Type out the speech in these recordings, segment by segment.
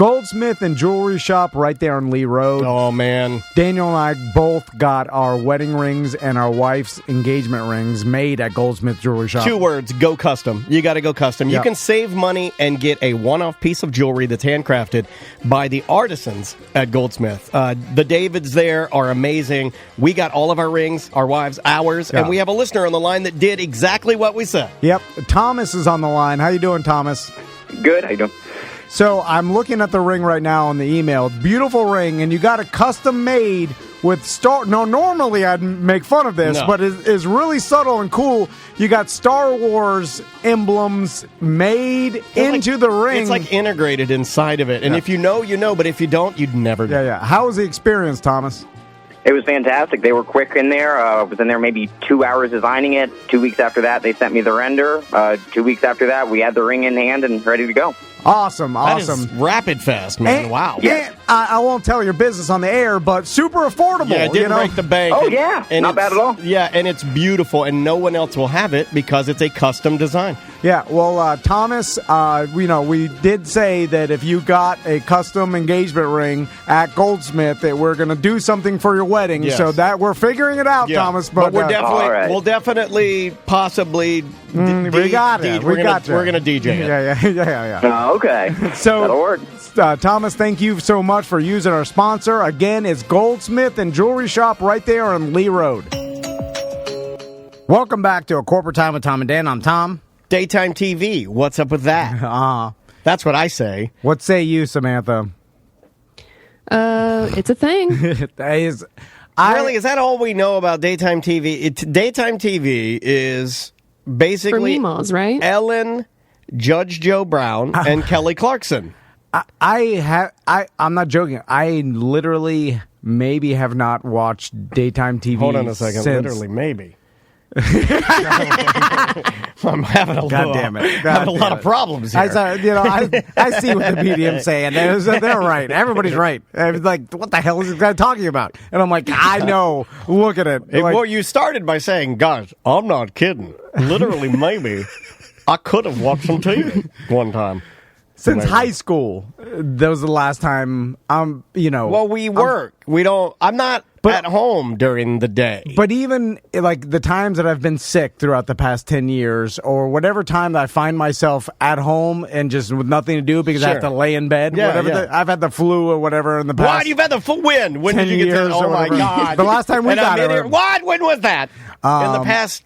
Goldsmith and Jewelry Shop right there on Lee Road. Oh, man. Daniel and I both got our wedding rings and our wife's engagement rings made at Goldsmith Jewelry Shop. 2 words, go custom. You got to go custom. Yep. You can save money and get a one-off piece of jewelry that's handcrafted by the artisans at Goldsmith. The Davids there are amazing. We got all of our rings, our wives, ours, and we have a listener on the line that did exactly what we said. Yep. Thomas is on the line. How you doing, Thomas? Good. How you doing? So I'm looking at the ring right now on the email. Beautiful ring, and you got it custom made with Star. No, normally I'd make fun of this, but it's really subtle and cool. You got Star Wars emblems made into the ring. It's like integrated inside of it, and if you know, you know. But if you don't, you'd never know. Yeah. How was the experience, Thomas? It was fantastic. They were quick in there. I was in there maybe 2 hours designing it. 2 weeks after that, they sent me the render. 2 weeks after that, we had the ring in hand and ready to go. Awesome. That is rapid fast, man. Wow. Yeah. I won't tell your business on the air, but super affordable. Yeah, it didn't break the bank. Oh, yeah. Not bad at all. Yeah, and it's beautiful, and no one else will have it because it's a custom design. Yeah, well, Thomas, we did say that if you got a custom engagement ring at Goldsmith, that we're going to do something for your wedding. Yes. So that we're figuring it out, Thomas. But we're definitely, we'll definitely, possibly, we got it. We're going to DJ it. Yeah. Okay. So that'll work. Thomas, thank you so much for using our sponsor. Again, it's Goldsmith and Jewelry Shop right there on Lee Road. Welcome back to A Corporate Time with Tom and Dan. I'm Tom. Daytime TV. What's up with that? That's what I say. What say you, Samantha? It's a thing. Really? Is that all we know about daytime TV? Daytime TV is basically for Meemaws, right? Ellen, Judge Joe Brown, and Kelly Clarkson. I'm not joking. I literally maybe have not watched daytime TV. Hold on a second. Literally, maybe. I'm having a lot of problems here. I see what the medium's saying. They're right. Everybody's right. It's like, what the hell is this guy talking about? And I'm like, I know. Look at it. Well, you started by saying, gosh, I'm not kidding. Literally, maybe. I could have watched some TV one time. Since high school, that was the last time Well, we work. I'm not at home during the day. But even like the times that I've been sick throughout the past 10 years or whatever time that I find myself at home and just with nothing to do because I have to lay in bed. I've had the flu or whatever in the past. What? You've had the flu? When did you get to? Oh, my God. The last time we got it. What? When was that? In the past,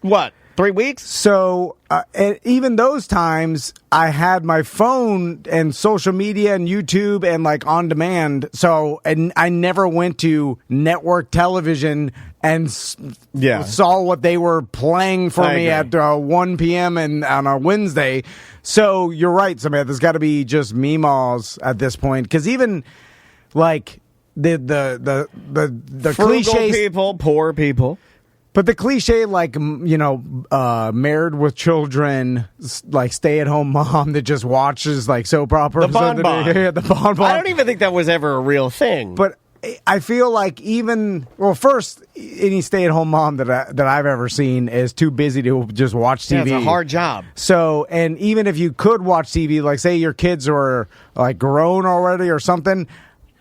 3 weeks? So, even those times, I had my phone and social media and YouTube and like on demand. So, and I never went to network television and saw what they were playing for me at 1 p.m. and on a Wednesday. So, you're right, Samantha. There's got to be just Meemaws at this point. Because even like the frugal people, poor people. But the cliche, like, married with children, like stay-at-home mom that just watches like soap operas. The bonbon. The bonbon. I don't even think that was ever a real thing. But I feel like first, any stay-at-home mom that I've ever seen is too busy to just watch TV. Yeah, it's a hard job. So, and even if you could watch TV, like say your kids were like grown already or something,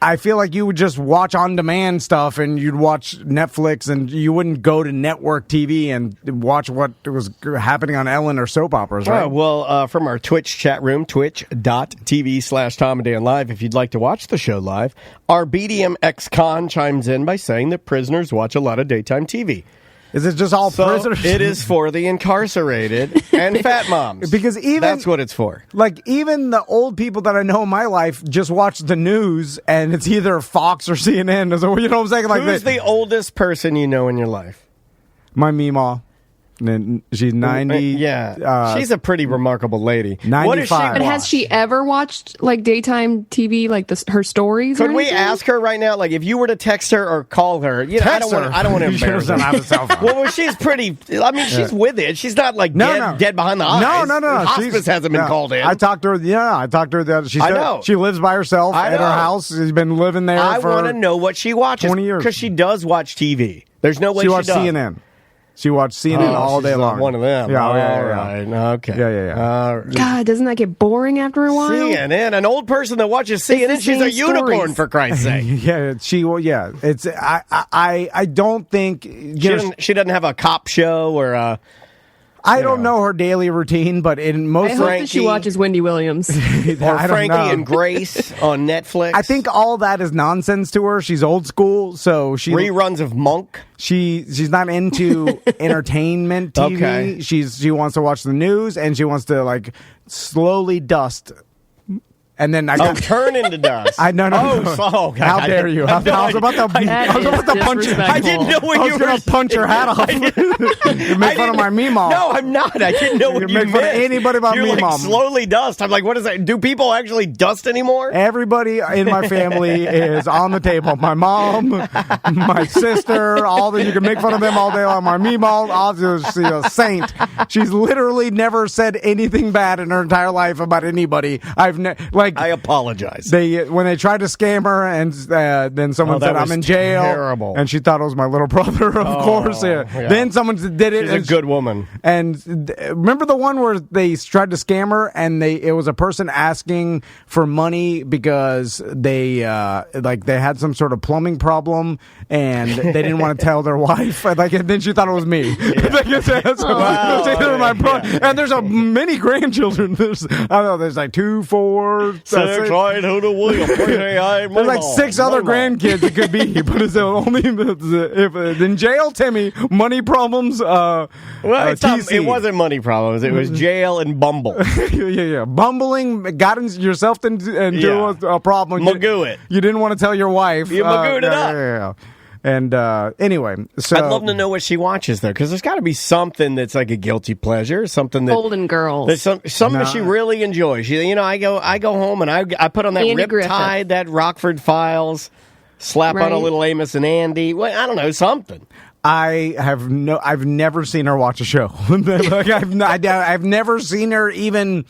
I feel like you would just watch on-demand stuff and you'd watch Netflix and you wouldn't go to network TV and watch what was happening on Ellen or soap operas, right? Well, from our Twitch chat room, twitch.tv/Tom and Dan Live, if you'd like to watch the show live, our BDM ex-con chimes in by saying that prisoners watch a lot of daytime TV. Is it just all prisoners? It is for the incarcerated and fat moms. Because that's what it's for. Like, even the old people that I know in my life just watch the news, and it's either Fox or CNN. Or, you know what I'm saying? Like, who's the oldest person you know in your life? My Meemaw. She's 90. Yeah. She's a pretty remarkable lady. 95. What is she? But has she ever watched like daytime TV, like her stories? Could we ask her right now? Like, if you were to text her or call her, I don't want to embarrass her. Well, she's pretty. I mean, she's with it. She's not like dead behind the eyes. No. Hospice hasn't been called in. I talked to her. Yeah, I talked to her. She lives by herself at her house. She's been living there. I want to know what she watches. 20 years because she does watch TV. There's no way she watched CNN. She watched CNN all day she's long. One of them. Yeah, All right. Okay. Yeah. God, doesn't that get boring after a while? CNN, an old person that watches CNN, she's a same unicorn stories. for Christ's sake. Yeah, it's I don't think She doesn't have a cop show or I don't know her daily routine, but in most I hope that she Frankie. watches Wendy Williams. I don't Frankie know. and Grace on Netflix. I think all that is nonsense to her. She's old school, so reruns of Monk. she's not into entertainment TV. Okay. She wants to watch the news, and she wants to like slowly dust. And then I got Turn into dust. no. God. How dare you? I was about to punch you. I didn't know what I you was were going to punch your hat off. You make fun of my Meemaw. No, I'm not. I didn't know what you make fun of meant. anybody about You're Meemaw. like slowly dust. I'm like, what is that? Do people actually dust anymore? Everybody in my family is on the table. My mom, my sister, all that. You can make fun of them all day long. My Meemaw, she's a saint. She's literally never said anything bad in her entire life about anybody. I apologize. When they tried to scam her, and then someone that said I'm was in jail, terrible. and she thought it was my little brother. Of course, yeah. Then someone did it. She's a good woman. And remember the one where they tried to scam her, and it was a person asking for money because they had some sort of plumbing problem, and they didn't want to tell their wife. And then she thought it was me. And there's many grandchildren. There's like 2, 4. There's like 6 other grandkids it could be, but it's only if in jail, Timmy, money problems. TC. It wasn't money problems. It was jail and Bumble. yeah. Bumbling, got yourself into a problem. Magoo it. You didn't want to tell your wife. You magooed it up. Yeah. And anyway, so I'd love to know what she watches there, because there's got to be something that's like a guilty pleasure, something that Golden Girls. there's something she really enjoys. I go home and I put on that Andy Griffith. Riptide, that Rockford Files, slap on a Right. little Amos and Andy. Well, I don't know, something. I've never seen her watch a show. I've never seen her even,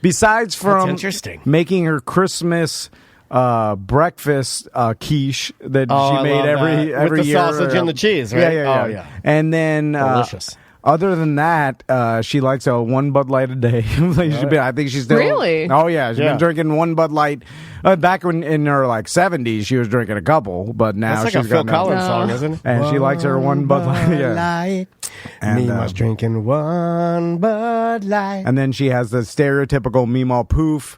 besides from That's interesting. making her Christmas breakfast quiche that Oh, she I made love every that. With the year. sausage and the cheese, right? Yeah. Oh, yeah. And then Delicious. Other than that, she likes a 1 Bud Light a day. I think she's still Really? Oh yeah, she's Yeah. been drinking 1 Bud Light. Back in her 70s, she was drinking a couple, but now That's like she's a Phil got Collins song, isn't it? and she likes her 1 Bud Light. Yeah. And, Meemaw's drinking 1 Bud Light. And then she has the stereotypical Meemaw poof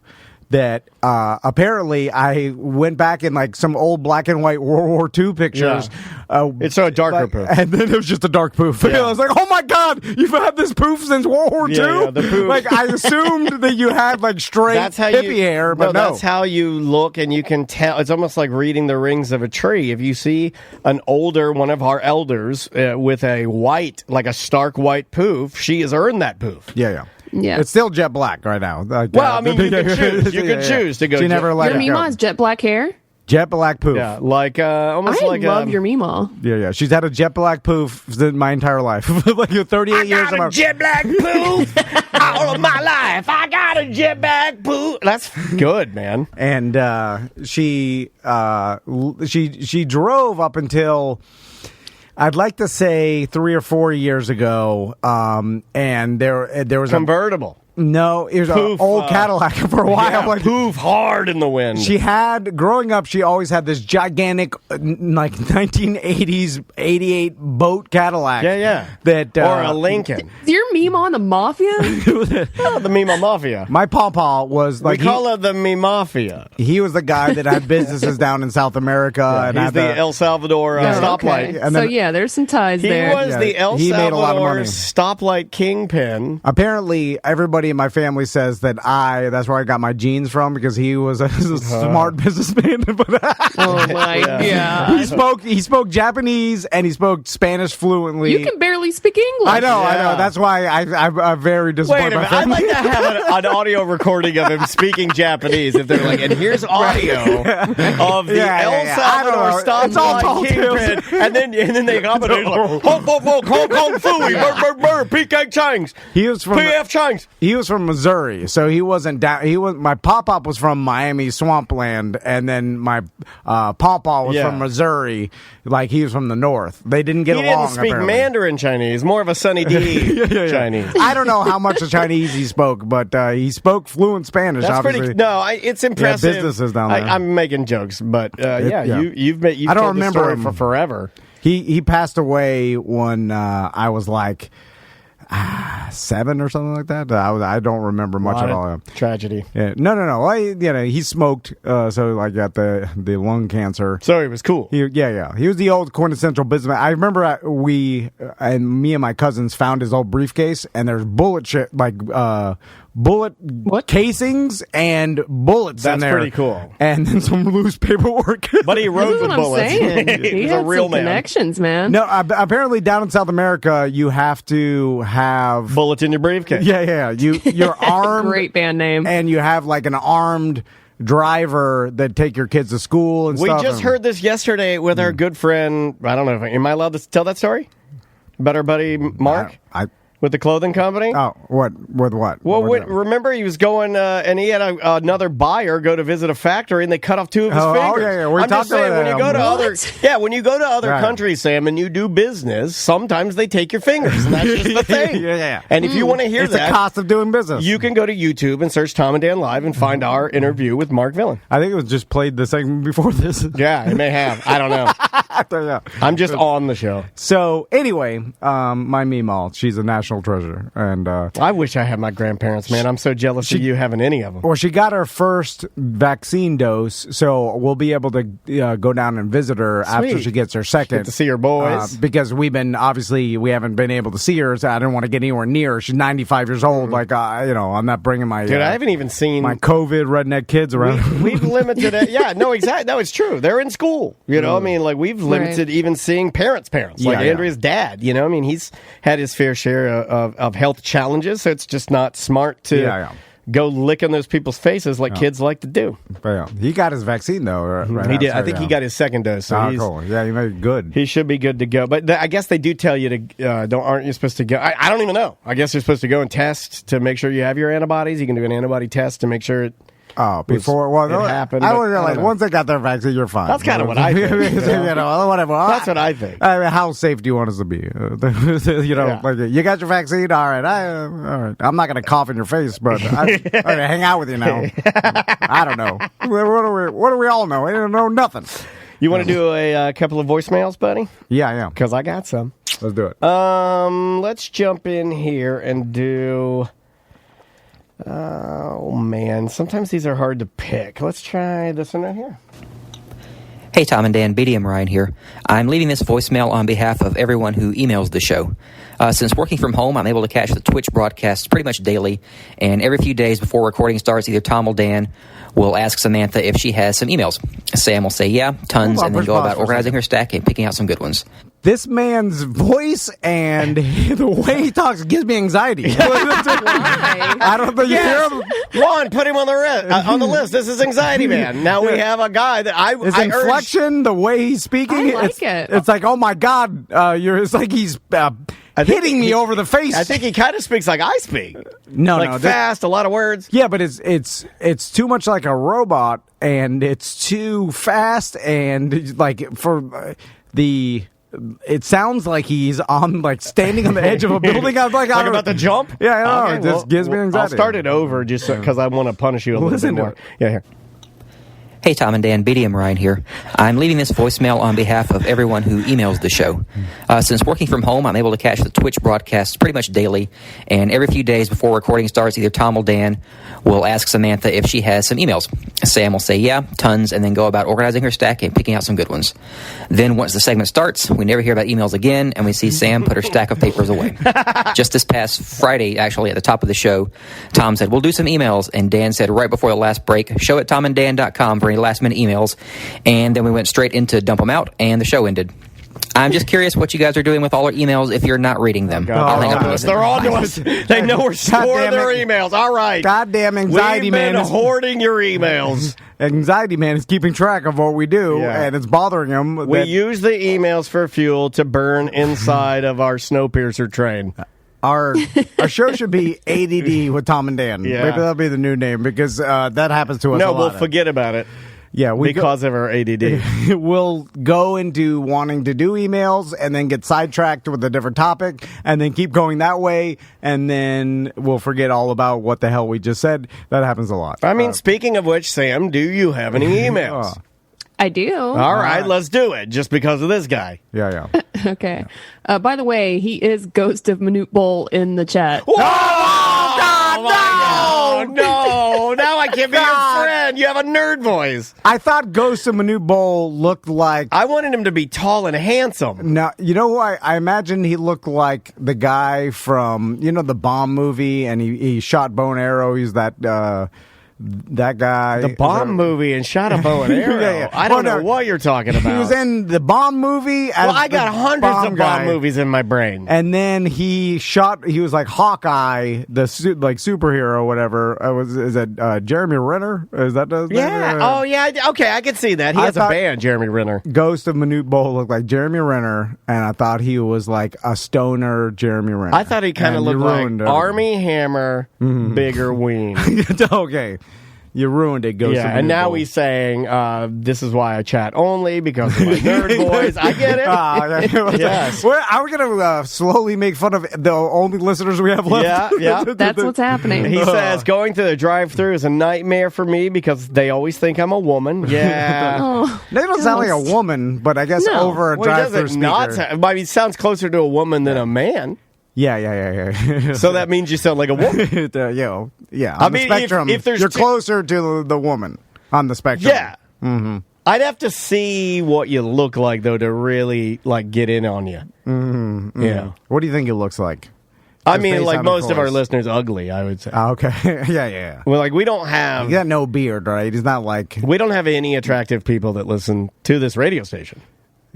that apparently I went back in like some old black and white World War II pictures. It's a darker poof. And then it was just a dark poof. Yeah. I was like, oh my God, you've had this poof since World War II? Yeah, the poof. Like, I assumed that you had like straight hippie hair, but no. That's how you look, and you can tell. It's almost like reading the rings of a tree. If you see one of our elders with a white, like a stark white poof, she has earned that poof. Yeah. Yeah. It's still jet black right now. Like, Well, I mean, you can choose. You can choose to go She jet- never let Your it go. Meemaw has jet black hair? Jet black poof. Yeah, like almost I like love your Meemaw. Yeah. She's had a jet black poof my entire life. Like 38 years. I got a jet black poof all of my life. I got a jet black poof. That's good, man. And she drove up until, I'd like to say, 3 or 4 years ago, and there was Convertible. No, it was an Poof, old Cadillac for a while. Yeah, Like, poof hard in the wind. she had, growing up, she always had this gigantic, like 1980s 88 boat Cadillac. Yeah. That Or a Lincoln. Is your Meemaw in the Mafia? Oh, the Meemaw Mafia. My pawpaw was like We call it the Me Mafia. he was the guy that had businesses down in South America, and He's had the El Salvador stoplight. Okay. And So, then- yeah, there's some ties He there. was Yeah, the El he made a lot of Salvador money. stoplight kingpin. Apparently, everybody in my family says that's where I got my genes from, because he was a smart businessman. Oh, my God. He spoke Japanese and he spoke Spanish fluently. You can barely speak English. I know. Yeah. That's why I'm very Wait disappointed. a in my minute. I'd family. like to have an audio recording of him speaking Japanese. If they're like, and here's audio of the El I don't know. Salvador It's all tall stoplight kingpin. tales. And then they come and they're like, ho, ho, ho, Kong Kong Fooey, burr, burr, burr, PK Changs, He was from PF Changs. he he was from Missouri, so he wasn't down. My pop was from Miami Swampland, and then my pawpaw was from Missouri. Like he was from the north. They didn't get along. He didn't speak apparently. Mandarin Chinese, more of a Sunny D Chinese. I don't know how much of Chinese he spoke, but he spoke fluent Spanish. That's obviously. It's impressive. Businesses down there. I'm making jokes, but you've I don't remember the story him for forever. He passed away when I was like 7 or something like that. I don't remember much at all. Tragedy. Yeah. No. He smoked, so like got the lung cancer. So he was cool. He was the old quintessential businessman. I remember me and my cousins found his old briefcase, and there's bullet casings and bullets in there. That's pretty cool. And then some loose paperwork. But he rode That's with what bullets. I'm saying. He He's had a real some man. connections, man. No, apparently down in South America, you have to have Bullets in your briefcase. Yeah. You're armed. Great band name. And you have like an armed driver that take your kids to school and We stuff. just heard this yesterday with our good friend. I don't know. Am I allowed to tell that story? About our buddy Mark? With the clothing company? Oh, what? With what? Well, remember he was going, and he had another buyer go to visit a factory, and they cut off 2 of his fingers. Yeah. I'm just saying, when you go to when you go to other Right. countries, Sam, and you do business, sometimes they take your fingers, and that's just the thing. Yeah. And if you want to hear It's that, the cost of doing business. you can go to YouTube and search Tom and Dan Live and find our interview with Mark Villan. I think it was just played the segment before this. Yeah, it may have. I don't know. I'm just on the show. So anyway, my Meemaw, she's a national treasure, and I wish I had my grandparents, man. I'm so jealous of you having any of them. well, she got her first vaccine dose, so we'll be able to go down and visit her after Sweet. she gets her second. Get to see her boys. Because we haven't been able to see her, so I didn't want to get anywhere near her. She's 95 years old. Like, I'm not bringing my Dude, I haven't even seen my COVID redneck kids around. We've limited it. Yeah, no, exactly. No, it's true. They're in school. You know, I mean, like we've limited even seeing parents. Like Andrea's dad. You know, I mean, he's had his fair share of health challenges, so it's just not smart to go licking those people's faces like kids like to do. But, he got his vaccine though. Right He did. after, I think he got his second dose. So he's, cool. Yeah, he made it good. He should be good to go. But I guess they do tell you to aren't you supposed to go? I don't even know. I guess you're supposed to go and test to make sure you have your antibodies. You can do an antibody test to make sure it. Before it happened. I was like, once they got their vaccine, you're fine. That's kind of what I think. Whatever. That's what I think. I mean, how safe do you want us to be? Like you got your vaccine. All right. All right. I'm not going to cough in your face, but I'm going to hang out with you now. I don't know. What do we all know? I don't know nothing. You want to do a couple of voicemails, buddy? Yeah. Because I got some. Let's do it. Let's jump in here and do. Oh, man. Sometimes these are hard to pick. Let's try this one right here. Hey, Tom and Dan, BDM Ryan here. I'm leaving this voicemail on behalf of everyone who emails the show. Since working from home, I'm able to catch the Twitch broadcasts pretty much daily, and every few days before recording starts, either Tom or Dan will ask Samantha if she has some emails. Sam will say, yeah, tons, and then go about organizing her stack and picking out some good ones. This man's voice and the way he talks gives me anxiety. I don't think you hear him. Ron, put him on the list. This is Anxiety Man. Now we have a guy that His inflection, the way he's speaking, I like it. It's like, oh my God, it's like he's hitting me over the face. I think he kind of speaks like I speak. No, fast, a lot of words. Yeah, but it's too much like a robot, and it's too fast, and like for the. It sounds like he's standing on the edge of a building. I'm like about to jump? Yeah, I know. Okay, It just gives me anxiety. I'll start it over just because I want to punish you a little bit more. Yeah, here. Hey, Tom and Dan, BDM Ryan here. I'm leaving this voicemail on behalf of everyone who emails the show. Since working from home, I'm able to catch the Twitch broadcasts pretty much daily, and every few days before recording starts, either Tom or Dan will ask Samantha if she has some emails. Sam will say, yeah, tons, and then go about organizing her stack and picking out some good ones. Then once the segment starts, we never hear about emails again, and we see Sam put her stack of papers away. Just this past Friday, actually, at the top of the show, Tom said, we'll do some emails, and Dan said right before the last break, show at tomanddan.com for any last-minute emails, and then we went straight into dump them out, and the show ended. I'm just curious what you guys are doing with all our emails if you're not reading them. I'll hang up and listen. They're on to us. They know we're storing their emails. All right. Goddamn anxiety man. We've been hoarding your emails. Anxiety man is keeping track of what we do, and it's bothering him. We use the emails for fuel to burn inside of our Snowpiercer train. Our show should be ADD with Tom and Dan. Yeah. Maybe that'll be the new name because that happens to us. No, a lot. we'll forget about it. Yeah, because of our ADD. We'll go into wanting to do emails and then get sidetracked with a different topic and then keep going that way, and then we'll forget all about what the hell we just said. That happens a lot. I mean, speaking of which, Sam, do you have any emails? I do. All right, let's do it, just because of this guy. Yeah. Okay. By the way, he is Ghost of Minute Bowl in the chat. Whoa! No! Now I can't be your friend. You have a nerd voice. I thought Ghost of Minute Bowl looked like... I wanted him to be tall and handsome. No, you know who I imagine he looked like the guy from, the Bomb movie, and he shot bow and arrow. He's that guy. The Bomb movie and shot a bow and arrow. Yeah. I don't know what you're talking about. He was in the Bomb movie. Well, I got hundreds of Bomb movies in my brain. And then he was like Hawkeye, the superhero or whatever. Is that Jeremy Renner? Is that Yeah. Oh, yeah. Okay, I can see that. He has a band, Jeremy Renner. Ghost of Minute Bowl looked like Jeremy Renner, and I thought he was like a stoner Jeremy Renner. I thought he kind of looked like Army Hammer, bigger ween. Okay. You ruined it, Ghost of Minute and now Bowl. he's saying, this is why I chat only, because of my nerd voice. I get it. Yes. Are we going to slowly make fun of the only listeners we have left? Yeah. That's what's happening. He says, going to the drive-thru is a nightmare for me because they always think I'm a woman. Yeah. Oh, They don't sound like a woman, but I guess No. over a Well, he drive-through doesn't speaker. not sound, I mean, it sounds closer to a woman than a man. Yeah. So that means you sound like a woman. Yeah. I On the mean, spectrum, if there's you're two- closer to the woman on the spectrum. Yeah. Mm-hmm. I'd have to see what you look like, though, to really, get in on you. Mm-hmm. Yeah. What do you think it looks like? I Just mean, based like on most the of our voice. listeners, ugly, I would say. Okay. Yeah. Well, we don't have... He got no beard, right? He's not like... We don't have any attractive people that listen to this radio station.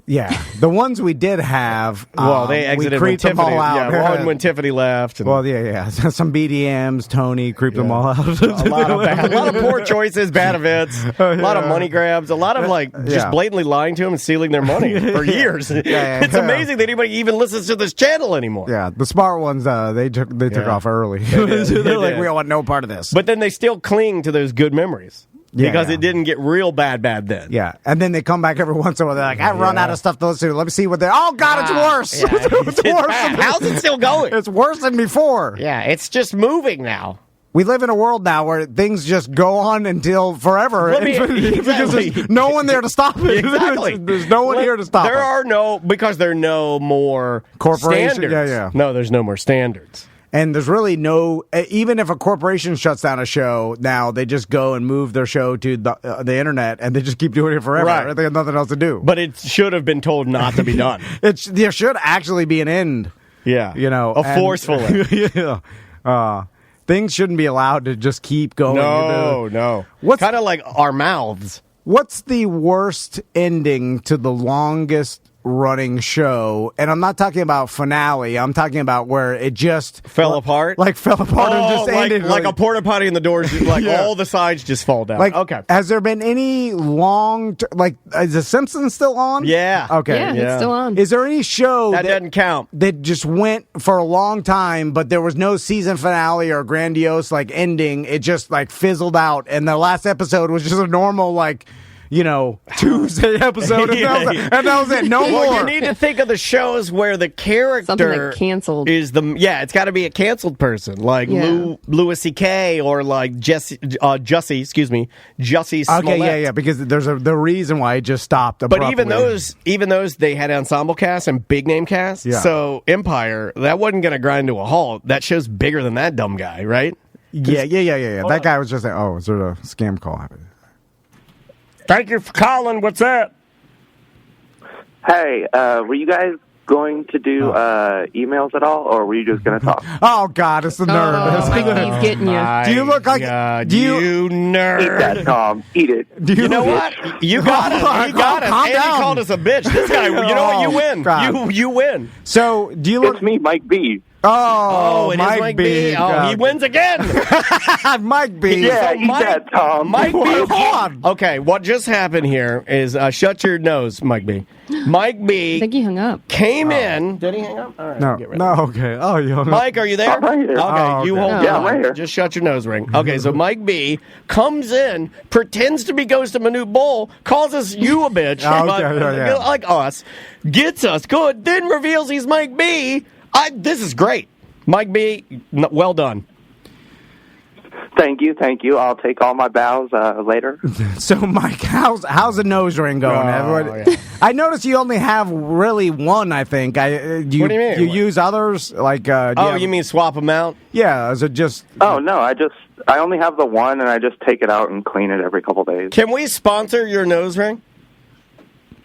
Yeah. The ones we did have... Well, they exited we when creeped them Tiffany... all out. Yeah, when Tiffany left. And Well, yeah. Some BDMs, Tony creeped them all out. a lot of poor choices, bad events, a lot of money grabs, a lot of just blatantly lying to them and stealing their money for years. It's amazing that anybody even listens to this channel anymore. Yeah, the smart ones, they took off early. They're like, we don't want no part of this. But then they still cling to those good memories. Because it didn't get real bad then. Yeah, and then they come back every once in a while. They're like, I run out of stuff to listen to. Let me see what they... Oh, God, it's worse. It's worse. Bad. How's it still going? It's worse than before. Yeah, it's just moving now. We live in a world now where things just go on until forever. Because there's no one there to stop it. Exactly. There's no one here to stop it. Because there are no more Corporation- standards. yeah. No, there's no more standards. And there's really no, even if a corporation shuts down a show now, they just go and move their show to the internet, and they just keep doing it forever. Right. They have nothing else to do. But it should have been told not to be done. There should actually be an end. Yeah. A forceful end. Yeah. Things shouldn't be allowed to just keep going. No. What's kind of like our mouths. What's the worst ending to the longest running show? And I'm not talking about finale. I'm talking about where it just fell apart. and just ended like a porta potty and the doors. All the sides just fall down. Okay. Has there been any is The Simpsons still on? Yeah. Okay. Yeah, it's still on. Is there any show that doesn't count that just went for a long time, but there was no season finale or grandiose ending? It just fizzled out, and the last episode was just a normal Tuesday episode, and that was it. No more. You need to think of the shows where the character Something that canceled. is it's got to be a canceled person, like Louis C.K. or like Jussie Smollett. Okay, yeah, because there's the reason why it just stopped abruptly. But even those, they had ensemble casts and big name casts. Yeah. So Empire, that wasn't going to grind to a halt. That show's bigger than that dumb guy, right? Yeah. That guy was just like, oh, is there a scam call happening? Thank you for calling. What's that? Hey, were you guys going to do emails at all, or were you just going to talk? Oh, God, it's the nerd. Oh, he's getting you. Do you look like... you nerd. Eat that, Tom. Eat it. You know what? You got us. He got us. Calm And down. he called us a bitch. This guy, you know what? You win. God. You win. So, do you look... It's me, Mike B. Oh, it is Mike Mike B. B. Oh, he wins again. Mike B. Yeah, So eat that, Tom. Mike B. Hold on. Okay, what just happened here is shut your nose, Mike B. Mike I B. think he hung up. came in. Did he hang up? All right, No, get rid no, of it. okay. Oh, you hung up. Mike, are you there? I'm right here. Okay, you okay. hold Yeah, on. I'm right here. Just shut your nose ring. Okay, so Mike B comes in, pretends to be Ghost of Manute Bull, calls us you a bitch, Oh, but, okay, yeah. like us, gets us good, then reveals he's Mike B. This is great. Mike B, well done. Thank you. I'll take all my bows later. So, Mike, how's the nose ring going? Everyone, yeah. I noticed you only have really one. I think. What do you mean? You use others like? Do You mean swap them out? Yeah. Is it just? Oh no, I only have the one, and I just take it out and clean it every couple days. Can we sponsor your nose ring?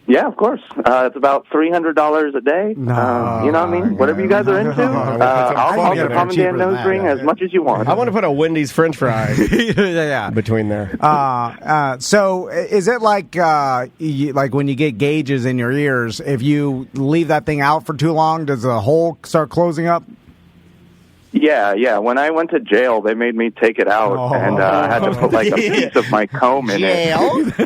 Yeah, of course. It's about $300 a day. No. You know what I mean? Whatever you guys are into. I'll get the it Tom and cheaper Dan than nose that, ring yeah. as much as you want. I want to put a Wendy's French fry Yeah. between there. So is it like like when you get gauges in your ears? If you leave that thing out for too long, does the hole start closing up? Yeah. When I went to jail, they made me take it out, and I had to put like a piece of my comb in it.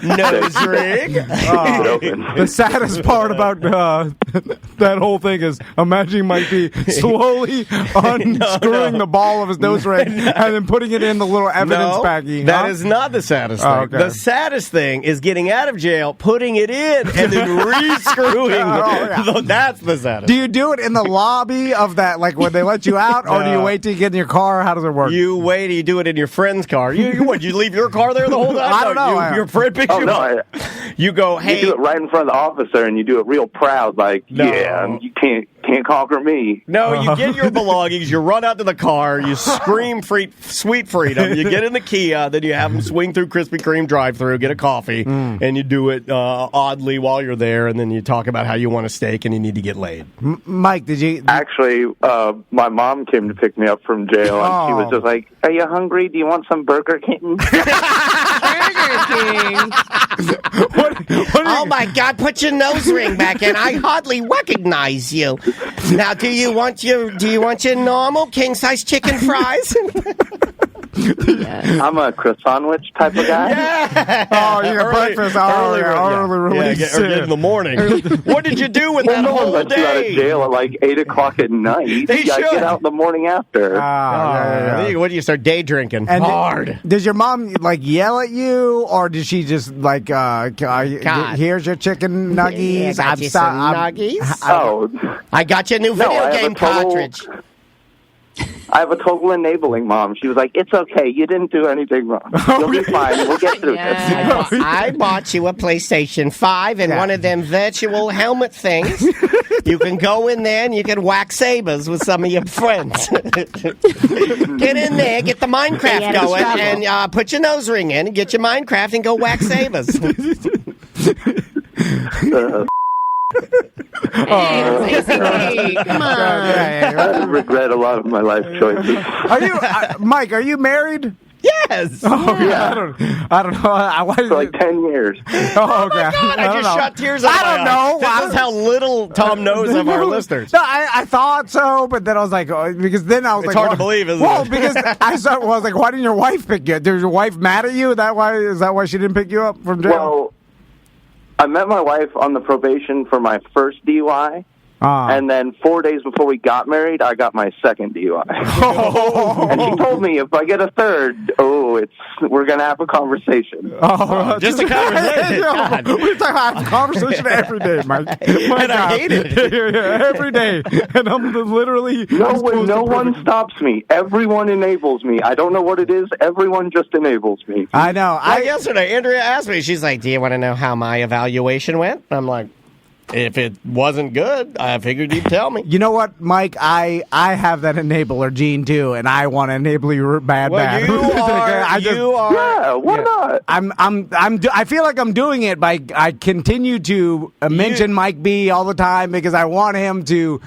Nose ring. Keep it open. The saddest part about that whole thing is imagining Mike B slowly unscrewing the ball of his nose ring and then putting it in the little evidence baggie. That is not the saddest thing. okay. The saddest thing is getting out of jail, putting it in, and then re-screwing. yeah. That's the saddest. Do you do it in the lobby of that, like when they let you out, or do you wait till you get in your car? How does it work? You wait, you do it in your friend's car. You leave your car there the whole time? I don't know. Your friend picks you up. You go, hey. You do it right in front of the officer, and you do it real proud, like, No. yeah, you can't conquer me. No, you get your belongings, you run out to the car, you scream sweet freedom, you get in the Kia, then you have them swing through Krispy Kreme drive-thru, get a coffee, and you do it oddly while you're there, and then you talk about how you want a steak and you need to get laid. Mike, did you? Actually, my mom came to pick me up from jail, and she was just like, are you hungry? Do you want some Burger King? Burger King. Oh my God! Put your nose ring back in. I hardly recognize you. Now, do you want your normal king size chicken fries? I'm a croissant-wich type of guy. Yeah. Oh, you got breakfast. Early release. Or get in the morning. What did you do with that No one whole lets you out of day? jail at like 8 o'clock at night. They You gotta should. get out in the morning after. Yeah. What do you start day drinking? And hard. Does your mom like yell at you, or does she just like, here's your chicken nuggies? Yeah, got you some nuggies. I got you a new No, video I have game a total- cartridge. I have a total enabling mom. She was like, it's okay. You didn't do anything wrong. You'll be fine. We'll get through Yeah. this. I bought you a PlayStation 5 and one of them virtual helmet things. You can go in there and you can wax sabers with some of your friends. Get in there, get the Minecraft going, and put your nose ring in and get your Minecraft and go wax sabers. Hey, Stacey, come on. I regret a lot of my life choices. Are you, Mike? Are you married? Yes. Oh, Yeah. I don't know. Why For like 10 years. Oh, okay. God, I don't just know. shot tears out of I my don't eyes. know. This is how little Tom knows of our listeners. No, I thought so, but then I was like, because then I was It's like, hard to believe, isn't well, it? because I was like, why didn't your wife pick you up? Did your wife mad at you? Is that why she didn't pick you up from jail? Well, I met my wife on the probation for my first DUI. And then 4 days before we got married, I got my second DUI. And she told me if I get a third, we're going to have a conversation. Just a conversation. God. We're talking about a conversation every day, Mike. And I hate it. Every day. And I'm literally... No one stops me. Everyone enables me. I don't know what it is. Everyone just enables me. I know. Yesterday, Andrea asked me, she's like, do you want to know how my evaluation went? I'm like, if it wasn't good, I figured you'd tell me. You know what, Mike? I have that enabler gene too, and I want to enable you bad. You are. Yeah, why not? I feel like I'm doing it by I continue to mention Mike B all the time because I want him to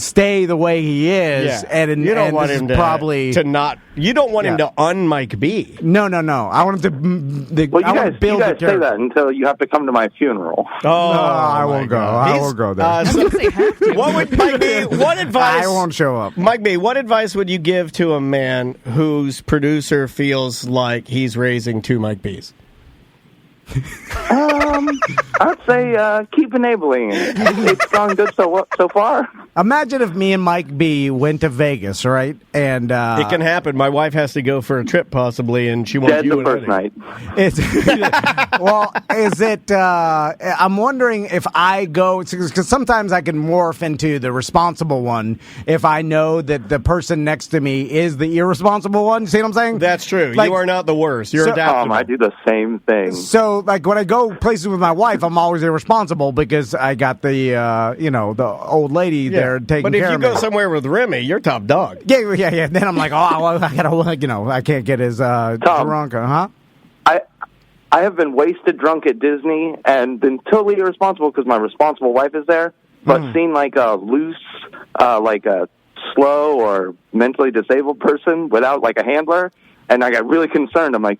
stay the way he is. Yeah. And you don't and want this him is probably to not. You don't want him to un-Mike B. No. I want him to. Well, I want to build you the guys say character. that until you have to come to my funeral. Oh, I won't go. I won't go there. What would Mike B? What advice? I won't show up. Mike B, what advice would you give to a man whose producer feels like he's raising two Mike Bs? I'd say keep enabling it. It's gone good so far. Imagine if me and Mike B went to Vegas, right? And It can happen. My wife has to go for a trip possibly, and she wants Dead you the and first night. Is it? I'm wondering if I go because sometimes I can morph into the responsible one if I know that the person next to me is the irresponsible one. See what I'm saying? That's true. Like- you are not the worst. You're adaptable. I do the same thing. So, like when I go places with my wife, I'm always irresponsible because I got the the old lady there taking but if care you of me. go somewhere with Remy, you're top dog. Yeah. Then I'm like, oh, well, I gotta, I can't get his drunk, huh? I have been wasted drunk at Disney and been totally irresponsible because my responsible wife is there. But seen like a loose, like a slow or mentally disabled person without like a handler, and I got really concerned. I'm like,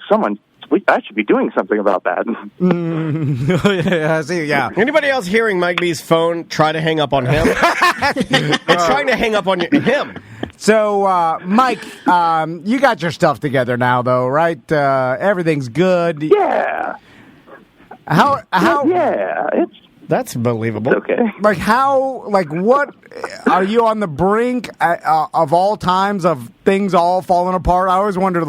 I should be doing something about that. Yeah, see, yeah. Anybody else hearing Mike B's phone try to hang up on him? It's trying to hang up on him. So, Mike, you got your stuff together now, though, right? Everything's good. Yeah. How? Yeah, That's believable. it's okay. What are you on the brink of all times of things all falling apart? I always wondered,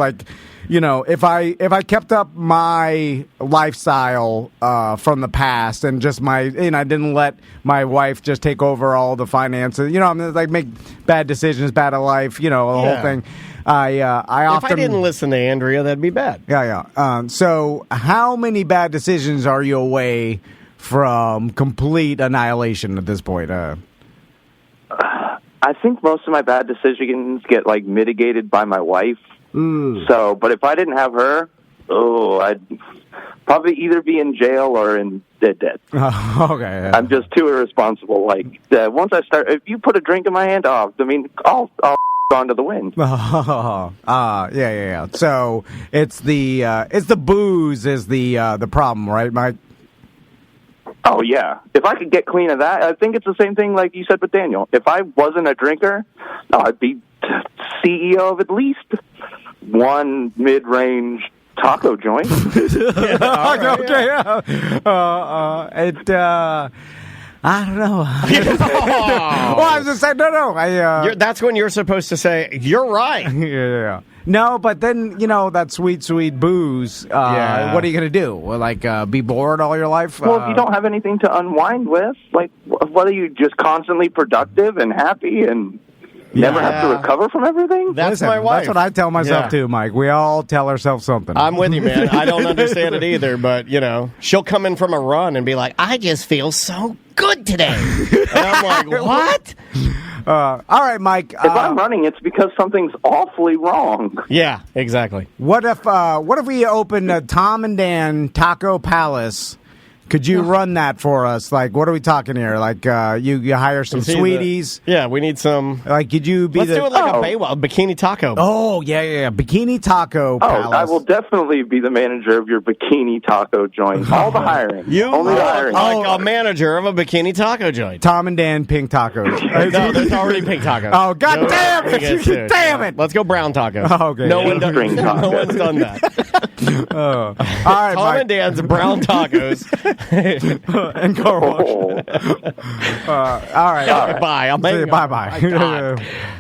if I kept up my lifestyle from the past and just I didn't let my wife just take over all the finances, make bad decisions, bad at life, the whole thing. I often, if I didn't listen to Andrea, that'd be bad. Yeah. So how many bad decisions are you away from complete annihilation at this point? I think most of my bad decisions get mitigated by my wife. So, but if I didn't have her, I'd probably either be in jail or in dead. Okay. Yeah. I'm just too irresponsible. Once I start, if you put a drink in my hand, I'll gone to the wind. Yeah. So it's the booze is the problem, right, Mike? Oh yeah. If I could get clean of that, I think it's the same thing like you said with Daniel. If I wasn't a drinker, I'd be CEO of at least one mid-range taco joint. Okay. I don't know. Well, I was just saying, no. That's when you're supposed to say, you're right. Yeah. No, but then, that sweet, sweet booze, what are you going to do? Be bored all your life? Well, if you don't have anything to unwind with, what are you, just constantly productive and happy and never have to recover from everything? That's my wife. That's what I tell myself too, Mike. We all tell ourselves something. I'm with you, man. I don't understand it either, but, she'll come in from a run and be like, I just feel so good today. And I'm like, what? All right, Mike. If I'm running, it's because something's awfully wrong. Yeah, exactly. What if we opened Tom and Dan Taco Palace? Could you run that for us? What are we talking here? You hire some sweeties? We need some. Could you be Let's do it like a bikini taco. Oh, yeah. Bikini Taco Palace. I will definitely be the manager of your bikini taco joint. All the hiring. Only the hiring. Like a manager of a bikini taco joint. Tom and Dan Pink Tacos. No, there's already pink tacos. Oh, God damn it! Damn it! Let's go brown tacos. Oh, okay. No one's done that. All right, Tom and Dan's brown tacos. And car wash. All right. Bye. I'm hanging up. Bye.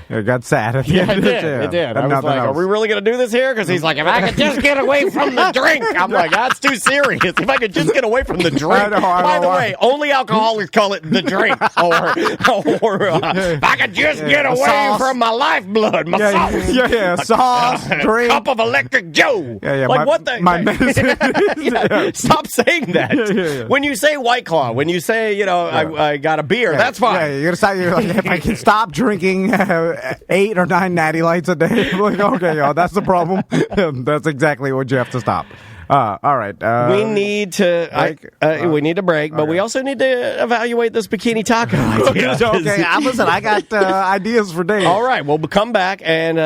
It got sad. At the end. It did. I was like, are we really going to do this here? Because he's like, if I could just get away from the drink. I'm like, that's too serious. If I could just get away from the drink. By the way, only alcoholics call it the drink. Or if I could just get away from my lifeblood, my sauce. Yeah. Sauce, drink. Cup of Electric Joe. Yeah. What the? My medicine. Stop saying that. Yeah. When you say White Claw, when you say, I got a beer, that's fine. Yeah, you're if I can stop drinking 8 or 9 natty lights a day, okay, that's the problem. That's exactly what you have to stop. All right. We need to we need to break, but we also need to evaluate this bikini taco idea. Okay, listen, I got ideas for days. All right, we'll come back and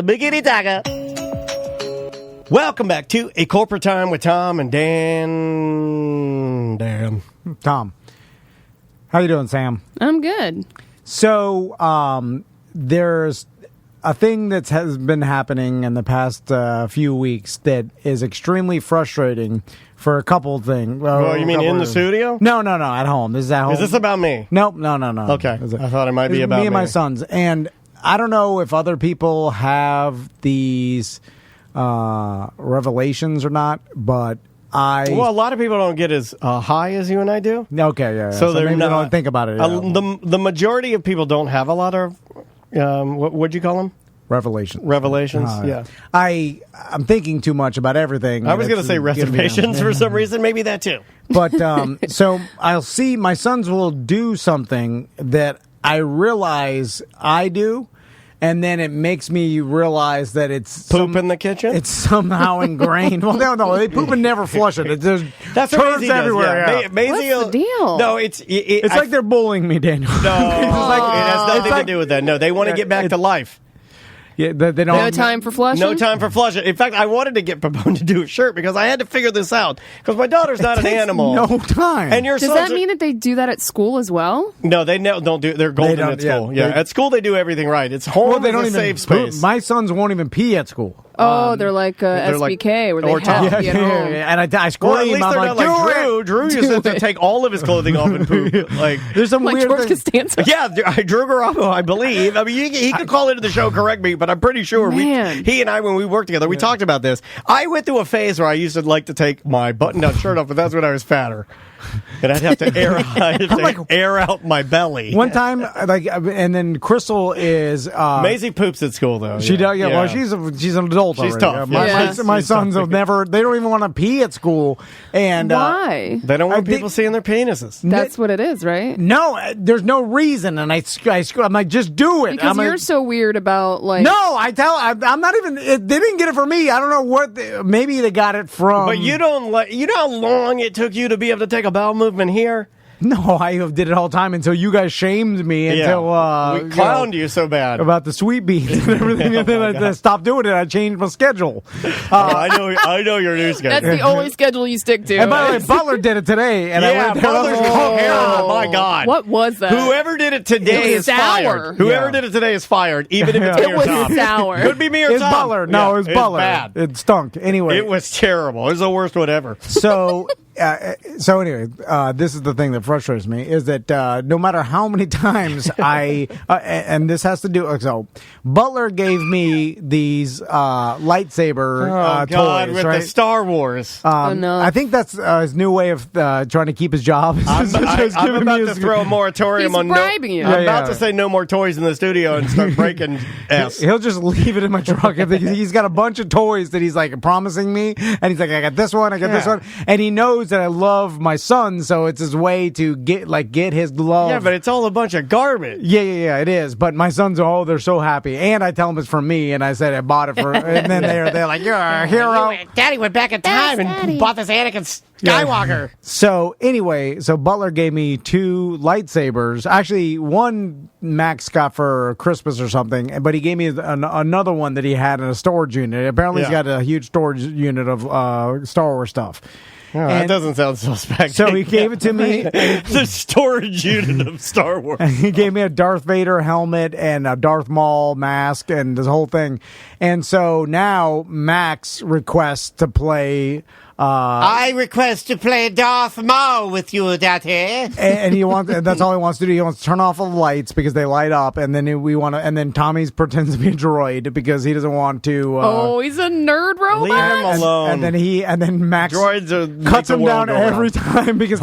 bikini taco. Welcome back to A Corporate Time with Tom and Dan. Tom, how you doing, Sam? I'm good. So, there's a thing that has been happening in the past few weeks that is extremely frustrating for a couple of things. Oh, you mean in the studio? No, at home. This is at home. Is this about me? Nope, no. Okay, I thought it might be about me. Me and my sons. And I don't know if other people have these revelations or not, but well, a lot of people don't get as high as you and I do. Okay, yeah. So they're maybe not, they don't think about it. Yeah. The majority of people don't have a lot of what'd you call them? Revelations. Yeah. I'm thinking too much about everything. I was going to say reservations for some reason. Maybe that too. But so I'll see my sons will do something that I realize I do. And then it makes me realize that it's poop in the kitchen. It's somehow ingrained. Well, no, they poop and never flush it. There's turds everywhere. What's the deal? No, it's like they're bullying me, Daniel. No, it has nothing to do with that. No, they want to get back to life. Yeah, they don't. No time for flushing? No time for flushing. In fact, I wanted to get Pabone to do a shirt because I had to figure this out. Because my daughter's not an animal. No time. And does that mean that they do that at school as well? No, they don't do. They're golden at school. Yeah, at school they do everything right. It's home. They don't even safe space. My sons won't even pee at school. Oh, they're like SBK, where they have to be at home. And I scream. Well, at least they're not like Drew. Drew used to take all of his clothing off and poop. Like there's some like weird George thing. Costanza. Yeah, Drew Garabo, I believe. I mean, he could call into the show, correct me, but I'm pretty sure he and I, when we worked together, we talked about this. I went through a phase where I used to like to take my button-down shirt off, but that's when I was fatter. And I'd have to air out my belly. One time, and then Crystal is Maisie poops at school though. She does. Yeah, well, she's an adult. She's already. tough. My sons have never. They don't even want to pee at school. And why? They don't want people seeing their penises. That's what it is, right? No, there's no reason. And I'm like, just do it. Because you're so weird about like. No, I'm not even. They didn't get it from me. I don't know what. Maybe they got it from. But you don't. You know how long it took you to be able to take a bowel movement here? No, I did it all the time until you guys shamed me until we clowned you so bad about the sweet beans and everything, and then I stopped doing it. I changed my schedule. I know your new schedule. That's the only schedule you stick to. And by the way, Butler did it today, and I went there. Oh my God! What was that? Whoever did it today is fired. Whoever did it today is fired, even if it's me or Tom. It was sour. Could be me or Tom. It's Butler. No, it was Butler. Bad. It stunk. Anyway, it was terrible. It was the worst whatever. So anyway, this is the thing that frustrates me is that no matter how many times and this has to do, so Butler gave me these lightsaber toys, with right? the Star Wars. No. I think that's his new way of trying to keep his job. I'm about to throw a moratorium on bribing you. I'm about to say no more toys in the studio and start breaking ass. He'll just leave it in my truck. He's got a bunch of toys that he's like promising me, and he's like, I got this one, I got this one, and he knows that I love my son, so it's his way to get his love. Yeah, but it's all a bunch of garbage. Yeah, it is. But my sons, they're so happy, and I tell them it's from me, and I said I bought it for, and then they're like, you're a hero. Daddy went back in time and bought this Anakin Skywalker. Yeah. So anyway, Butler gave me 2 lightsabers. Actually, one Max got for Christmas or something, but he gave me another one that he had in a storage unit. Apparently, he's got a huge storage unit of Star Wars stuff. Oh, that doesn't sound so spectacular. So he gave it to me. The storage unit of Star Wars. He gave me a Darth Vader helmet and a Darth Maul mask and this whole thing. And so now Max requests to play... I request to play Darth Maul with you, Daddy. And that's all he wants to do. He wants to turn off all the lights because they light up, and then and then Tommy pretends to be a droid because he doesn't want to. He's a nerd robot. Leave him alone. And then Max droids cuts him down every time because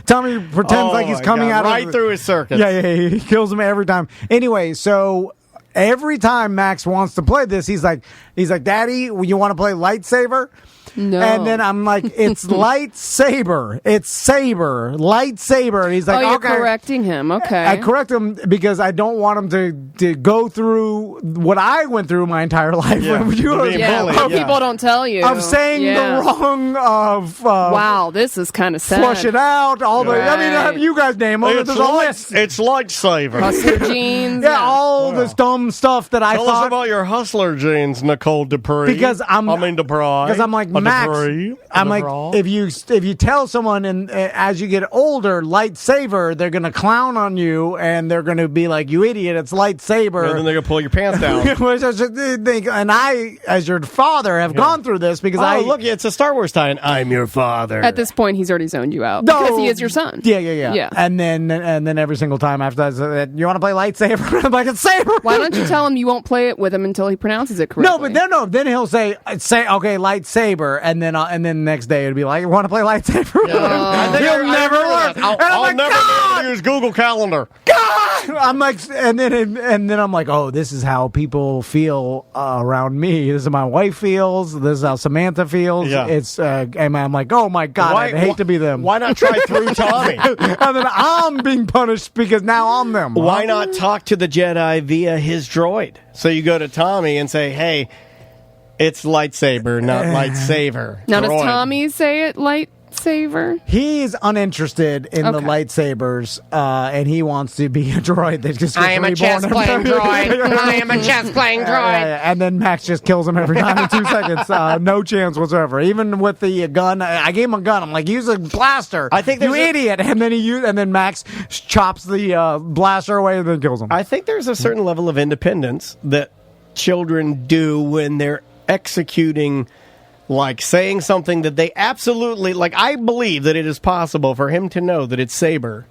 Tommy pretends like he's coming out right through his circuits. Yeah, he kills him every time. Anyway, so every time Max wants to play this, he's like, Daddy, you want to play lightsaber? No. And then I'm like, it's lightsaber. It's lightsaber. And he's like, you're okay. correcting him. Okay. I correct him because I don't want him to go through what I went through my entire life. Yeah. People don't tell you. Of saying the wrong of... wow, this is kind of sad. Flush it out. All the... I mean, Right. you guys name them. There's a list. It's lightsaber. Hustler jeans. Yeah, all this dumb stuff that I Tell thought... us about your hustler jeans, Nicole Dupree. Because I'm like, Max, Dupree. I'm like, if you tell someone and as you get older, lightsaber, they're gonna clown on you and they're gonna be like, you idiot, it's lightsaber. And then they're gonna pull your pants down. And I, as your father, have gone through this because look, it's a Star Wars tie, and I'm your father. At this point, he's already zoned you out because he is your son. Yeah. And then every single time after that, you want to play lightsaber? I'm like, it's saber. Why don't you tell him you won't play it with him until he pronounces it correctly? Then he'll say okay, lightsaber, and then the next day it'll be like, you want to play lightsaber? He'll never learn. I'll never be able to use Google Calendar. God! I'm like, and then I'm like, oh, this is how people feel around me. This is how my wife feels. This is how Samantha feels. Yeah. It's and I'm like, oh my God, I hate to be them. Why not try through Tommy? And then I'm being punished because now I'm them. Why not talk to the Jedi via his droid? So you go to Tommy and say, hey, it's lightsaber, not lightsaver. Now, droid. does Tommy say it lightsaber? He's uninterested in the lightsabers, and he wants to be a droid that just gets I am a chess playing droid. I am a chess playing droid. And then Max just kills him every time in 2 seconds. No chance whatsoever. Even with the gun, I gave him a gun. I'm like, use a blaster. I think you idiot. And then Max chops the blaster away and then kills him. I think there's a certain level of independence that children do when they're executing, like saying something that they absolutely like. I believe that it is possible for him to know that it's saber,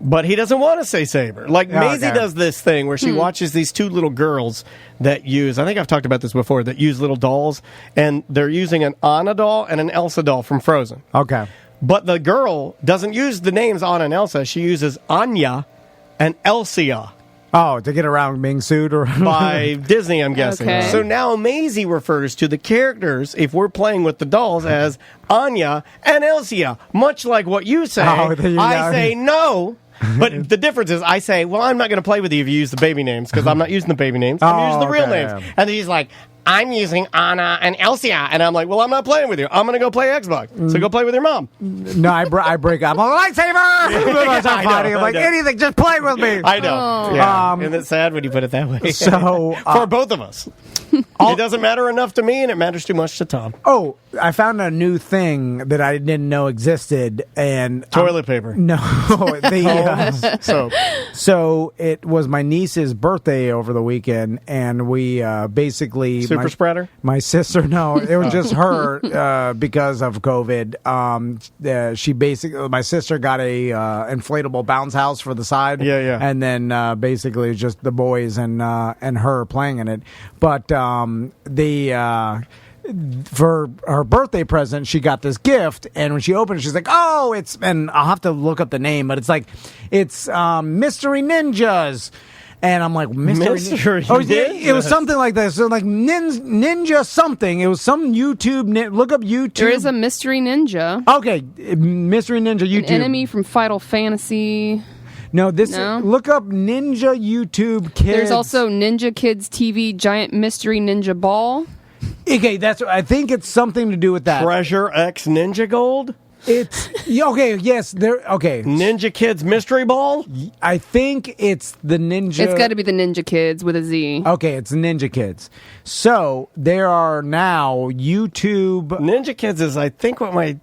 but he doesn't want to say saber. Like Maisie does this thing where she watches these two little girls that use, I think I've talked about this before, that use little dolls, and they're using an Anna doll and an Elsa doll from Frozen. Okay. But the girl doesn't use the names Anna and Elsa. She uses Anya and Elsia. Oh, to get around being sued or by Disney, I'm guessing. Okay. So now Maisie refers to the characters, if we're playing with the dolls, as Anya and Elsia. Much like what you say, I say no. But the difference is I say, well, I'm not going to play with you if you use the baby names, because I'm not using the baby names. I'm using the real names. Yeah. And he's like, I'm using Anna and Elsia. And I'm like, well, I'm not playing with you. I'm going to go play Xbox. So go play with your mom. No, I break up. I'm like, lightsaber! I start fighting. I'm like, anything, just play with me. I know. Oh. Yeah. Isn't it sad when you put it that way? So For both of us. It doesn't matter enough to me, and it matters too much to Tom. Oh, I found a new thing that I didn't know existed, and Toilet paper. No, So so it was my niece's birthday over the weekend, and we basically super spreader. My sister, no, it was just her because of COVID. She basically, my sister got a inflatable bounce house for the side, and then basically just the boys and her playing in it, but for her birthday present, she got this gift, and when she opened it, she's like, "Oh, it's," and I'll have to look up the name, but it's Mystery Ninjas. And I'm like, Mystery Ninjas? It was something like this. So like ninja something. It was some YouTube. Look up YouTube. There is a Mystery Ninja. Okay, Mystery Ninja YouTube. An enemy from Final Fantasy. No, look up Ninja YouTube Kids. There's also Ninja Kids TV Giant Mystery Ninja Ball. Okay, I think it's something to do with that. Treasure X Ninja Gold? It's okay. Yes, okay. Ninja Kids Mystery Ball. I think it's the Ninja. It's got to be the Ninja Kids with a Z. Okay, it's Ninja Kids. So there are now YouTube. Ninja Kids is, I think, what my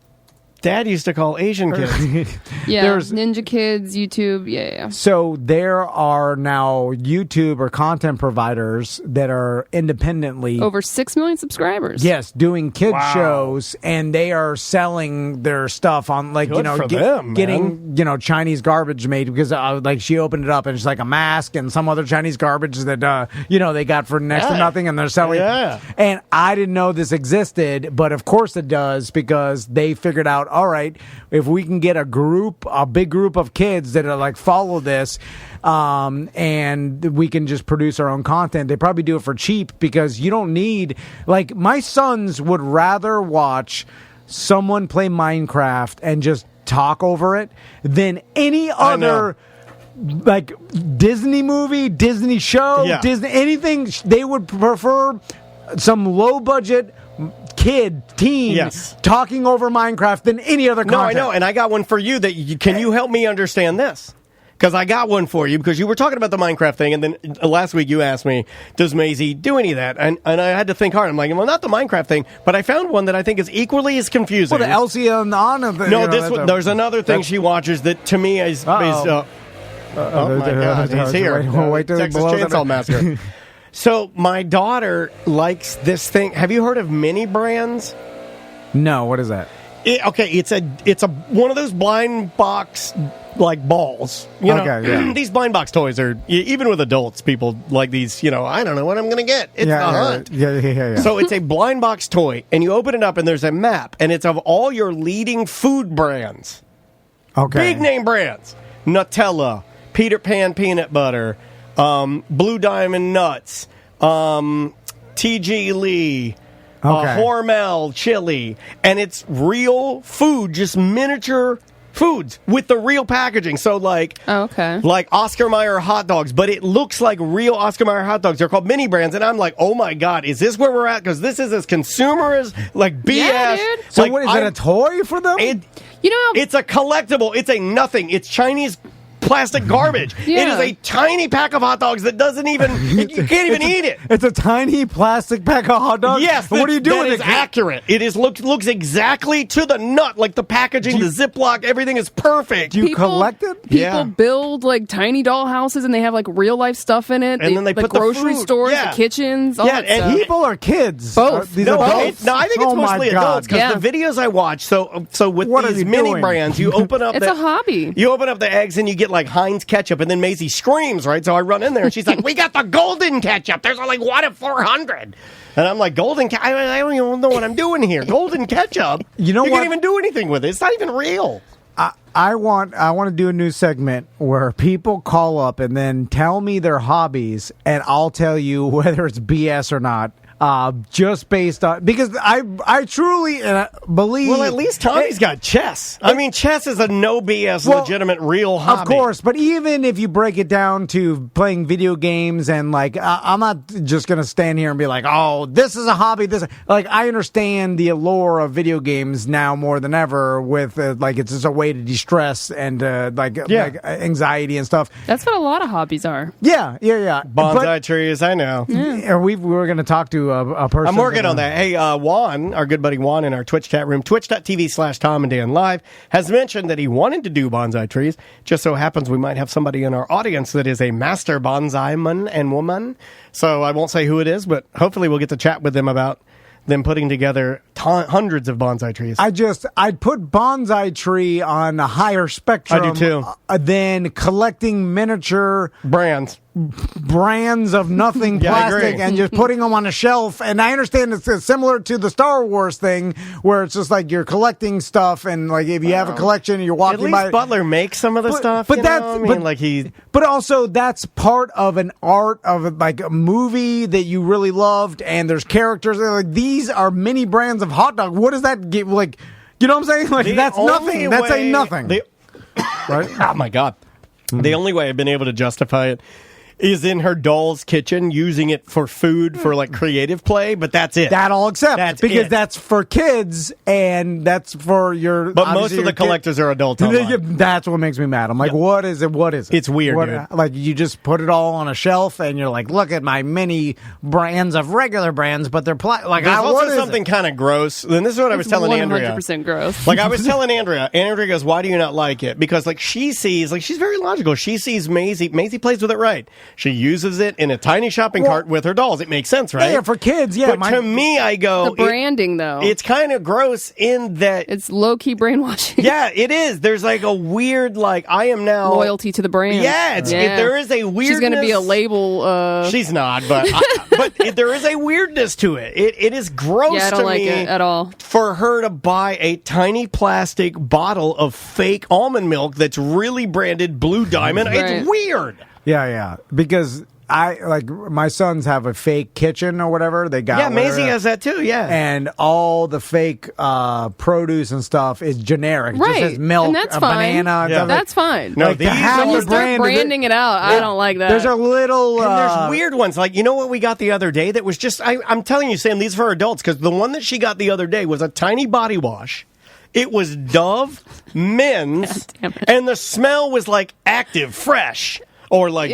dad used to call Asian kids. Yeah, there's Ninja Kids, YouTube, yeah. So there are now YouTube or content providers that are independently over 6 million subscribers. Yes, doing kids shows, and they are selling their stuff on getting Chinese garbage made because like she opened it up and it's like a mask and some other Chinese garbage that they got for next to nothing, and they're selling. Yeah. And I didn't know this existed, but of course it does because they figured out. all right, if we can get a big group of kids that are like follow this, and we can just produce our own content, they probably do it for cheap because you don't need, like, my sons would rather watch someone play Minecraft and just talk over it than any other like Disney movie, Disney show, Disney anything. They would prefer some low budget teen talking over Minecraft than any other content. No, I know, and I got one for you can you help me understand this? Because I got one for you, because you were talking about the Minecraft thing, and then last week you asked me, does Maisie do any of that? And I had to think hard. I'm like, well, not the Minecraft thing, but I found one that I think is equally as confusing. Well, the Elsie and Anna thing. No, there's another thing she watches that to me is oh my God, he's here. Wait till Texas Chainsaw Massacre. So my daughter likes this thing. Have you heard of mini brands? No, what is that? It's a one of those blind box like balls. You know, these blind box toys are, even with adults, people like these. I don't know what I'm going to get. It's a hunt. Yeah. So it's a blind box toy, and you open it up, and there's a map, and it's of all your leading food brands. Okay. Big name brands: Nutella, Peter Pan peanut butter, Blue Diamond nuts, T.G. Lee. Hormel chili, and it's real food, just miniature foods with the real packaging. So like Oscar Mayer hot dogs, but it looks like real Oscar Mayer hot dogs. They're called mini brands, and I'm like, oh my God, is this where we're at? Because this is as consumer as like BS. Yeah, dude. So like, what is it, a toy for them? It's a collectible. It's a nothing. It's Chinese plastic garbage. It is a tiny pack of hot dogs that doesn't even, you can't even eat it. It's a tiny plastic pack of hot dogs? Yes. What are you doing? That is accurate. It is looks exactly to the nut, like the packaging, the Ziploc, everything is perfect. Do you collect it? People build like tiny doll houses and they have like real life stuff in it. And then they put the grocery food. stores, the kitchens, all that stuff. People or kids? Both. These no, are both? I think it's mostly adults, because the videos I watch, so with these mini brands, you open up it's a hobby. You open up the eggs and you get like Heinz ketchup, and then Maisie screams, right? So I run in there and she's like, we got the golden ketchup. There's only one of 400. And I'm like, golden ketchup? I don't even know what I'm doing here. Golden ketchup? You can't even do anything with it. It's not even real. I want to do a new segment where people call up and then tell me their hobbies, and I'll tell you whether it's BS or not. Just based on, because I truly believe. Well, at least Tommy's got chess. I mean, chess is a no BS, legitimate, real hobby. Of course, but even if you break it down to playing video games, and like, I'm not just gonna stand here and be like, oh, this is a hobby. Like, I understand the allure of video games now more than ever. With like, it's just a way to de-stress and like anxiety and stuff. That's what a lot of hobbies are. Yeah. Bonsai trees, I know. Yeah. We were going to talk to a person. I'm working on that. Hey, Juan, our good buddy Juan in our Twitch chat room, twitch.tv/Tom and Dan Live, has mentioned that he wanted to do bonsai trees. Just so happens we might have somebody in our audience that is a master bonsai man and woman. So I won't say who it is, but hopefully we'll get to chat with them about them putting together hundreds of bonsai trees. I'd put bonsai tree on a higher spectrum. I do too. Than collecting miniature brands of nothing plastic and just putting them on a shelf. And I understand it's similar to the Star Wars thing, where it's just like you're collecting stuff, and like if you have a collection and you're walking by. At least Butler makes some of the stuff. But but also that's part of an art of like a movie that you really loved, and there's characters that are like, these are mini brands of hot dog. What does that give? Like, you know what I'm saying? Like, that's nothing. That's a nothing. Right? Oh my God. The only way I've been able to justify it is in her doll's kitchen, using it for food for like creative play, but that's it. That I'll accept, because that's for kids and that's for your. But most of the collectors are adults. That's what makes me mad. I'm like, what is it? What is it? It's weird, dude. Like, you just put it all on a shelf and you're like, look at my many brands of regular brands, but they're like. There's also something kind of gross. And this is what I was telling Andrea. 100% gross. Like, I was telling Andrea, and Andrea goes, "Why do you not like it?" Because like she sees, like, she's very logical. She sees Maisie plays with it right. She uses it in a tiny shopping cart with her dolls. It makes sense, right? Yeah, for kids, yeah. But to me, I go... The branding, though. It's kind of gross in that... It's low-key brainwashing. Yeah, it is. There's like a weird, like, I am now... Loyalty to the brand. Yeah, there is a weirdness. She's going to be a label... She's not, but there is a weirdness to it. It is gross I don't to like me it at all. for her to buy a tiny plastic bottle of fake almond milk that's really branded Blue Diamond. Right. It's weird. Yeah. Because my sons have a fake kitchen or whatever. They got Maisie has that too, yeah. And all the fake produce and stuff is generic. It just says milk, and that's a fine. banana. Yeah. That's fine. No, Like, these when When you the start brand- branding it out, I don't like that. There's a little... And there's weird ones. Like, you know what we got the other day that was just... I'm telling you, Sam, these are for adults, because the one that she got the other day was a tiny body wash. It was Dove Men's, and the smell was like active, fresh. Or like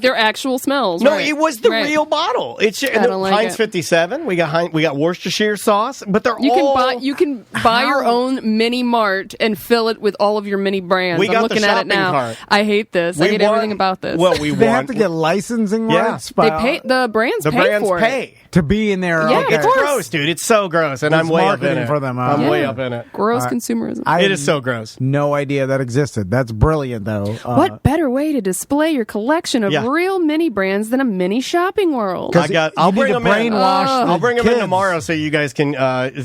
their actual smells. No, right. it was the real bottle. It's don't like Heinz it. 57. We got Worcestershire sauce, but they're all... You can buy your own mini mart and fill it with all of your mini brands. We got I'm the looking at it shopping now. cart. I hate this. I hate everything about this. Well, They have to get licensing rights they pay the brands. the pay brands for pay. it. to be in there. Yeah, okay. of It's course. gross, dude. It's so gross, and It's I'm way up in marketing it. for them. I'm Yeah. way up in it. Gross consumerism. I It is so gross. No idea that existed. That's brilliant, though. What better way to display your collection of Yeah. real mini brands than a mini shopping world? I'll need bring to them in. brainwash the I'll bring them in kids. tomorrow so you guys can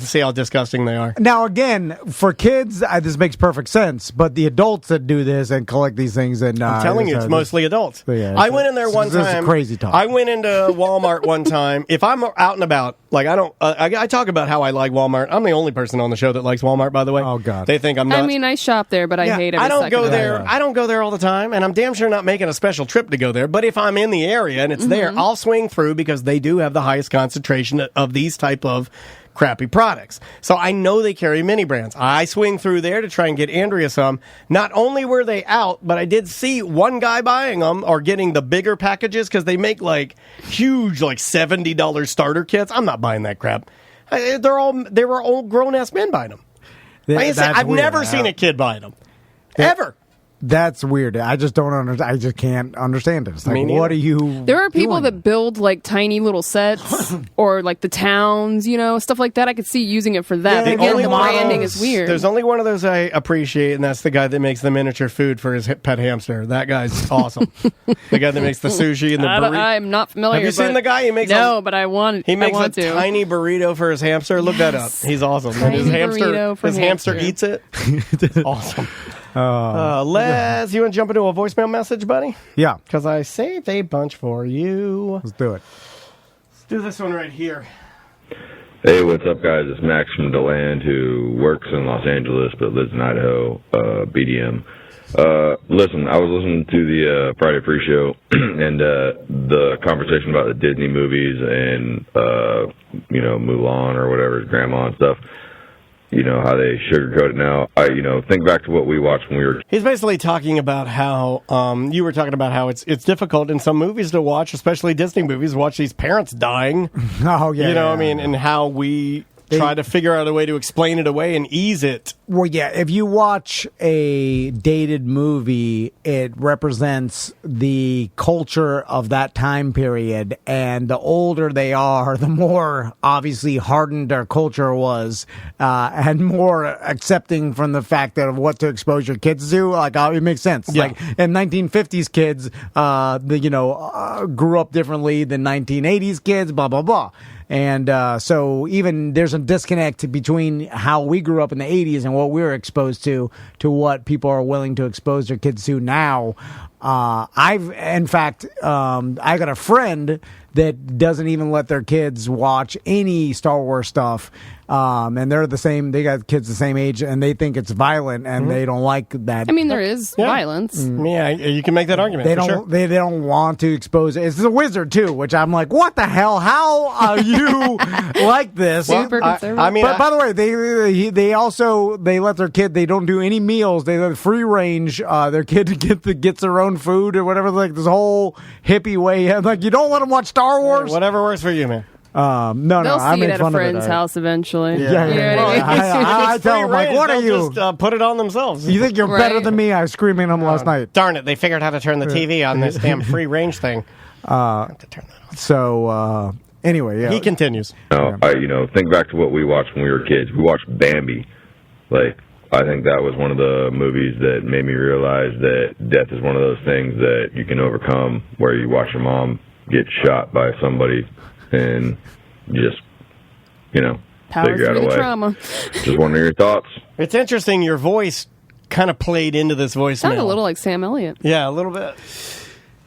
see how disgusting they are. Now, again, for kids, this makes perfect sense. But the adults that do this and collect these things, and I'm telling you, it's mostly adults. Yeah, I went in there one this is time. crazy talk. I went into Walmart one time. If I'm out and about, like I don't, I talk about how I like Walmart. I'm the only person on the show that likes Walmart, by the way. Oh, God. They think I'm nuts. I mean, I shop there, but I hate every I don't second go of it. there. I don't go there all the time, and I'm damn sure not making a special trip to go there. But if I'm in the area and it's there, I'll swing through because they do have the highest concentration of these type of crappy products. So I know they carry mini brands. I swing through there to try and get Andrea some. Not only were they out, but I did see one guy buying them or getting the bigger packages because they make like huge, like $70 starter kits. I'm not buying that crap. They were all grown ass men buying them. I've never seen a kid buying them. Ever. That's weird. I just don't understand. I just can't understand it. It's like, what are you? There are people doing? that build like tiny little sets or like the towns, stuff like that. I could see using it for that. Yeah, but again, only the one of branding those- is weird. There's only one of those I appreciate, and that's the guy that makes the miniature food for his pet hamster. That guy's awesome. The guy that makes the sushi and the burrito. I'm not familiar. Have you seen but- the guy? He makes but I want. He makes I want a to. tiny burrito for his hamster. Look that up. He's awesome. And Tiny burrito for his hamster hamster. eats it. Awesome. Les, you want to jump into a voicemail message, buddy? Yeah, Because I saved a bunch for you. let's do it. Let's do this one right here. Hey, what's up, guys? It's Max from DeLand, who works in Los Angeles but lives in Idaho, BDM. Listen, I was listening to the Friday pre-show and the conversation about the Disney movies and, Mulan or whatever, Grandma and stuff. How they sugarcoat it now. Think back to what we watched when we were... He's basically talking about how you were talking about how it's difficult in some movies to watch, especially Disney movies, watch these parents dying. Oh yeah, And how we try to figure out a way to explain it away and ease it. Well, yeah, if you watch a dated movie, it represents the culture of that time period, and the older they are, the more obviously hardened their culture was, and more accepting from the fact that of what to expose your kids to. Like, it makes sense. Yeah. Like, in 1950s kids, grew up differently than 1980s kids, blah, blah, blah. And so even there's a disconnect between how we grew up in the 80s and what we were exposed to what people are willing to expose their kids to now. I got a friend that doesn't even let their kids watch any Star Wars stuff. And they're they got kids the same age, and they think it's violent, and they don't like that. I mean, there is violence. Yeah, you can make that argument. They for don't. sure. They don't want to expose it. It's a wizard too, which I'm like, what the hell? How are you like this? Super conservative. I mean, But by the way, they also let their kid. They don't do any meals. They let free range. Their kid gets their own food or whatever. Like this whole hippie way. Like you don't let them watch Star Wars. whatever works for you, man. No, They'll I see made it at a fun of friend's house eventually. Yeah. You know what I mean? I tell them, like, what are you? Just put it on themselves. You think you're better Right. than me? I was screaming at them last night. Darn it, they figured out how to turn the TV on this damn free range thing. I have to turn that off. So, anyway, yeah. He continues. Think back to what we watched when we were kids. We watched Bambi. Like, I think that was one of the movies that made me realize that death is one of those things that you can overcome, where you watch your mom get shot by somebody and you just, Power figure out through a the way. trauma. Just wondering your thoughts. It's interesting, your voice kind of played into this voicemail. Sounded a little like Sam Elliott. Yeah, a little bit.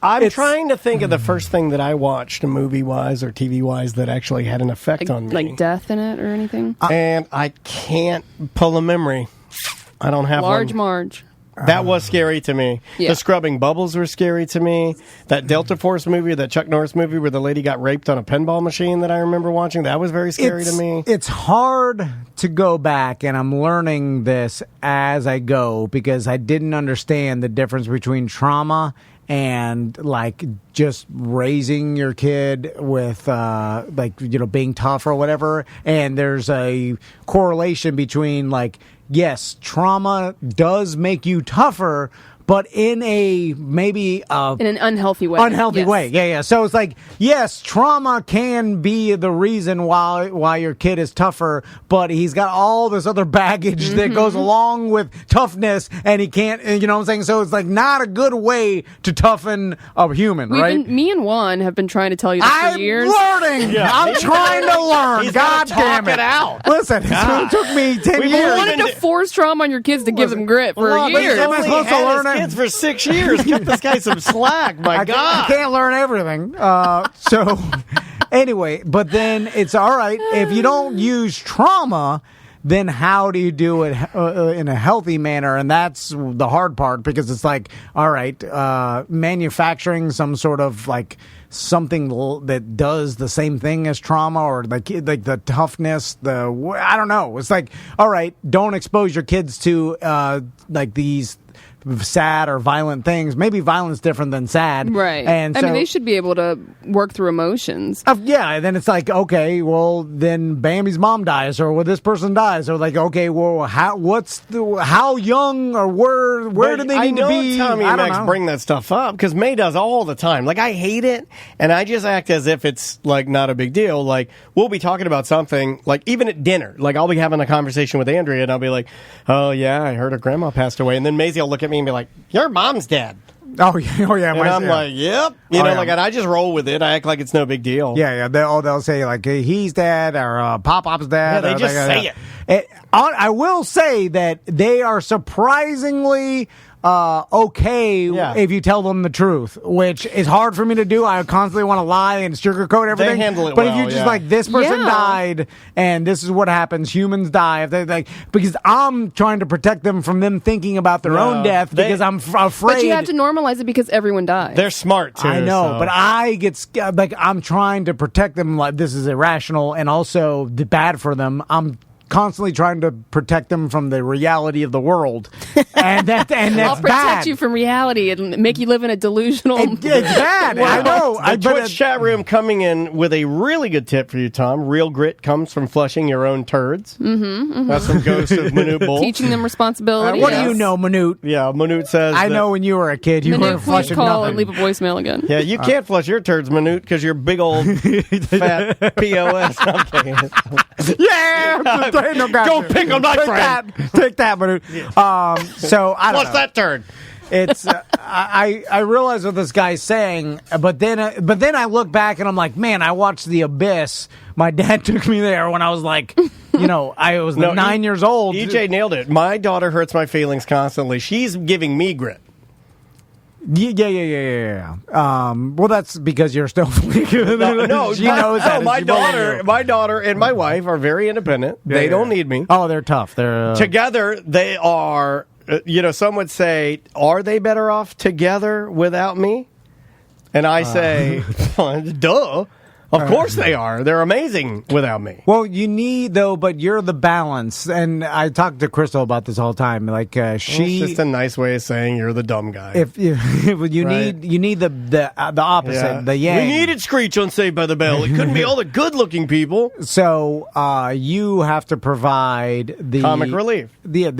I'm trying to think of the first thing that I watched, movie-wise or TV-wise, that actually had an effect on me. Like death in it or anything? And I can't pull a memory. I don't have Large one. Marge. That was scary to me. Yeah. The Scrubbing Bubbles were scary to me. That Delta Force movie, that Chuck Norris movie where the lady got raped on a pinball machine that I remember watching, that was very scary to me. It's hard to go back, and I'm learning this as I go because I didn't understand the difference between trauma and like just raising your kid with being tough or whatever. And there's a correlation between yes, trauma does make you tougher, but in a maybe in an unhealthy way. Unhealthy way. Yeah. So it's like, yes, trauma can be the reason why your kid is tougher, but he's got all this other baggage that goes along with toughness, and he can't, you know what I'm saying? So it's like not a good way to toughen a human, right? Me and Juan have been trying to tell you this for years. I'm learning. I'm trying to learn. He's God gotta damn talk it. it out. Listen, it took me 10 We've years. You wanted to force trauma on your kids to give them grit for Look, years. he's Am I only supposed to had learn his it? kids for 6 years. Cut this guy some slack. My God. I can't learn everything. So anyway, but then it's all right. If you don't use trauma, then how do you do it in a healthy manner? And that's the hard part, because it's like, all right, manufacturing some sort of something that does the same thing as trauma, or like the toughness, I don't know. It's like, all right, don't expose your kids to these sad or violent things. Maybe violence different than sad, Right. And I so, mean, they should be able to work through emotions. yeah. And then it's like, okay, well, then Bambi's mom dies, or this person dies, or like, okay, well, how young or where do they need to be? Tommy I and don't Max know. bring that stuff up because May does all the time. Like, I hate it, and I just act as if it's not a big deal. Like, we'll be talking about something, even at dinner. Like, I'll be having a conversation with Andrea, and I'll be like, "Oh yeah, I heard her grandma passed away," and then Maisie will look at me and be like, "Your mom's dead." Oh yeah. And I'm like, "Yep," and I just roll with it. I act like it's no big deal. Yeah. They'll say he's dead, or Pop-Pop's dead. Yeah, they or just say it. I will say that they are surprisingly okay if you tell them the truth, which is hard for me to do. I constantly want to lie and sugarcoat everything. They handle it but well, if you just yeah. this person Yeah. died and this is what happens, humans die. If they because I'm trying to protect them from them thinking about their own death, because I'm afraid. But you have to normalize it because everyone dies. They're smart too. I know, so. but I get scared. I'm trying to protect them. Like, this is irrational and also bad for them. I'm constantly trying to protect them from the reality of the world, and that's I'll protect bad. you from reality and make you live in a delusional. It's bad. I know. The Twitch chat room coming in with a really good tip for you, Tom. Real grit comes from flushing your own turds. Mm-hmm. That's from Ghost of Manute Bull. Teaching them responsibility. what do you know, Manute? Yeah, Manute says. I know when you were a kid, you Manute, weren't please flushing call nothing. and leave a voicemail again. Yeah, you can't flush your turds, Manute, because you're big old fat POS. I'm kidding. Yeah, no Go pick 'em, my friend. Take that, Manute. So I don't Flush know. that turd. It's I realize what this guy's saying, but then I look back and I'm like, man, I watched The Abyss. My dad took me there when I was I was 9 years old. EJ nailed it. My daughter hurts my feelings constantly. She's giving me grit. Yeah. Well, that's because you're still. No, she knows that. My She believes you. daughter, and my wife are very independent. They don't need me. Oh, they're tough. They're Together, they are. Some would say, are they better off together without me? And I say, duh. Of course they are. They're amazing without me. Well, you need though, but you're the balance. And I talk to Crystal about this all the time. Like It's just a nice way of saying you're the dumb guy. If you need the opposite, the yang. We needed Screech on Saved by the Bell. It couldn't be all the good-looking people. So you have to provide the comic relief, the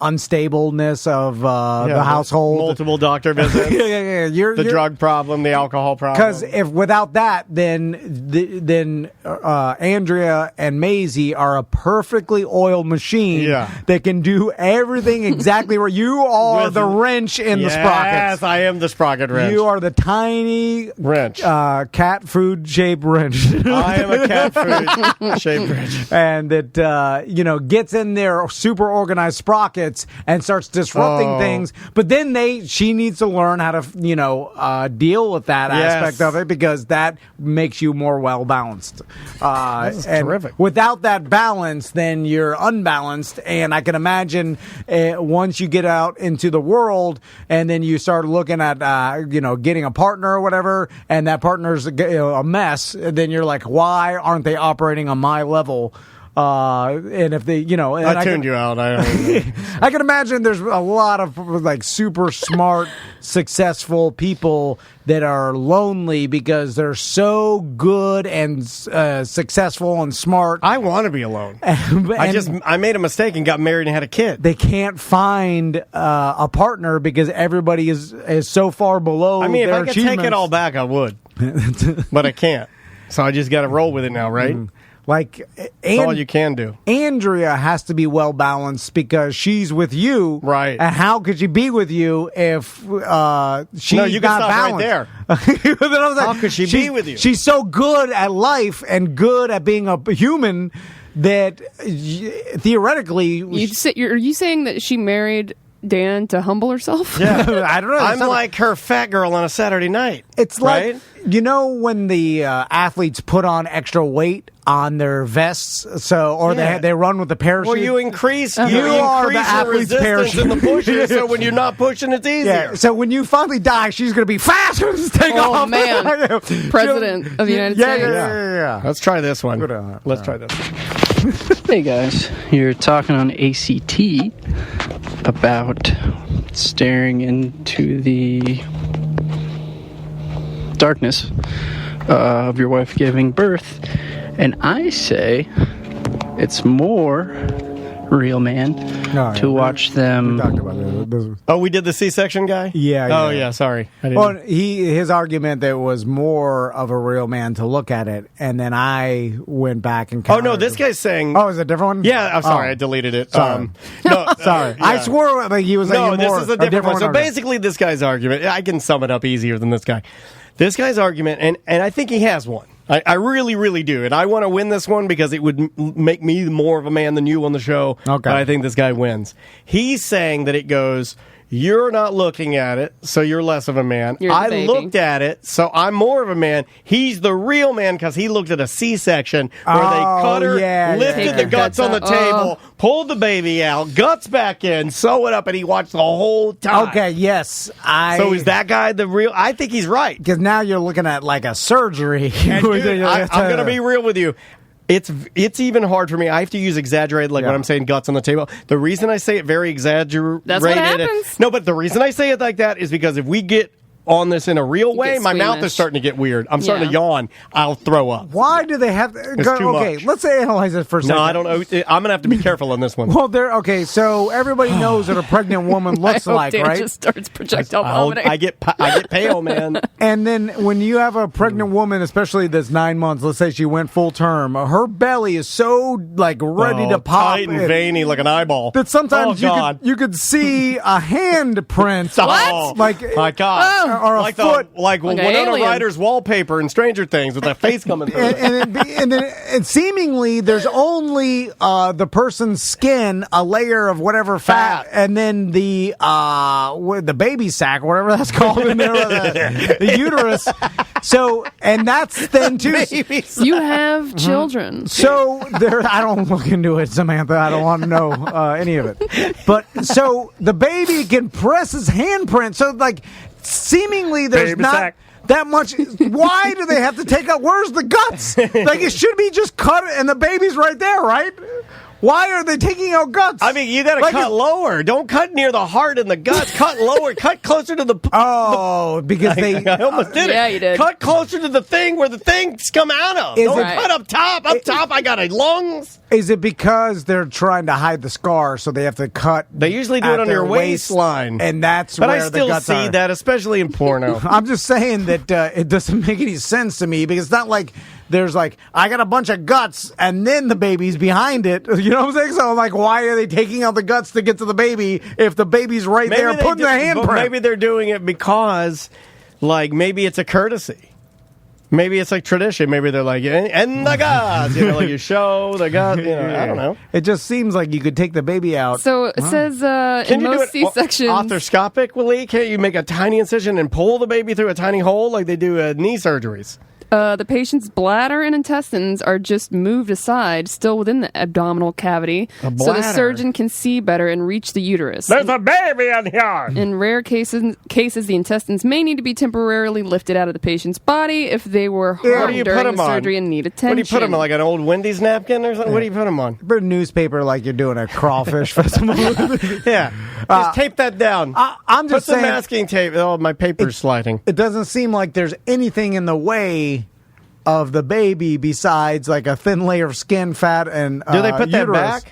unstableness of the household, multiple doctor visits, You're drug problem, the alcohol problem. Because if without that, then Andrea and Maisie are a perfectly oiled machine that can do everything exactly where you are the wrench in the sprockets. Yes, I am the sprocket wrench. You are the tiny wrench, cat food shaped wrench. I am a cat food shaped wrench, and that gets in there super organized sprockets and starts disrupting things. But then she needs to learn how to deal with that aspect of it, because that makes you more well balanced. This is terrific. Without that balance, then you're unbalanced. And I can imagine once you get out into the world and then you start looking at getting a partner or whatever, and that partner's a mess, then you're like, why aren't they operating on my level? And if they, I tuned you out. I can imagine there's a lot of like super smart, successful people that are lonely because they're so good and successful and smart. I want to be alone. I made a mistake and got married and had a kid. They can't find a partner because everybody is so far below. I mean, their if I could take it all back, I would, but I can't. So I just got to roll with it now, right? Like, that's all you can do. Andrea has to be well balanced because she's with you, right? And how could she be with you if she's no? You can not stop balanced? Right there. Then I was like, how could she be with you? She's so good at life and good at being a human that theoretically, are you saying that she married Dan to humble herself? Yeah, I don't know. I'm like her fat girl on a Saturday night. It's like, when the athletes put on extra weight on their vests, they run with the parachute. Well, you increase the athlete's resistance parachute in the pushes, so when you're not pushing, it's easier. Yeah, so when you finally die, she's going to be fast. Take off. Oh man, President of the United States. Yeah. Let's try this one. Let's try this. Hey guys, you're talking on ACT about staring into the darkness of your wife giving birth, and I say it's more real man to watch them. We talked about this. Oh, we did the C-section guy? Yeah. Oh, yeah. Sorry. Well, his argument that it was more of a real man to look at it, and then I went back and. Oh no, this guy's saying. Oh, is it a different one? Yeah, I'm sorry, I deleted it. Sorry. No, sorry. I swore like he was. No, this is a different one. So basically, this guy's argument. I can sum it up easier than this guy. This guy's argument, and I think he has one. I really, really do. And I want to win this one because it would make me more of a man than you on the show. Okay. But I think this guy wins. He's saying that it goes, you're not looking at it, so you're less of a man. I looked at it, so I'm more of a man. He's the real man because he looked at a C-section where they cut her, lifted the guts on the table, pulled the baby out, guts back in, sew it up, and he watched the whole time. Okay, yes. So is that guy the real? I think he's right. Because now you're looking at like a surgery. And dude, I'm going to be real with you. It's even hard for me. I have to use exaggerated, like when I'm saying guts on the table. The reason I say it very exaggerated. That's what happens. No, but the reason I say it like that is because if we get on this in a real way, my mouth is starting to get weird. I'm starting to yawn. I'll throw up. Why do they have? Okay, let's analyze it for a second. No, I don't know. I'm gonna have to be careful on this one. Well, so everybody knows what a pregnant woman looks like, Dan right? Just starts projectile vomiting. I get pale, man. And then when you have a pregnant woman, especially that's 9 months, let's say she went full term, her belly is so like ready to pop, tight and veiny like an eyeball. That sometimes you could see a handprint. What? Like my God. Or a like foot, like Winona Ryder's wallpaper in Stranger Things with that face coming through. And seemingly there's only the person's skin, a layer of whatever fat, and then the baby sack, whatever that's called in there, the uterus. So, and that's then too. You have children. So I don't look into it, Samantha. I don't want to know any of it. But so the baby can press his handprint. So like. Seemingly, there's that much. Why do they have to take out? Where's the guts? Like, it should be just cut and the baby's right there, right? Why are they taking out guts? I mean, you got to cut lower. Don't cut near the heart and the guts. Cut lower. Cut closer to the... because they... I almost did it. Yeah, you did. Cut closer to the thing where the things come out of. Don't cut up top. Up top, I got lungs. Is it because they're trying to hide the scar, so they have to cut... They usually do it on your waistline. And that's but where I still the guts see are. that, especially in porno. I'm just saying that it doesn't make any sense to me, because it's not like there's like, I got a bunch of guts, and then the baby's behind it. You know what I'm saying? So I'm like, why are they taking out the guts to get to the baby if the baby's right there putting the handprint? Maybe they're doing it because, like, maybe it's a courtesy. Maybe it's like tradition. Maybe they're like, and the guts, like you show the guts. I don't know. It just seems like you could take the baby out. So it says in most C-sections... Arthroscopically, can't you make a tiny incision and pull the baby through a tiny hole like they do knee surgeries? The patient's bladder and intestines are just moved aside, still within the abdominal cavity, so the surgeon can see better and reach the uterus. There's a baby in here! In rare cases, the intestines may need to be temporarily lifted out of the patient's body if they were harmed during the surgery and need attention. What do you put them on, like an old Wendy's napkin or something? What do you put them on? Put a newspaper like you're doing a crawfish festival. Yeah. Just tape that down. I'm just saying... Put some masking tape. Oh, my paper's sliding. It doesn't seem like there's anything in the way of the baby besides like a thin layer of skin, fat, and do they put that back?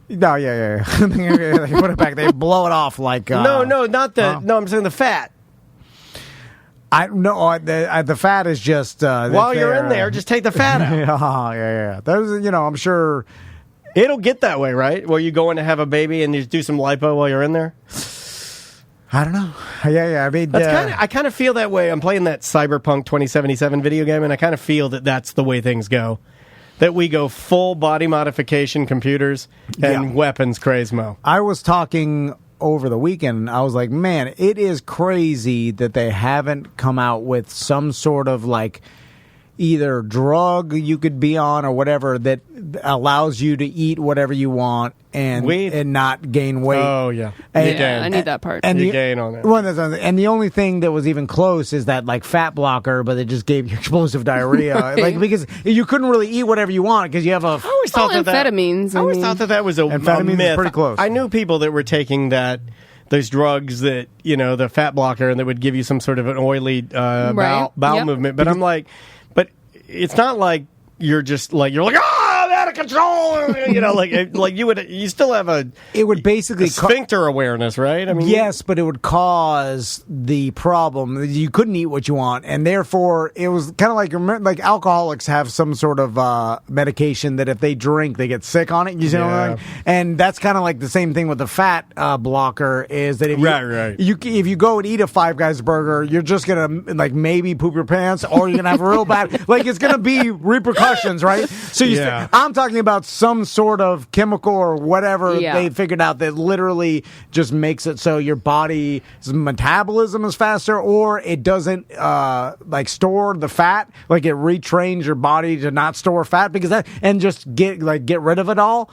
No, yeah. They put it back. They blow it off like... no, not the... no, I'm saying the fat. The fat is just... while you're in there, just take the fat out. Yeah. There's, I'm sure... It'll get that way, right? Where you go in to have a baby and you do some lipo while you're in there? I don't know. Yeah. I mean, I kind of feel that way. I'm playing that Cyberpunk 2077 video game, and I kind of feel that that's the way things go. That we go full body modification computers and weapons craze-mo. I was talking over the weekend. I was like, man, it is crazy that they haven't come out with some sort of like either drug you could be on or whatever that allows you to eat whatever you want and not gain weight. Oh, yeah. I need that part. And you gain on it. And the only thing that was even close is that like fat blocker, but it just gave you explosive diarrhea. Like, because you couldn't really eat whatever you want because you have a... I always thought amphetamines. I always thought that was a amphetamines myth. Is pretty close. I knew people that were taking those drugs that, the fat blocker, and that would give you some sort of an oily bowel movement. But I'm like... It's not like you're like I'm out of control. You still have it would basically sphincter awareness, right? I mean, yes, but it would cause the problem. You couldn't eat what you want, and therefore it was kind of like alcoholics have some sort of medication that if they drink, they get sick on it. You know what I mean? And that's kind of like the same thing with the fat blocker. Is that if if you go and eat a Five Guys burger, you're just gonna like maybe poop your pants, or you're gonna have a real bad like it's gonna be repercussions, right? So I'm talking about some sort of chemical or whatever they figured out that literally just makes it so your body's metabolism is faster, or it doesn't like store the fat, like it retrains your body to not store fat and just get rid of it all.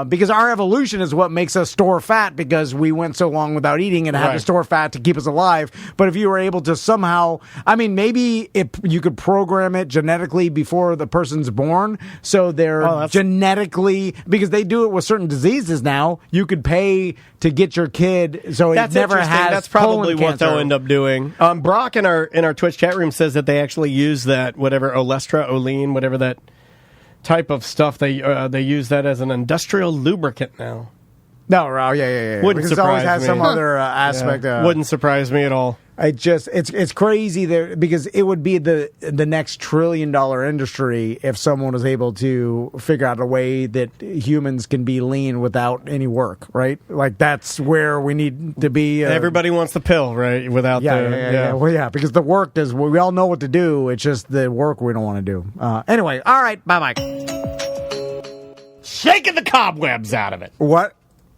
Because our evolution is what makes us store fat because we went so long without eating and had to store fat to keep us alive. But if you were able to somehow, I mean, maybe you could program it genetically before the person's born, so they're genetically, because they do it with certain diseases now. You could pay to get your kid so it never has. That's probably what cancer. they'll end up doing. Brock in our Twitch chat room says that they actually use that whatever Olean, whatever that type of stuff. They use that as an industrial lubricant now. No, yeah. Wouldn't because it always has some other aspect. Wouldn't surprise me at all. It's crazy there because it would be the next $1 trillion industry if someone was able to figure out a way that humans can be lean without any work, right? Like that's where we need to be. Everybody wants the pill, right? Without Well, because the work is we all know what to do. It's just the work we don't want to do. Anyway, all right, bye. Shaking the cobwebs out of it. What?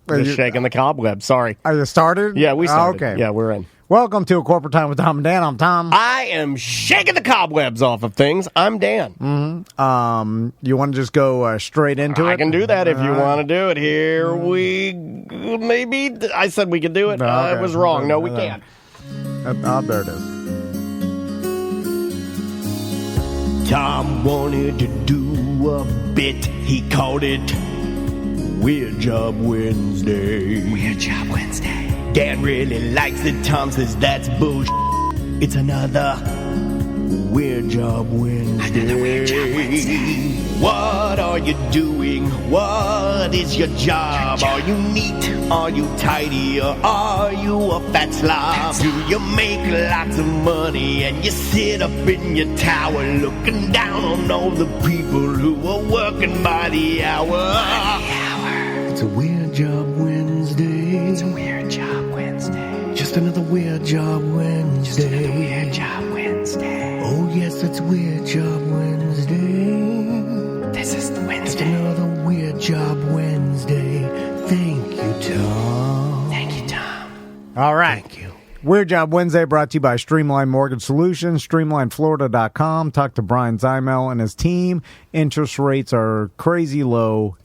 Just shaking the cobwebs. Sorry. Are you started? Yeah, we started. Okay. Yeah, we're in. Welcome to A Corporate Time with Tom and Dan. I'm Tom. I am shaking the cobwebs off of things. I'm Dan. Mm-hmm. You want to just go straight into it? I can do that if you want to do it. Here we maybe. I said we could do it. Okay. I was wrong. No, we can't. There it is. Tom wanted to do a bit. He called it Weird Job Wednesday. Weird Job Wednesday. Dan really likes it. Tom says that's bullshit. It's another Weird Job Wednesday. Another Weird Job Wednesday. What are you doing? What is your job? Are you neat? Are you tidy? Or are you a fat slob? Do you make lots of money and you sit up in your tower looking down on all the people who are working by the hour? It's a Weird Job Wednesday. It's a Weird Job Wednesday. Just another Weird Job Wednesday. Just another Weird Job Wednesday. Oh yes, it's Weird Job Wednesday. This is Just Wednesday. another Weird Job Wednesday. Thank you, Tom. Thank you, Tom. All right. Thank you. Weird Job Wednesday brought to you by Streamline Mortgage Solutions, StreamlineFlorida.com. Talk to Brian Zymel and his team. Interest rates are crazy low.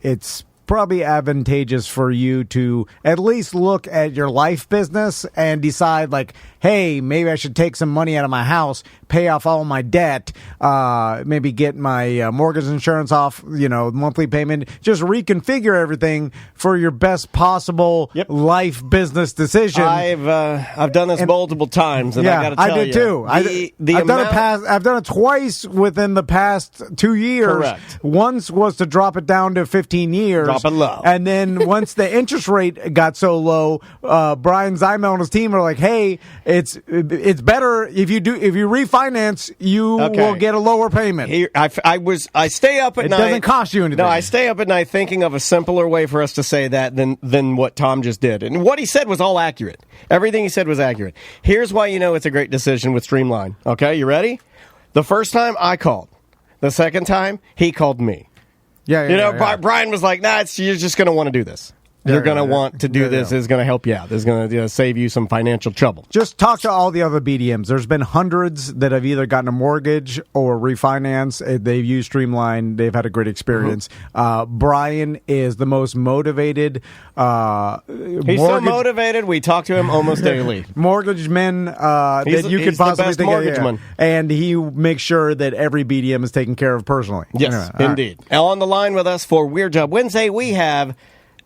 It's probably advantageous for you to at least look at your life business and decide, like, hey, maybe I should take some money out of my house, pay off all my debt, maybe get my mortgage insurance off, monthly payment, just reconfigure everything for your best possible life business decision. I've done this multiple times, and I got to tell you, I did too. I've done it twice within the past 2 years. Correct. Once was to drop it down to 15 years. Drop it low. And then once the interest rate got so low, Brian Zymel and his team are like, hey, it's better if you refinance, you will get a lower payment. I stay up at night. It doesn't cost you anything. No, I stay up at night thinking of a simpler way for us to say that than what Tom just did. And what he said was all accurate. Everything he said was accurate. Here's why you know it's a great decision with Streamline. Okay, you ready? The first time I called. The second time he called me. Brian was like, nah, you're just going to want to do this. You're going to want to do this. It's going to help you out. It's going to save you some financial trouble. Just talk to all the other BDMs. There's been hundreds that have either gotten a mortgage or refinance. They've used Streamline. They've had a great experience. Brian is the most motivated. He's so motivated. We talk to him almost daily. Mortgage men that you could possibly think of. And he makes sure that every BDM is taken care of personally. Yes, indeed. Right. On the line with us for Weird Job Wednesday, we have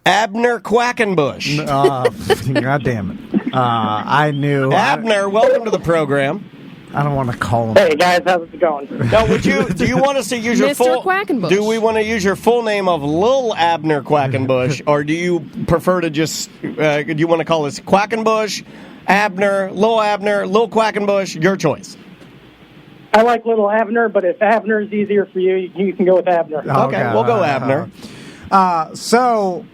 Abner Quackenbush. God damn it. I knew. Abner, welcome to the program. I don't want to call him. Hey, guys, how's it going? Now, do you want us to use your full... Quackenbush. Do we want to use your full name of Lil Abner Quackenbush, or do you prefer to just... do you want to call us Quackenbush, Abner, Lil Quackenbush? Your choice. I like Little Abner, but if Abner is easier for you, you can go with Abner. Okay, we'll go Abner. So...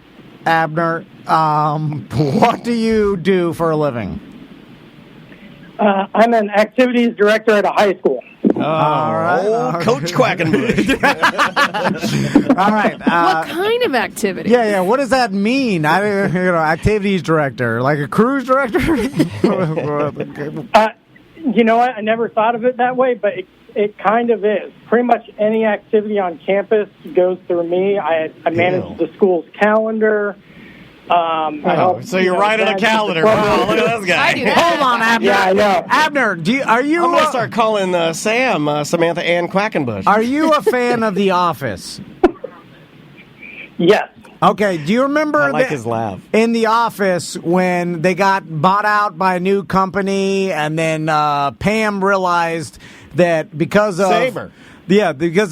Abner, what do you do for a living? I'm an activities director at a high school. All right. Coach Quackenbush. All right. What kind of activity? Yeah. What does that mean? Activities director, like a cruise director? You know what? I never thought of it that way, but it kind of is. Pretty much any activity on campus goes through me. I manage the school's calendar. So you're writing a calendar. Wow, look at this guy. Hold on, Abner. Yeah, I know. Abner, are you... I'm going to start calling Samantha Ann Quackenbush. Are you a fan of The Office? Yes. Okay, do you remember I like his laugh. In The Office when they got bought out by a new company and then Pam realized that because of... Saber. Yeah, because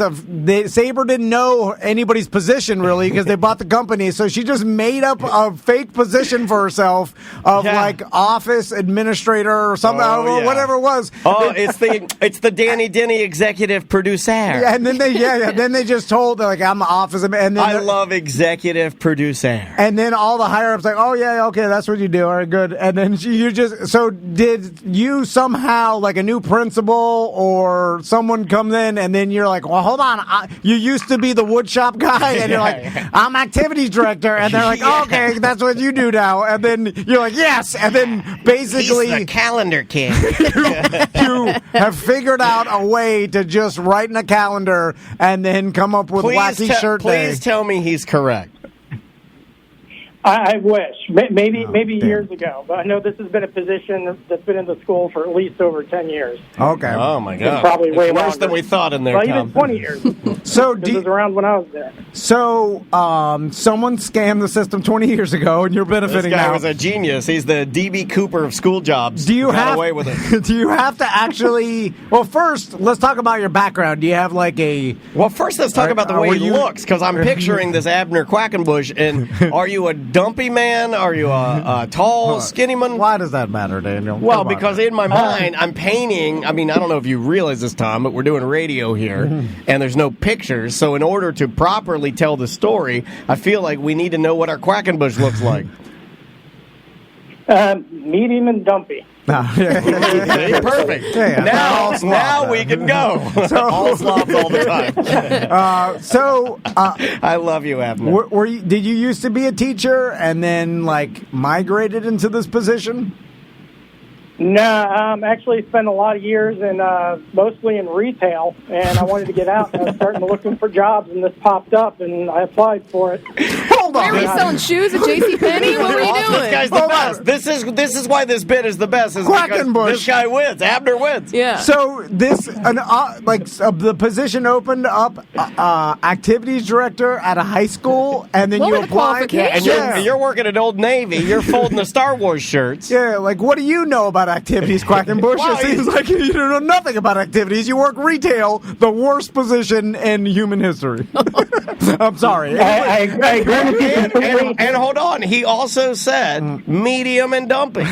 Saber didn't know anybody's position, really, because they bought the company. So she just made up a fake position for herself of, like, office administrator or something, whatever it was. Oh, it's the Danny Denny executive producer. Yeah, and then they just told, like, I'm the office. And then I love executive producer. And then all the higher-ups like, oh, yeah, okay, that's what you do. All right, good. And then so did you somehow, like a new principal or someone come in and then you're like, well, hold on. You used to be the woodshop guy, and you're like, I'm activities director, and they're like, oh, okay, that's what you do now. And then you're like, yes, and then basically he's the calendar kid. you have figured out a way to just write in a calendar and then come up with wacky shirt day. Please tell me he's correct. I wish. Maybe years ago. But I know this has been a position that's been in the school for at least over 10 years. Okay. Oh, my God. Probably way worse longer. than we thought in there, well, Tom. even 20 years. So This was around when I was there. So, someone scammed the system 20 years ago, and you're benefiting This guy now. was a genius. He's the D.B. Cooper of school jobs. Do you Got away with it. Do you have to actually? Well, first, let's talk about your background. Do you have like a? Well, first let's talk about the way he looks, because I'm picturing this Abner Quackenbush. And are you a dumpy man? Are you a tall, skinny man? Why does that matter, Daniel? Well, because in my mind, I'm painting. I mean, I don't know if you realize this, Tom, but we're doing radio here, and there's no pictures. So in order to properly tell the story, I feel like we need to know what our Quackenbush looks like. Medium and dumpy. Perfect. Now we can go. All slops all the time. I love you, Abner. Did you used to be a teacher and then like migrated into this position? No, actually spent a lot of years in mostly in retail, and I wanted to get out. And I was starting to looking for jobs, and this popped up, and I applied for it. Hold on, Where were you selling shoes at JCPenney? What were you doing? This guy's the best. This is why this bit is the best. Is because this guy wins. Abner wins. Yeah. So the position opened up activities director at a high school, and then What you were the applied. qualifications? And you're working at Old Navy. You're folding the Star Wars shirts. Yeah, like what do you know about activities, Quackenbush? Well, It seems like you don't know nothing about activities. You work retail, the worst position in human history. I'm sorry. I agree with you completely. And hold on, he also said medium and dumpy,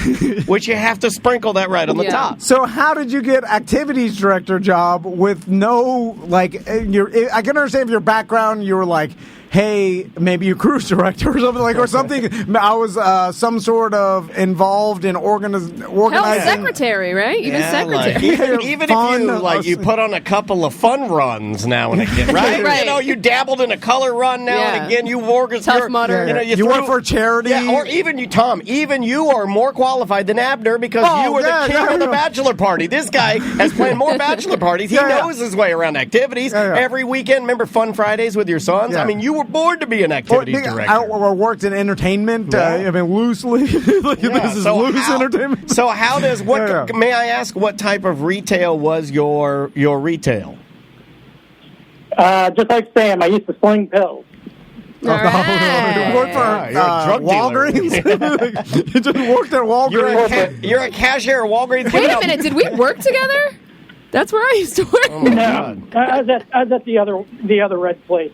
which you have to sprinkle that right on the top. So how did you get activities director job with no, like, I can understand if your background, you were like, hey, maybe you cruise director or something or something. I was some sort of involved in organizing. Health secretary, right? Even secretary. Even if you put on a couple of fun runs now and again, right? Right. You know, you dabbled in a color run now and again. You organize Tough Mudder. You work for charity. Yeah, or even you, Tom. Even you are more qualified than Abner because you were the king of the bachelor party. This guy has planned more bachelor parties. He knows his way around activities. Every weekend, remember Fun Fridays with your sons? I mean, you were born to be an activities director. I worked in entertainment. I mean, loosely. This is loose entertainment. So how does may I ask what type of retail was your retail? Just like Sam, I used to sling pills. You worked for you're a drug Walgreens? You just worked at Walgreens. You're a cashier at Walgreens. Wait a minute, did we work together? That's where I used to work. Oh my God. I was at the other red place.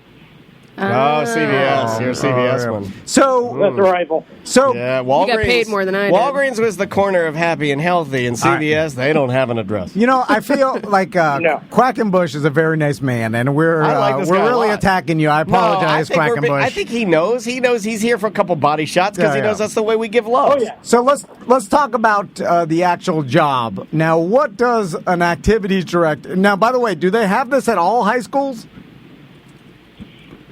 CVS. You're a CVS one. So that's a rival. So yeah, Walgreens. You got paid more than I did. Walgreens was the corner of happy and healthy, and CVS they don't have an address. You know, I feel like Quackenbush is a very nice man, and we're really attacking you. I apologize, Quackenbush. I think he knows. He knows he's here for a couple body shots because he knows that's the way we give love. Oh yeah. So let's talk about the actual job. Now, what does an activities director? Now, by the way, do they have this at all high schools?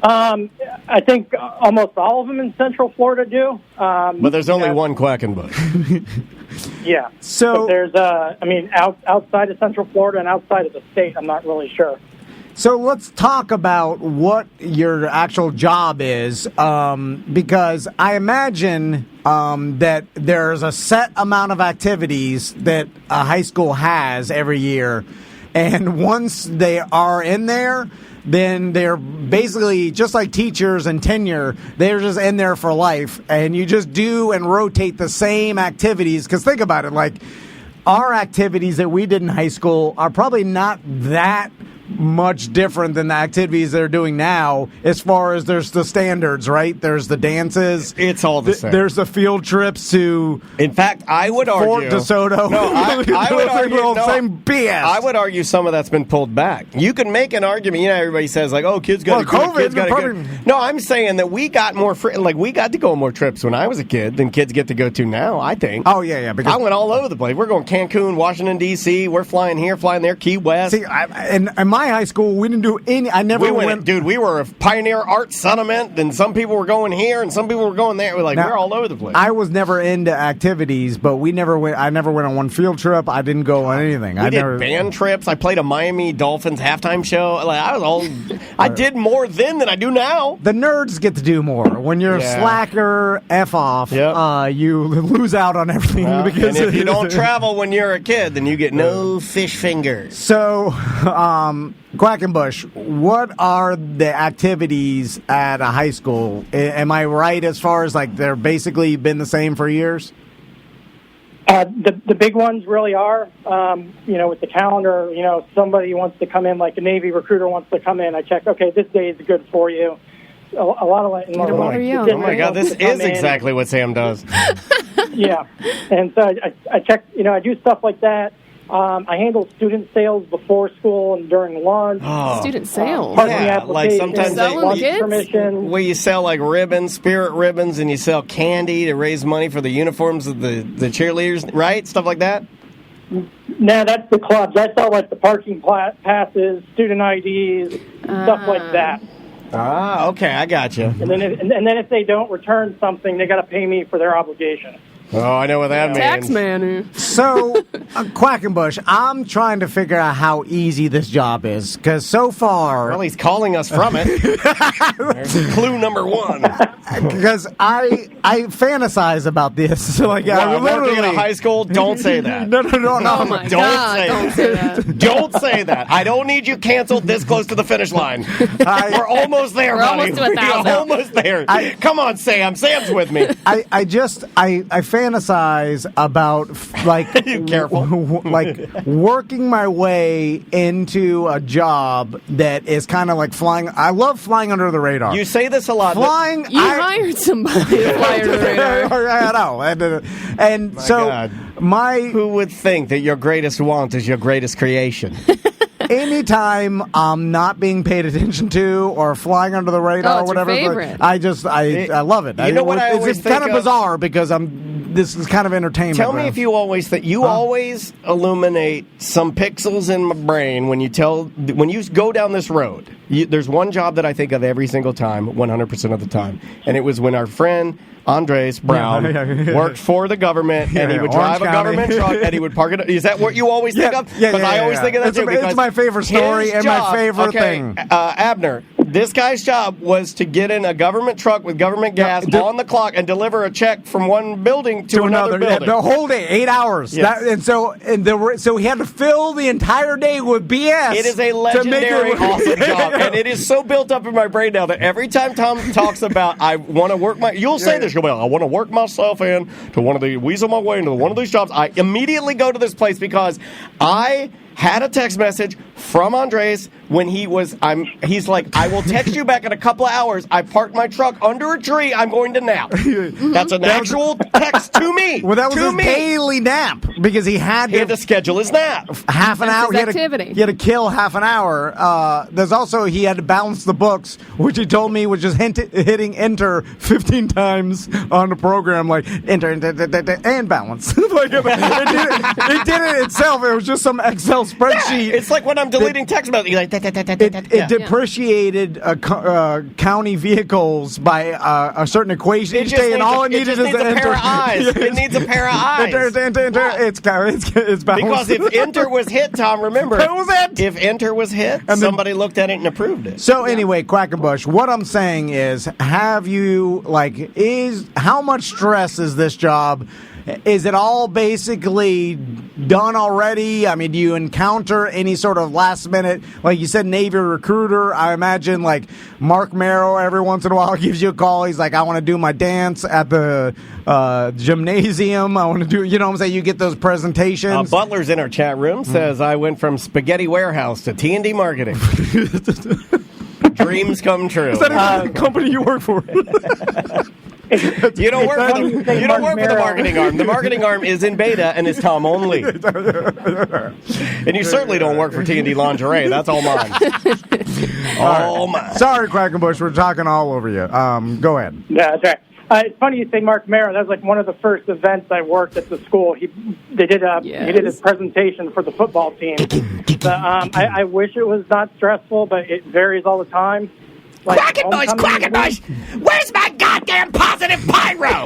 I think almost all of them in Central Florida do. But there's only one Quackenbush. Yeah. So but there's, outside of Central Florida and outside of the state, I'm not really sure. So let's talk about what your actual job is, because I imagine that there's a set amount of activities that a high school has every year, and once they are in there, then they're basically just like teachers and tenure. They're just in there for life, and you just do and rotate the same activities. Because think about it, like our activities that we did in high school are probably not that much different than the activities they're doing now, as far as there's the standards, right? There's the dances. It's all the same. There's the field trips to. In fact, I would argue Fort DeSoto. No, I would argue same BS. I would argue some of that's been pulled back. You can make an argument. You know, everybody says like, "Oh, kids got kids got good." No, I'm saying that we got more we got to go on more trips when I was a kid than kids get to go to now. I think. Oh yeah. Because I went all over the place. We're going Cancun, Washington D.C. We're flying here, flying there, Key West. See, in my high school, we didn't do any. I never went. Dude, we were a Pioneer Art Sentiment, and some people were going here, and some people were going there. We're all over the place. I was never into activities, but we never went. I never went on one field trip. I didn't go on anything. We did band trips. I played a Miami Dolphins halftime show. I did more then than I do now. The nerds get to do more. When you're a slacker, F off. Yep. You lose out on everything. And if you don't travel when you're a kid, then you get no fish fingers. So, Quackenbush, what are the activities at a high school? Am I right as far as they're basically been the same for years? The big ones really are, with the calendar, somebody wants to come in, like a Navy recruiter wants to come in. I check, okay, this day is good for you. A lot of oh my God, this is exactly what Sam does. Yeah. And so I check, I do stuff like that. I handle student sales before school and during lunch. Oh. Student sales? Like sometimes lunch permission. Where you sell ribbons, spirit ribbons, and you sell candy to raise money for the uniforms of the cheerleaders, right? Stuff like that? No, that's the clubs. I sell the parking passes, student IDs, stuff like that. Ah, okay, I got you. And then if they don't return something, they got to pay me for their obligation. Oh, I know what that means. Tax man. So, Quackenbush, I'm trying to figure out how easy this job is, because so far... Well, he's calling us from it. There's clue number one. Because I fantasize about this. So, I working in a high school, don't say that. No. Oh, my God, don't say that. Don't say that. I don't need you canceled this close to the finish line. We're almost there, We're buddy. almost to 1,000. We're almost there. Come on, Sam. Sam's with me. I fantasize about careful, working my way into a job that is kind of like flying. I love flying under the radar. You say this a lot. Flying. You hired somebody to fly under the radar. I know, and my so God. Who would think that your greatest want is your greatest creation? Anytime I'm not being paid attention to or flying under the radar or whatever, I love it. You know what I always it's think kind of bizarre because this is kind of entertainment. Tell me if you always think always illuminate some pixels in my brain when you go down this road. There's one job that I think of every single time, 100% of the time, and it was when our friend Andres Brown worked for the government, and he would drive a government truck, and he would park it. Is that what you always think of? Because I always think of that too. It's my favorite story and my favorite thing. Abner, this guy's job was to get in a government truck with government gas on the clock and deliver a check from one building to another building. The whole day, 8 hours. Yes. So he had to fill the entire day with BS. It is a legendary, awesome job, and it is so built up in my brain now that every time Tom talks about I want to work you'll say this. I want to work myself in to weasel my way into one of these jobs. I immediately go to this place because I had a text message from Andres when he's like, I will text you back in a couple of hours. I parked my truck under a tree. I'm going to nap. That's an actual text to me. Well, that was his daily nap because he had to schedule his nap. Half an hour. His activity. He had to kill half an hour. There's also, he had to balance the books, which he told me was just hitting enter 15 times on the program, like enter and balance. It did it itself. It was just some Excel spreadsheet. Yeah, it's like when I'm deleting text messages. Like, it depreciated county vehicles by a certain equation each day, and all it needed is a pair of eyes. It needs a pair of eyes. Enter. It's balanced. Because if enter was hit, Tom, remember, if enter was hit, and somebody looked at it and approved it. So anyway, Quackenbush, what I'm saying is, how much stress is this job? Is it all basically done already? I mean, do you encounter any sort of last minute, like you said, Navy recruiter? I imagine like Mark Merrow every once in a while gives you a call. He's like, I want to do my dance at the gymnasium. I want to do, you know what I'm saying? You get those presentations. Butler's in our chat room says, I went from Spaghetti Warehouse to T&D Marketing. Dreams come true. Is that a company you work for? You don't work for the marketing arm. The marketing arm is in beta and is Tom only. And you certainly don't work for T&D Lingerie. That's all mine. All mine. Sorry, Quackenbush. We're talking all over you. Go ahead. Yeah, that's right. It's funny you say Mark Merrow. That was like one of the first events I worked at the school. He did his presentation for the football team, But I wish it was not stressful, but it varies all the time. Like Quackenbush! Where's my goddamn positive pyro?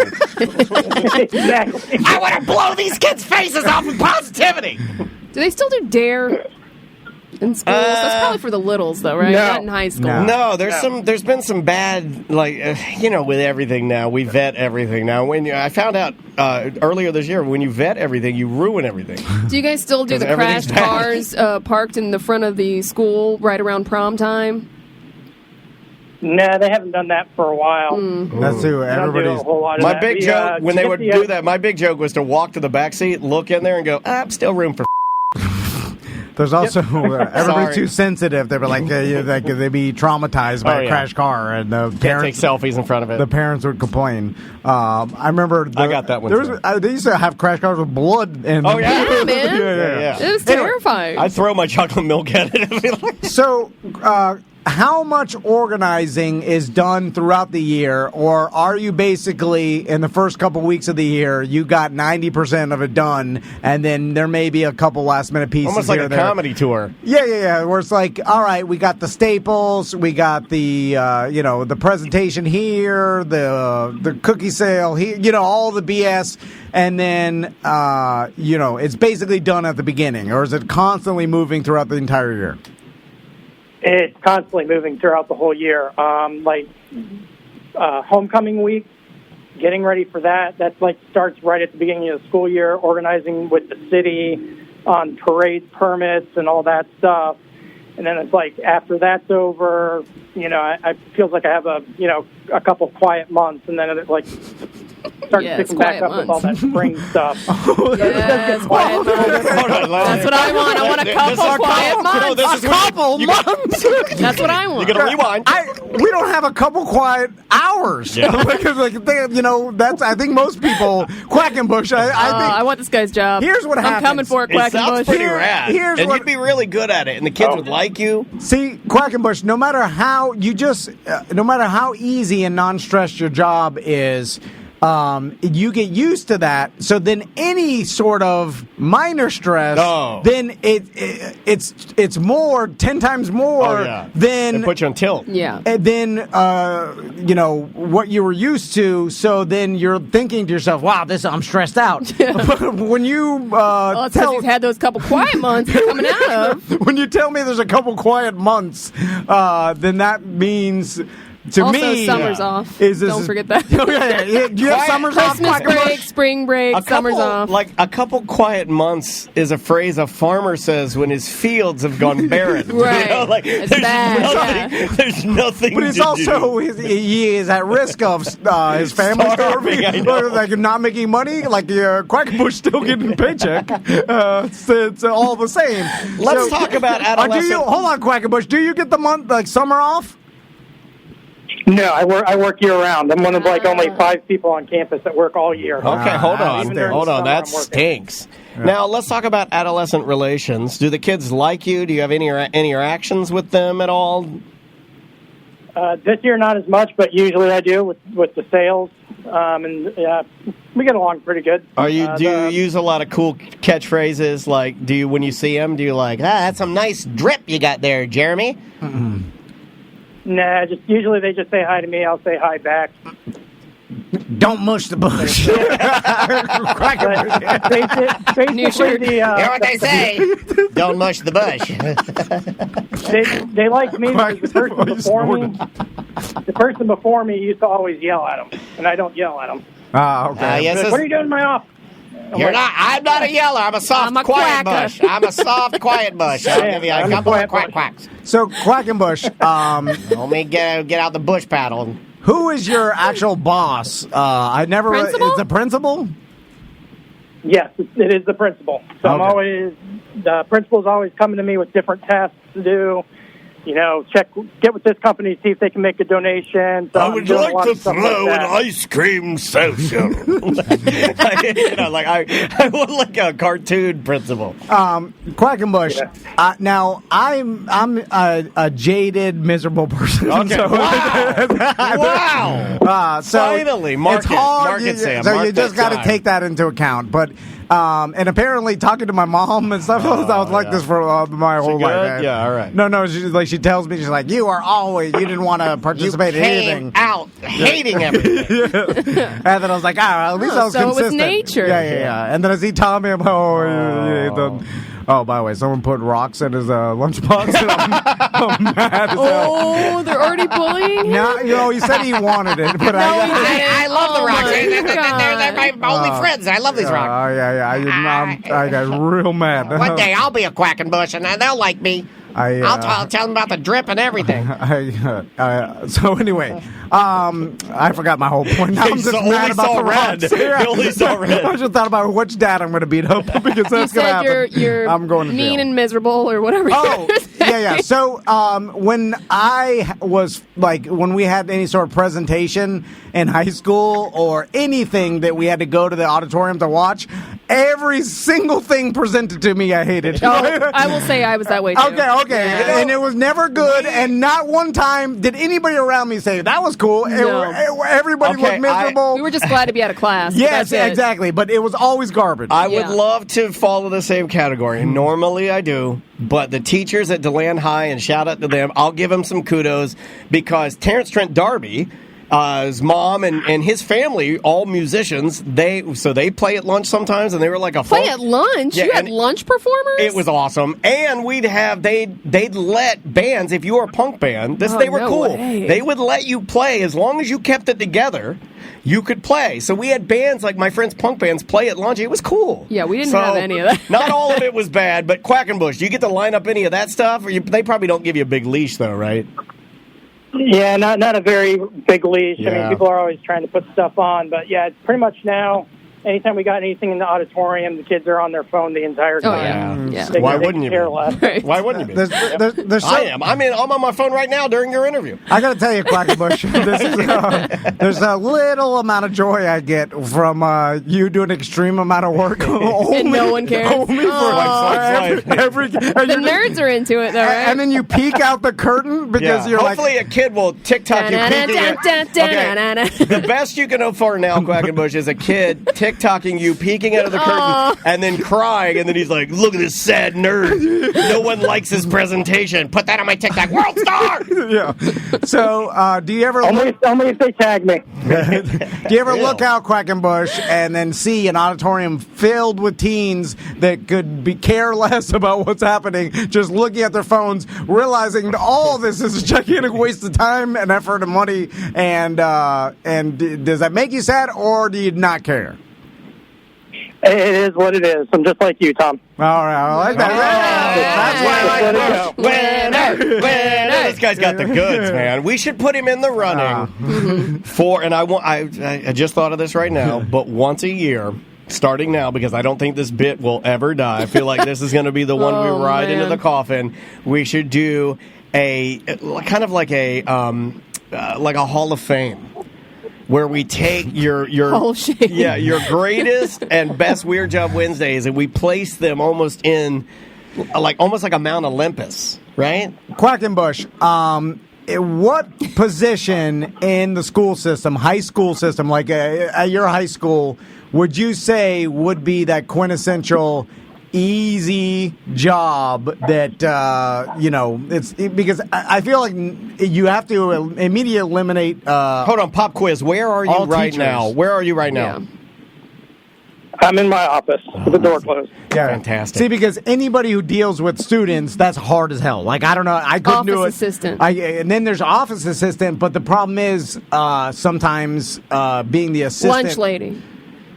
Exactly. I want to blow these kids' faces off with positivity. Do they still do DARE in schools? That's probably for the littles, though, right? No. Not in high school. No, there's been some bad, like, with everything now. We vet everything now. I found out earlier this year, when you vet everything, you ruin everything. Do you guys still do the crashed cars parked in the front of the school right around prom time? Nah, they haven't done that for a while. That's who everybody's. My big joke when they would do that. My big joke was to walk to the back seat, look in there, and go, still room for. There's also everybody's too sensitive. They'd be like, they'd be traumatized by a crashed car, and the parents take selfies in front of it. The parents would complain. I remember I got that one. They used to have crashed cars with blood. And oh yeah, yeah, man. Yeah. It was terrifying. I'd throw my chocolate milk at it. So. How much organizing is done throughout the year, or are you basically in the first couple weeks of the year you got 90% of it done, and then there may be a couple last minute pieces? Almost like a comedy tour. Yeah. Where it's like, all right, we got the staples, we got the the presentation here, the cookie sale here, all the BS, and then it's basically done at the beginning, or is it constantly moving throughout the entire year? It's constantly moving throughout the whole year. Homecoming week, getting ready for that. That's starts right at the beginning of the school year, organizing with the city on parade permits and all that stuff. And then it's like after that's over, I feels like I have a couple quiet months, and then it starts picking back up with all that spring stuff. Yes, quiet months. That's what I want. I want a couple quiet months. A couple months. That's what I want. You're gonna rewind. We don't have a couple quiet hours. Yeah. That's. I think most people Quackenbush. I want this guy's job. Here's what happens. I'm coming for it, It sounds Quackenbush. pretty rad. You'd be really good at it, and the kids would like you. See, Quackenbush, no matter how easy and non-stressed your job is, you get used to that. So then any sort of minor stress, then it's more, 10 times more than it puts you on tilt. Yeah. And then what you were used to. So then you're thinking to yourself, "Wow, I'm stressed out." But when you it's because he's had those couple quiet months he's coming out of. When you tell me there's a couple quiet months, then that means. Also, summer's off. Don't forget that. Do you have summers off? Christmas break, spring break, summer's off. Like a couple quiet months is a phrase a farmer says when his fields have gone barren. Right. It's bad. There's nothing. But it's also he is at risk of his family starving, like not making money. Like Quackenbush still getting a paycheck. It's all the same. Let's talk about adolescent. Hold on, Quackenbush. Do you get the month summer off? No, I work year round. I'm one of only 5 people on campus that work all year. Okay, hold on. That stinks. Yeah. Now let's talk about adolescent relations. Do the kids like you? Do you have any interactions with them at all? This year, not as much, but usually I do with the sales, and we get along pretty good. Do you use a lot of cool catchphrases? Like, when you see them, do you that's some nice drip you got there, Jeremy? Mm-mm. Nah, usually they just say hi to me. I'll say hi back. Don't mush the bush. Basically, you know what they say? Don't mush the bush. They like me because the person before me used to always yell at them, and I don't yell at them. Okay. Yes, what are you doing in my office? I'm not a yeller. I'm a soft, quiet bush. I'm a soft, quiet bush. I'll give you a couple of quacks. So, Quackenbush, let me get out the bush paddle. Who is your actual boss? Principal? It's the principal? Yes, it is the principal. So the principal's always coming to me with different tasks to do. get with this company, see if they can make a donation. So I would like to throw an ice cream social. I want like a cartoon principal. Quackenbush. Yeah. Now I'm a jaded, miserable person. Okay. So, wow. So finally, it's hard. Sam. So you just got to take that into account. But and apparently, talking to my mom and stuff, I was like this for my whole life. Yeah, all right. No. She tells me, she's like, you didn't want to participate in anything. Out hating everything. And then I was like, at least I was consistent. So it was nature. Yeah. And then I see Tommy, I'm like, oh, by the way, someone put rocks in his lunchbox. And I'm mad as hell. They're already bullying him? No, he said he wanted it, but I love the rocks. They're my only friends. I love these rocks. Oh, yeah. I got real mad. One day I'll be a Quackenbush, and they'll like me. I'll tell them about the drip and everything. So anyway, I forgot my whole point. Now I'm just mad about the rocks. He only saw red. I just thought about which dad I'm going to beat up because that's going to happen. You're I'm going to mean jail. and miserable or whatever. Yeah. So when I was when we had any sort of presentation in high school or anything that we had to go to the auditorium to watch, every single thing presented to me I hated. I will say I was that way too. Okay. Yeah. And it was never good, and not one time did anybody around me say, that was cool. No. Everybody looked miserable. We were just glad to be out of class. Yes, exactly. But it was always garbage. I would love to follow the same category. Normally I do. But the teachers at DeLand High, and shout out to them, I'll give them some kudos because Terrence Trent Darby, his mom and his family, all musicians, they play at lunch sometimes, and they were like a play at lunch. Yeah, you had lunch performers. It was awesome, and they'd let bands, if you were a punk band, they were cool. Way. They would let you play as long as you kept it together. You could play. So we had bands like my friends' punk bands play at lunch. It was cool. Yeah, we didn't have any of that. Not all of it was bad, but Quackenbush, do you get to line up any of that stuff? They probably don't give you a big leash, though, right? Yeah, not a very big leash. Yeah. I mean, people are always trying to put stuff on, but yeah, it's pretty much now. Anytime we got anything in the auditorium, the kids are on their phone the entire time. Yeah. Why wouldn't you be? Right. Why wouldn't you be? There's I am. I'm on my phone right now during your interview. I got to tell you, Quackenbush, there's a little amount of joy I get from you doing an extreme amount of work. And no one cares. Only for every the nerds are into it, though, right? And then you peek out the curtain because you're hopefully a kid will TikTok you peeking it. The best you can hope for now, Quackenbush, is a kid TikToking you peeking out of the curtain and then crying, and then he's like, look at this sad nerd. No one likes his presentation. Put that on my TikTok. World star! Yeah. So, do you ever... Only if they tag me. Do you ever look out, Quackenbush, and then see an auditorium filled with teens that could care less about what's happening, just looking at their phones, realizing that all this is a gigantic waste of time and effort and money, and does that make you sad, or do you not care? It is what it is. I'm just like you, Tom. All right, I like that. That's why I like Winner. This guy's got the goods, man. We should put him in the running for. And I just thought of this right now. But once a year, starting now, because I don't think this bit will ever die. I feel like this is going to be the one we ride into the coffin. We should do a kind of like a Hall of Fame. Where we take your greatest and best Weird Job Wednesdays, and we place them almost like a Mount Olympus, right? Quackenbush, what position in the school system, high school system, like at your high school, would you say would be that quintessential easy job that it's because I feel like you have to immediately eliminate hold on, pop quiz, where are you right now? I'm in my office with the door closed. Yeah. Fantastic. See, because anybody who deals with students, that's hard as hell. Like, I don't know, I couldn't do it. Office assistant. And then there's office assistant, but the problem is sometimes being the assistant. Lunch lady.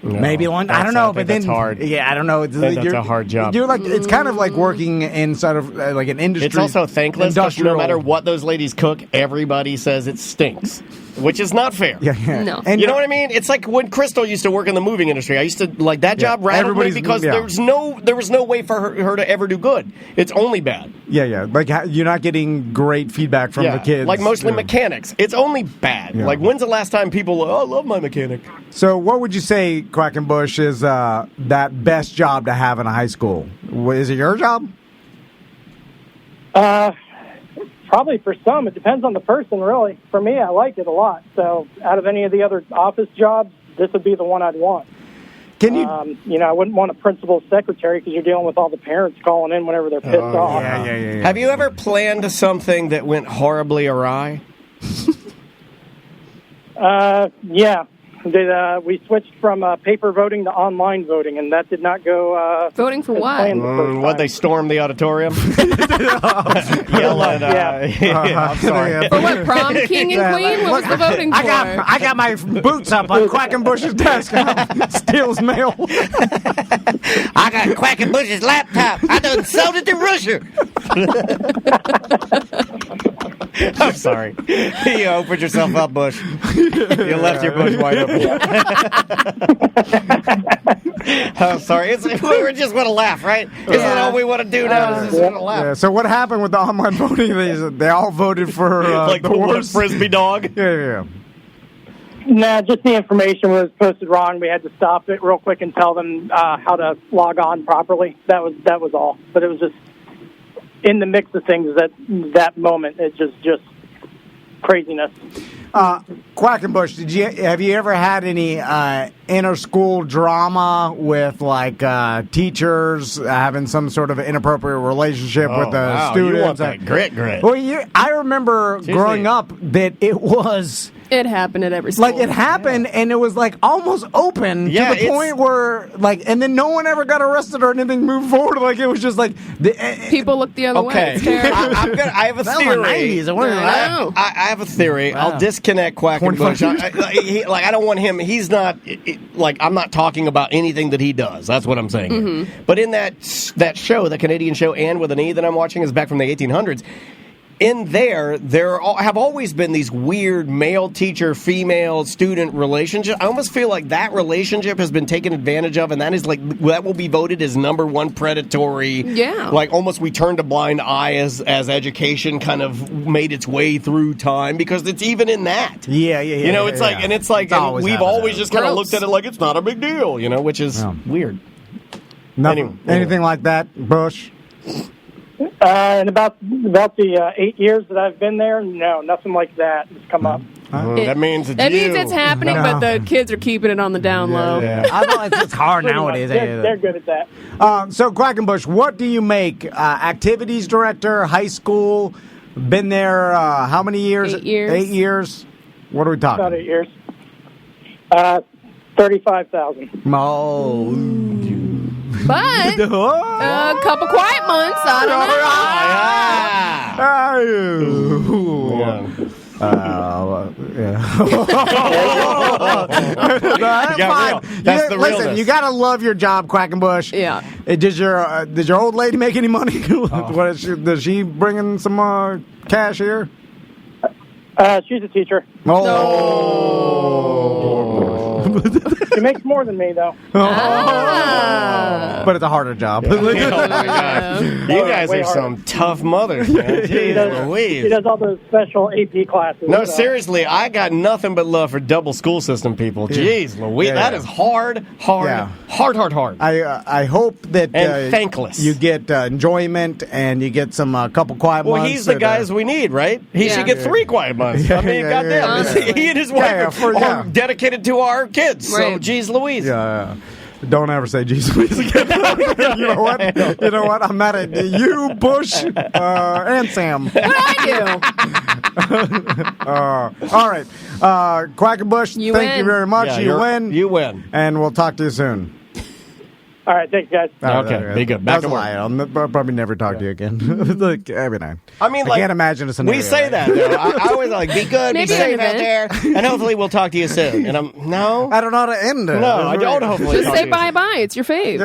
No, maybe one. I don't know, but then that's hard. Yeah, I don't know. That's a hard job. You're like, it's kind of like working inside of like an industry. It's also thankless because no matter what those ladies cook, everybody says it stinks, which is not fair. Yeah. No. And you know what I mean? It's like when Crystal used to work in the moving industry. I used to like that job rattled me because there was no way for her to ever do good. It's only bad. Yeah. Like you're not getting great feedback from the kids. Like mostly mechanics. It's only bad. Yeah. Like when's the last time people, I love my mechanic. So what would you say, Quackenbush, is that best job to have in a high school? Is it your job? Probably for some. It depends on the person, really. For me, I like it a lot. So out of any of the other office jobs, this would be the one I'd want. Can you? I wouldn't want a principal's secretary because you're dealing with all the parents calling in whenever they're pissed off. Yeah. Have you ever planned something that went horribly awry? Yeah. We switched from paper voting to online voting, and that did not go... voting for what? What, they stormed the auditorium? Yelling, I'm sorry. For what, prom king and queen? What was the voting for? I got my boots up on Quackenbush's desk. Steals mail. I got Quackenbush's laptop. I done sold it to Russia. I'm sorry. You opened yourself up, Bush. You left your bush wide open. I'm sorry. We just want to laugh, right? Isn't that all we want to do now? Is just want to laugh. Yeah, so what happened with the online voting? They all voted for like the one worst frisbee dog? Yeah. Nah, just the information was posted wrong. We had to stop it real quick and tell them how to log on properly. That was all. But it was just in the mix of things that moment. It's just craziness. Quackenbush, have you ever had any inter-school drama with like teachers having some sort of inappropriate relationship with the students? You want that grit. Well, I remember growing up that it was. It happened at every school. Like, it happened, and it was, like, almost open to the point where, like, and then no one ever got arrested or anything moved forward. Like, it was just, like... People look the other way. It's terrible. I have a theory. I have a theory. Wow. I'll disconnect Quackenbush. I don't want him... He's not... I'm not talking about anything that he does. That's what I'm saying. Mm-hmm. But in that show, the Canadian show, and with an E that I'm watching is back from the 1800s, in there have always been these weird male teacher, female student relationships. I almost feel like that relationship has been taken advantage of, and that will be voted as number one predatory. Yeah. Like almost we turned a blind eye as education kind of made its way through time because it's even in that. Yeah. You know, it's like, and it's like, and we've always just kind of looked at it like it's not a big deal, you know, which is weird. Nothing, anything like that, Bush? And about the 8 years that I've been there, no, nothing like that has come up. That means it's it's happening, but the kids are keeping it on the down low. I know it's hard nowadays. They're good at that. So, Quackenbush, what do you make? Activities director, high school, been there how many years? 8 years. 8 years? What are we talking? About 8 years. 35,000. Oh. But a couple quiet months, I Listen, you gotta love your job, Quackenbush. Yeah. Does your old lady make any money? Does she bring in some cash here? She's a teacher. Oh. She makes more than me, though. But it's a harder job. Oh my God. You guys are some tough mothers, man. She does all those special AP classes. No, seriously, I got nothing but love for double school system people. Jeez, Louise, that is hard. Hard. I hope that and thankless. You get enjoyment and you get some couple quiet months. Well, he's the guys we need, right? He should get 3 quiet months. I mean, goddamn, he and his wife are dedicated to our kids. Right. So, geez, Louise. Yeah. Don't ever say geez Louise again. You know what? I'm mad at you, Bush, and Sam. What do I do? All right. Quackenbush, thank you very much. Yeah, you win. You win. And we'll talk to you soon. All right, thanks, guys. Okay, be good. Back to work. I'll probably never talk to you again. Like, every night. I mean, I can't imagine a scenario. We say that, though. I always be good, be safe out there, and hopefully we'll talk to you soon. And I don't know how to end it. No, I don't hopefully just say bye-bye. It's your fave.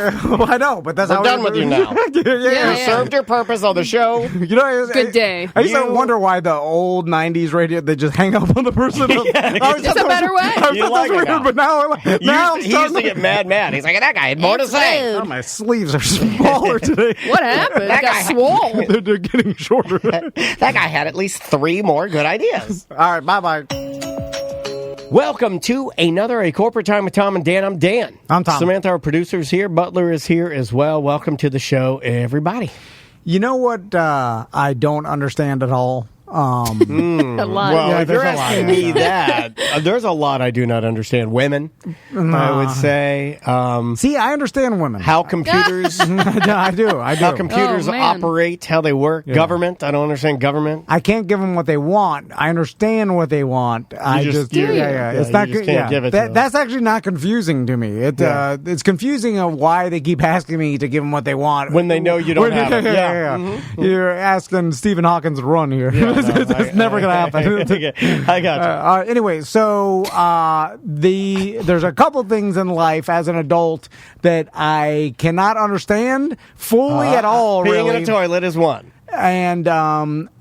I know, but that's We're how done with you now. You served your purpose on the show. Good day. I used to wonder why the old 90s radio, they just hang up on the person. It's a better way. You like it now. But now he used to get mad. He's like, that guy had more to say. Hey. Oh, my sleeves are smaller today. What happened? It got swole. They're getting shorter. That guy had at least 3 more good ideas. All right, bye-bye. Welcome to another A Corporate Time with Tom and Dan. I'm Dan. I'm Tom. Samantha, our producer, is here. Butler is here as well. Welcome to the show, everybody. You know what I don't understand at all? A lot. Well, if you're asking me that, there's a lot I do not understand. Women, I would say. See, I understand women. How computers... I do. How computers operate, how they work. Yeah. Government, I don't understand government. I can't give them what they want. I understand what they want. It's not good. Give it to them. That's actually not confusing to me. It's confusing of why they keep asking me to give them what they want when they know you don't have it. Mm-hmm. You're asking Stephen Hawking to run here. It's never going to happen. I got you. Anyway, so there's a couple things in life as an adult that I cannot understand fully at all. Being really. in a toilet is one, and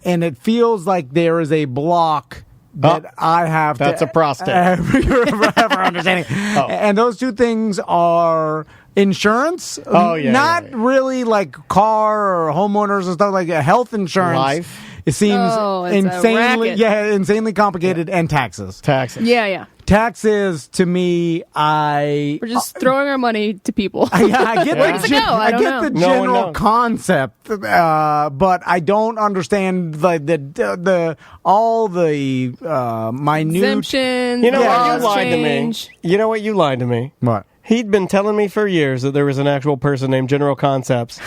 it feels like there is a block that I have. That's to a prostate. Ever understanding. And those two things are insurance. Not really like car or homeowners and stuff like that. Health insurance. Life. It seems insanely complicated, and taxes. Yeah. Taxes, to me, we're just throwing our money to people. I get Where does it go? I get the general concept, but I don't understand all the minute exemptions. You know what? You lied to me. You know what? You lied to me. What? He'd been telling me for years that there was an actual person named General Concepts.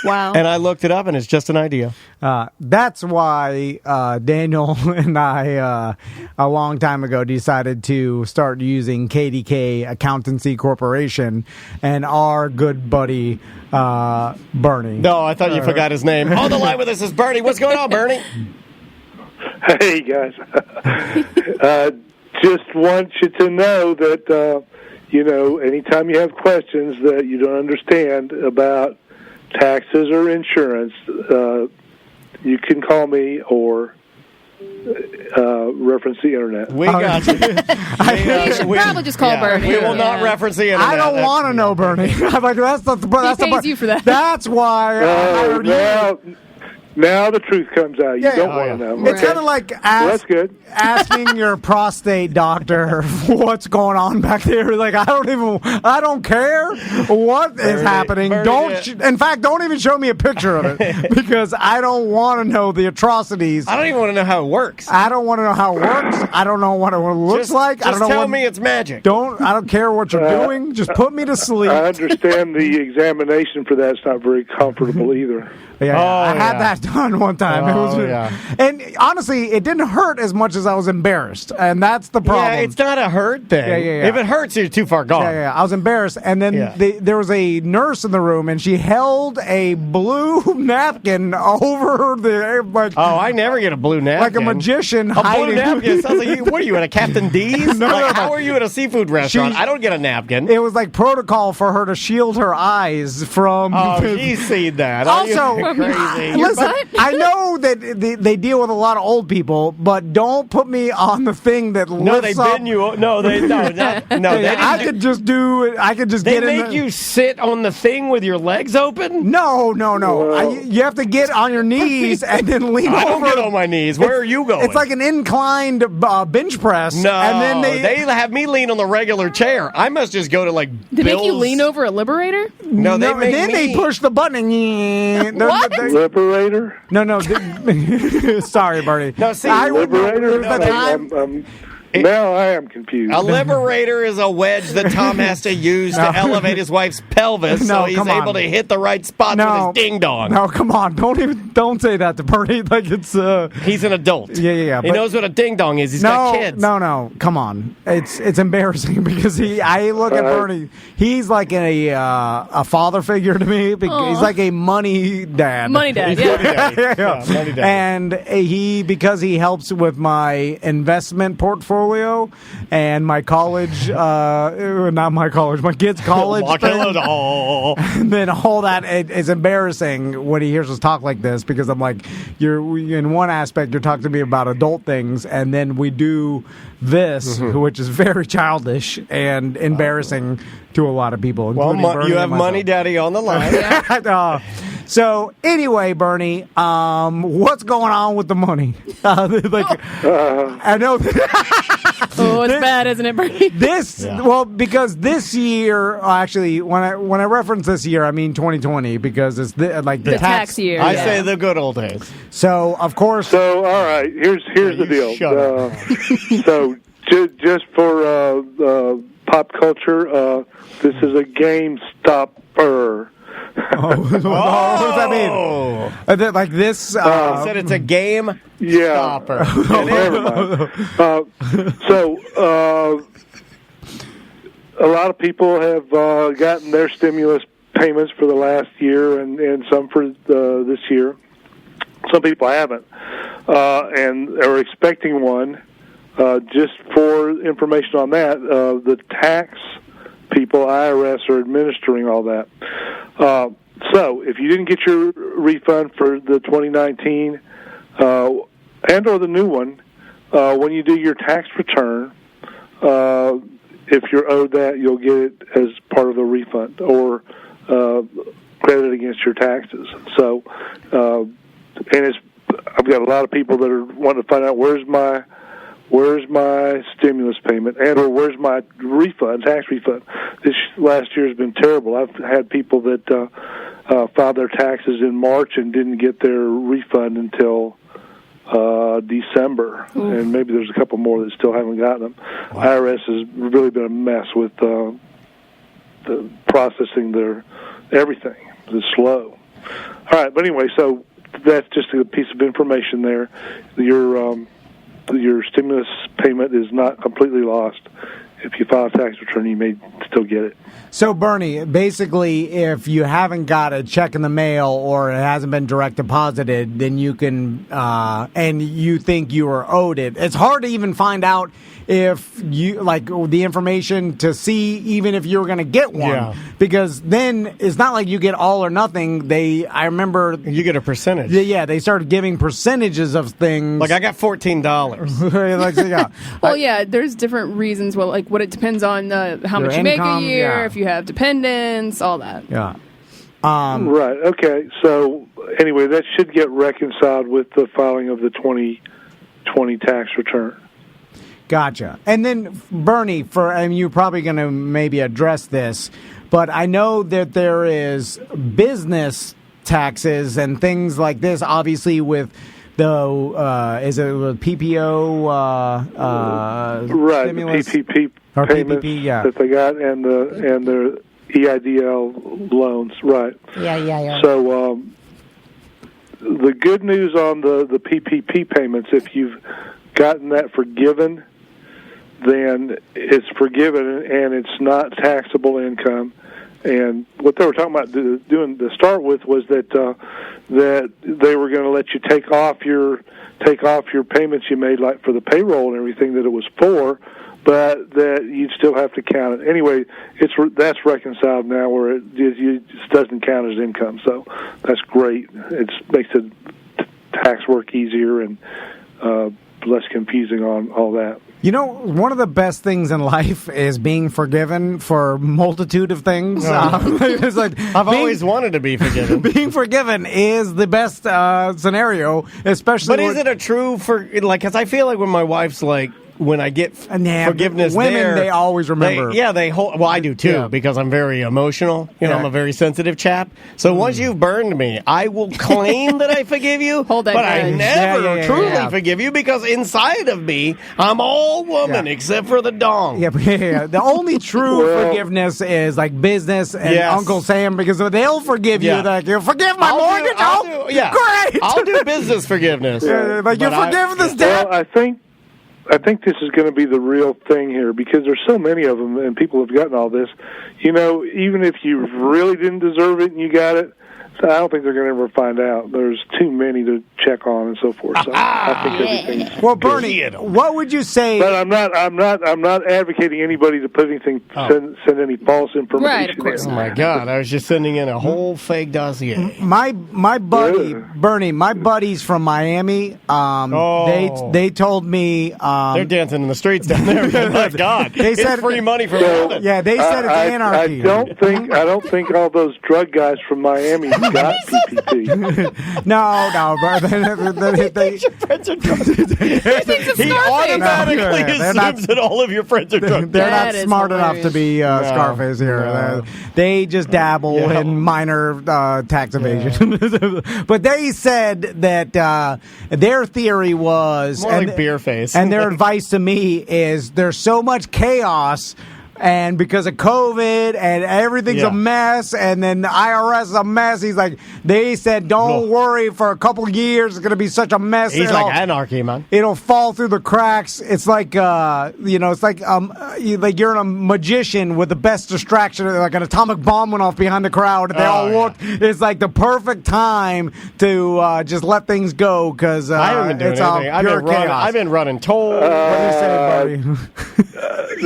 Wow. And I looked it up, and it's just an idea. That's why Daniel and I, a long time ago, decided to start using KDK Accountancy Corporation and our good buddy, Bernie. No, I thought you forgot his name. On the line with us is Bernie. What's going on, Bernie? Hey, guys. Just want you to know that, anytime you have questions that you don't understand about taxes or insurance, you can call me or reference the internet. We got you. You should probably just call Bernie. We will not reference the internet. I don't want to know Bernie. I'm like, he pays you for that. That's why I hired you. Now the truth comes out. You don't want to know. It's kind of like that's good. Asking your prostate doctor what's going on back there. Like, I don't care what is happening. In fact, don't even show me a picture of it because I don't want to know the atrocities. I don't even want to know how it works. I don't want to know how it works. I don't know what it looks like. I don't know. Tell me it's magic. I don't care what you're doing. Just put me to sleep. I understand the examination for that's not very comfortable either. I had that done one time. And honestly, it didn't hurt as much as I was embarrassed, and that's the problem. Yeah, it's not a hurt thing. If it hurts, you're too far gone. I was embarrassed, and then there was a nurse in the room, and she held a blue napkin over the. I never get a blue napkin. Like a magician a hiding. Blue napkin sounds like what are you at a Captain D's? How are you at a seafood restaurant? I don't get a napkin. It was like protocol for her to shield her eyes from. She's seen that. Also. Crazy. Listen, I know that they deal with a lot of old people, but don't put me on the thing that lifts up. Bend you. No, they I could just do it. I could just get in. They make you sit on the thing with your legs open? No. You have to get on your knees and then lean over. I don't get on my knees. Where are you going? It's like an inclined bench press. No, and then they have me lean on the regular chair. I must just go to like. They make you lean over a Liberator? No, they push the button. What? Liberator? No. Sorry, Bernie. No, see, Liberator? Now I am confused. A Liberator is a wedge that Tom has to use to elevate his wife's pelvis so he's able to hit the right spots with his ding-dong. No, come on. Don't say that to Bernie. Like it's He's an adult. Yeah. He knows what a ding-dong is. He's got kids. No. Come on. It's embarrassing because I look at Bernie. He's like a father figure to me. He's like a money dad. Money dad, yeah. Money dad. And because he helps with my investment portfolio and my college, not my college, my kid's college. And then all that, it's embarrassing when he hears us talk like this because I'm like, in one aspect, you're talking to me about adult things, and then we do this, which is very childish and embarrassing to a lot of people. Well, Bernie you have and myself. Money Daddy on the line. So anyway, Bernie, what's going on with the money? I know. Oh, it's bad, isn't it, Bernie? Well, because this year, actually, when I reference this year, I mean 2020, because it's the tax year. I say the good old days. So of course. So all right, here's the deal. So just for pop culture, this is a game stopper. What does that mean? Like this? Said it's a game stopper. Never mind. So a lot of people have gotten their stimulus payments for the last year and some for this year. Some people haven't, and are expecting one. Just for information on that, the tax people, IRS, are administering all that. So if you didn't get your refund for the 2019 and or the new one, when you do your tax return, if you're owed that, you'll get it as part of the refund or credit against your taxes. So, and I've got a lot of people that are wanting to find out where's my stimulus payment and or where's my refund, tax refund. This last year has been terrible. I've had people that filed their taxes in March and didn't get their refund until December. And maybe there's a couple more that still haven't gotten them. Wow. IRS has really been a mess with the processing their everything. It's slow. All right, but anyway, so that's just a piece of information there. Your stimulus payment is not completely lost. If you file a tax return, you may still get it. So, Bernie, basically, if you haven't got a check in the mail or it hasn't been direct deposited, then you can, and you think you are owed it. It's hard to even find out if you, like, the information to see even if you're going to get one. Yeah. Because then it's not like you get all or nothing. I remember. You get a percentage. Yeah, they started giving percentages of things. Like, I got $14. Well, yeah, there's different reasons. Well, like, what it depends on how much you make a year, if you have dependents, all that. Yeah. Right. Okay. So anyway, that should get reconciled with the filing of the 2020 tax return. Gotcha. And then, Bernie, you're probably going to maybe address this, but I know that there is business taxes and things like this, obviously with is it PPO? Right, stimulus? the PPP payments that they got, and the EIDL loans, right? Yeah. So the good news on the PPP payments, if you've gotten that forgiven, then it's forgiven and it's not taxable income. And what they were talking about doing to start with was that they were going to let you take off your payments you made, like for the payroll and everything that it was for, but that you'd still have to count it. Anyway, that's reconciled now, where it just doesn't count as income. So that's great. It makes the tax work easier and less confusing on all that. You know, one of the best things in life is being forgiven for a multitude of things. It's like I've always wanted to be forgiven. Being forgiven is the best scenario, especially. But is it a true because I feel like when my wife's like, when I get forgiveness, women they always remember. They hold. Well, I do too because I'm very emotional. I'm a very sensitive chap. So once you've burned me, I will claim that I forgive you. Hold that but grudge. I never truly forgive you because inside of me, I'm all woman except for the dong. Yeah. The only true forgiveness is like business and Uncle Sam, because they'll forgive you. Like, you forgive my mortgage. Great. I'll do business forgiveness. Like, you forgive this debt. Well, I think this is going to be the real thing here, because there's so many of them and people have gotten all this. Even if you really didn't deserve it and you got it, So I don't think they're going to ever find out. There's too many to check on and so forth. So I think everything's well, Bernie, what would you say? But I'm not advocating anybody to put anything send any false information. Right, of course. Oh my God! I was just sending in a whole fake dossier. My buddy Bernie, my buddies from Miami, they told me they're dancing in the streets down there. My God, they said it's free money for heaven. Yeah, they said it's anarchy. I don't think all those drug guys from Miami got PPP. No, but Your friends are drunk. He automatically assumes that all of your friends are drunk. They're not smart enough to be Scarface here. No. They just dabble in minor tax evasion. But they said that their theory was more like beer face. And their advice to me is there's so much chaos. And because of COVID and everything's a mess, and then the IRS is a mess, he's like, they said, don't worry, for a couple of years, it's going to be such a mess. He's like anarchy, man. It'll fall through the cracks. It's like, it's like you're a magician with the best distraction. Like an atomic bomb went off behind the crowd. And they all looked. It's like the perfect time to just let things go because I haven't been doing anything. I've been running tolls. What do you say, buddy?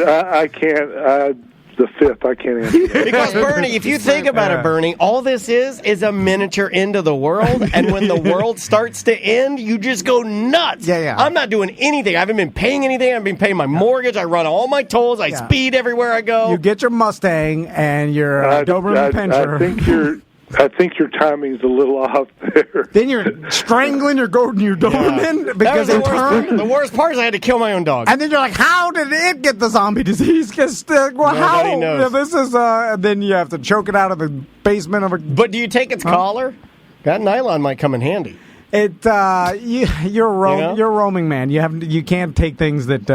I can't. The fifth, I can't answer that. Because, Bernie, if you think about it, Bernie, all this is a miniature end of the world, and when the world starts to end, you just go nuts. Yeah. I'm not doing anything. I haven't been paying anything. I haven't been paying my mortgage. I run all my tolls. I speed everywhere I go. You get your Mustang and your Doberman Pinscher. I think your timing's a little off there. Then you're strangling your Doberman because it turned. The worst part is I had to kill my own dog. And then you're like, how did it get the zombie disease? Because Nobody knows. This is. Then you have to choke it out of the basement of a. But do you take its collar? That nylon might come in handy. You're a roaming man. You can't take things that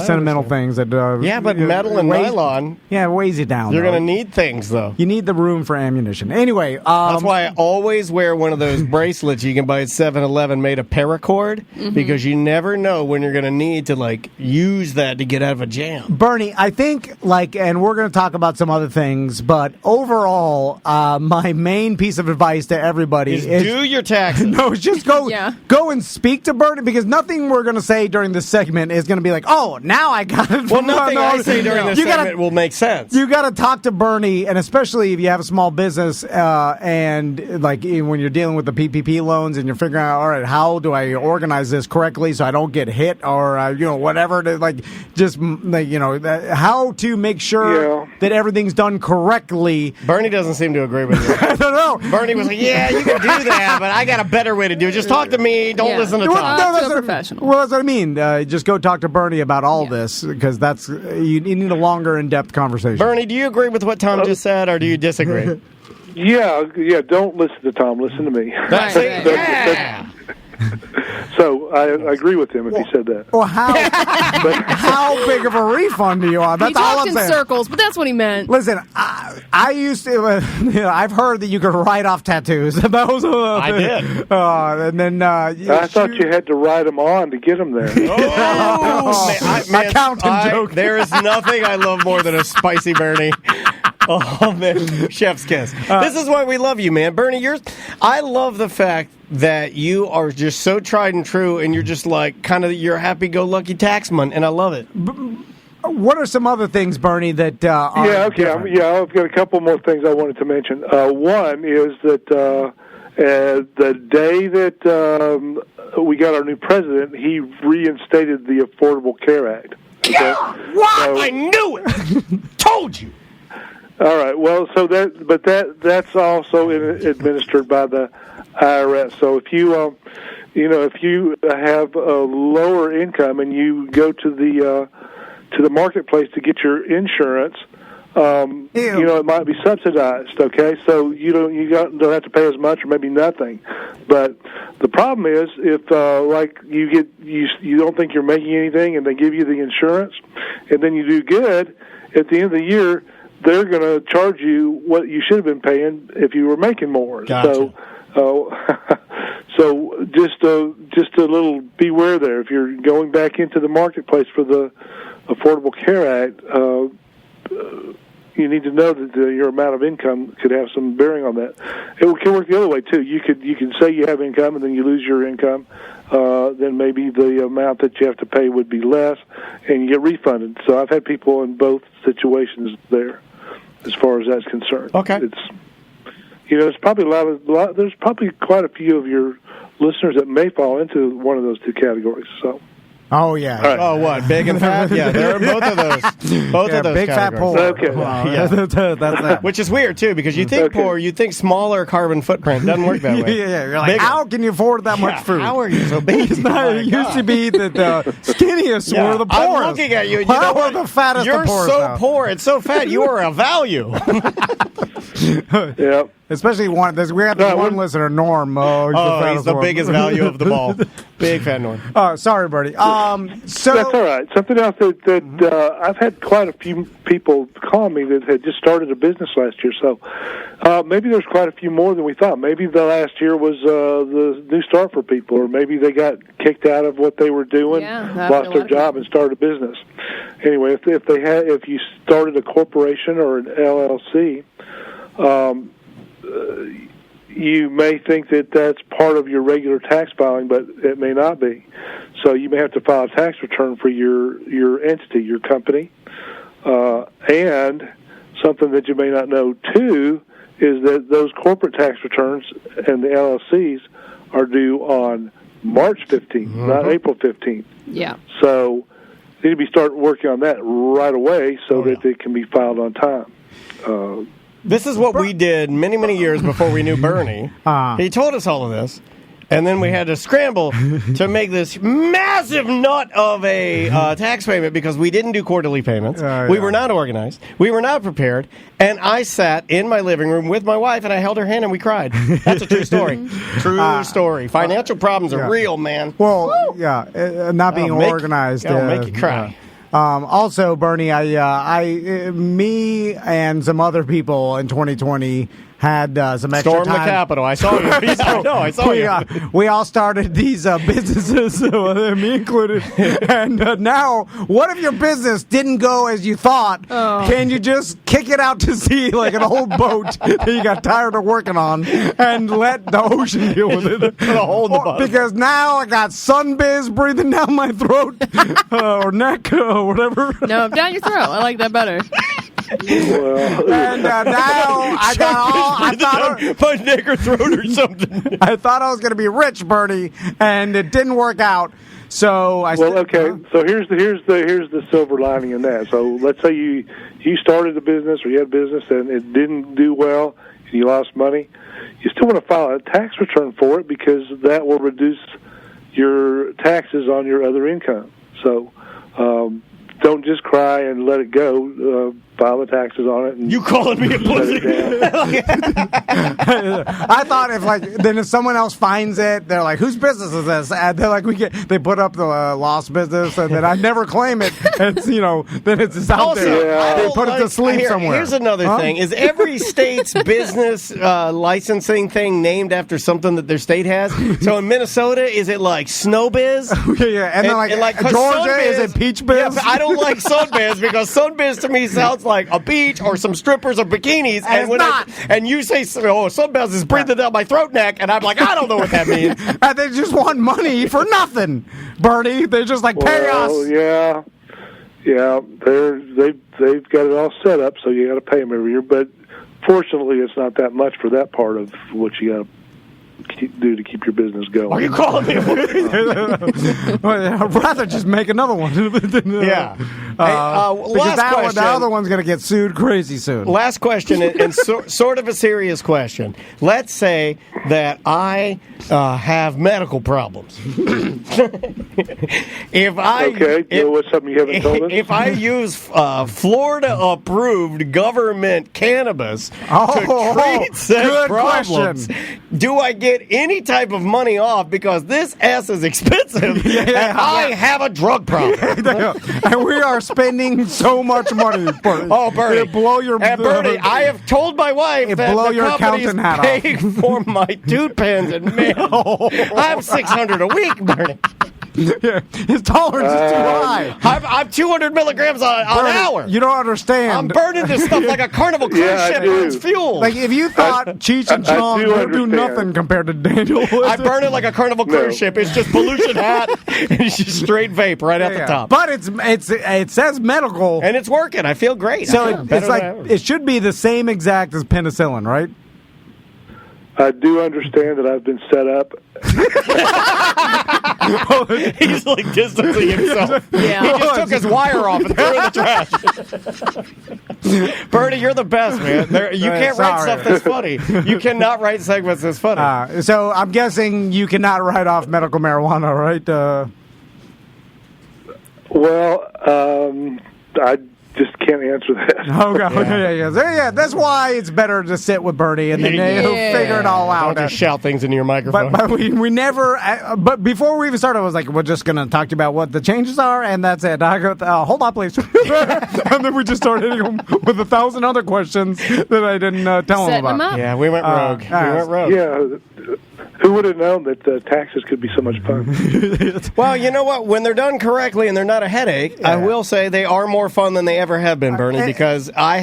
sentimental things that. But metal and nylon. Yeah, it weighs you down. You're going to need things though. You need the room for ammunition. Anyway, that's why I always wear one of those bracelets you can buy at 7-Eleven made of paracord because you never know when you're going to need to use that to get out of a jam. Bernie, I think and we're going to talk about some other things, but overall, my main piece of advice to everybody is do your taxes. No, just go and speak to Bernie because nothing we're going to say during this segment is going to be like, oh, now I got it. Well, nothing I say during this segment will make sense. You got to talk to Bernie, and especially if you have a small business and when you're dealing with the PPP loans and you're figuring out, all right, how do I organize this correctly so I don't get hit or whatever to how to make sure that everything's done correctly. Bernie doesn't seem to agree with you. I don't know. Bernie was like, yeah, you can do that, but I got a better way to do it. Just talk to me. Don't listen to Tom. That's a professional. Well, that's what I mean. Just go talk to Bernie about all this because you need a longer, in-depth conversation. Bernie, do you agree with what Tom just said, or do you disagree? Yeah. Don't listen to Tom. Listen to me. That's it. Yeah. So I agree with him if he said that. Well, how big of a refund do you want? That's he all talked I'm saying. in circles, but that's what he meant. Listen, I used to. I've heard that you could write off tattoos. That was I did. And then I thought you had to write them on to get them there. Accountant joke. There is nothing I love more than a spicy Bernie. Oh, man. Chef's kiss. This is why we love you, man. Bernie, I love the fact that you are just so tried and true, and you're just you're a happy-go-lucky taxman, and I love it. What are some other things, Bernie, that are I've got a couple more things I wanted to mention. One is that the day that we got our new president, he reinstated the Affordable Care Act. Okay? What? I knew it! Told you! All right. Well, that's also administered by the IRS. So if you if you have a lower income and you go to the marketplace to get your insurance, it might be subsidized. Okay, so you don't have to pay as much or maybe nothing. But the problem is if you don't think you're making anything and they give you the insurance and then you do good at the end of the year. They're going to charge you what you should have been paying if you were making more. Gotcha. So just a little beware there. If you're going back into the marketplace for the Affordable Care Act, you need to know that your amount of income could have some bearing on that. It can work the other way too. You can say you have income and then you lose your income. Then maybe the amount that you have to pay would be less, and you get refunded. So I've had people in both situations there, as far as that's concerned. Okay. There's probably there's probably quite a few of your listeners that may fall into one of those two categories. So. Oh, yeah. Right. Oh, what? Big and fat? Yeah, there are both of those. Both of those big fat categories. poor. Okay. Wow. Yeah. That's that. Which is weird, too, because you think poor, you think smaller carbon footprint. Doesn't work that way. Yeah. You're like, Bigger. how can you afford that much food? How are you so big? It used to be that the skinniest were the poorest. I'm looking at you. And How are the fattest You're the poorest so now? poor and so fat. You are a value. Yeah. Especially one. We have one listener, Norm. He's the biggest value of them all. Big fat Norm. Oh, sorry, Bertie. So that's all right. Something else that I've had quite a few people call me that had just started a business last year. So maybe there's quite a few more than we thought. Maybe the last year was the new start for people, or maybe they got kicked out of what they were doing, lost their job, and started a business. Anyway, if you started a corporation or an LLC. You may think that that's part of your regular tax filing, but it may not be. So you may have to file a tax return for your entity, your company. And something that you may not know, too, is that those corporate tax returns and the LLCs are due on March 15th, not April 15th. Yeah. So you need to start working on that right away so that it can be filed on time. This is what we did many, many years before we knew Bernie. He told us all of this, and then we had to scramble to make this massive nut of a tax payment because we didn't do quarterly payments. We were not organized. We were not prepared. And I sat in my living room with my wife, and I held her hand, and we cried. That's a true story. True story. Financial problems are real, man. Well, not being organized. It'll make you cry. Also, Bernie, me and some other people in 2020 had some extra Storm time. the Capitol. I saw you. I saw you. We all started these businesses, me included. And now, what if your business didn't go as you thought? Can you just kick it out to sea like an old boat that you got tired of working on and let the ocean deal with it? Put a hole in the bottom. Because now I got sunbiz breathing down my throat or neck or whatever. No, down your throat. I like that better. And now I got all. I thought my neck or throat or something. I thought I was going to be rich, Bernie, and it didn't work out. So okay. So here's the silver lining in that. So let's say you started a business or you had a business and it didn't do well and you lost money. You still want to file a tax return for it because that will reduce your taxes on your other income. So don't just cry and let it go. File the taxes on it. And you calling me a pussy? I thought if someone else finds it, they're like, whose business is this? And they're like, they put up the lost business, and then I never claim it. It's then it's just out there. Yeah. They put it to sleep somewhere. Here's another thing: is every state's business licensing thing named after something that their state has? So in Minnesota, is it like Snowbiz? Yeah, and then like Georgia, Sunbiz, is it Peach Biz? Yeah, I don't like Sunbiz because Sunbiz to me sounds like a beach or some strippers or bikinis, and when and you say, Sunbiz is breathing down my throat neck, and I'm like, I don't know what that means. And they just want money for nothing, Bernie. They're just like, pay us. Yeah. They've got it all set up, so you got to pay them every year. But fortunately, it's not that much for that part of what you got to do to keep your business going. Are you calling me? I'd rather just make another one. Yeah. Because the other one's going to get sued crazy soon. Last question, and sort of a serious question. Let's say that I have medical problems. What's something you haven't told us? If I use Florida-approved government cannabis to treat said problems, do I get any type of money off because this ass is expensive and I have a drug problem? And we are spending so much money. Bernie. Bernie, I have told my wife that the company's paying for my tooth pens and mail. I'm $600 a week, Bernie. His tolerance is too high. I'm 200 milligrams an hour. You don't understand. I'm burning this stuff like a Carnival cruise ship burns fuel. Like, if you thought Cheech and Chong would do nothing compared to Daniel. I burn it like a Carnival cruise ship. It's just pollution hat, and it's just straight vape right at the top. But it says medical. And it's working. I feel great. So it's like, it should be the same exact as penicillin, right? I do understand that I've been set up. He's like distancing himself. Yeah. He just took his wire off and threw it in the trash. Bernie, you're the best, man. You can't write stuff that's funny. You cannot write segments that's funny. So I'm guessing you cannot write off medical marijuana, right? Well, I just can't answer that. Okay, yeah. That's why it's better to sit with Bernie and then he'll figure it all out. Don't just shout things into your microphone. But we never. But before we even started, I was like, "We're just going to talk to you about what the changes are," and that's it. I go, "Hold on, please," and then we just started hitting him with 1,000 other questions that I didn't tell him about. Yeah, we went rogue. Yeah. Who would have known that taxes could be so much fun? Well, you know what? When they're done correctly and they're not a headache, I will say they are more fun than they ever have been, Bernie, because I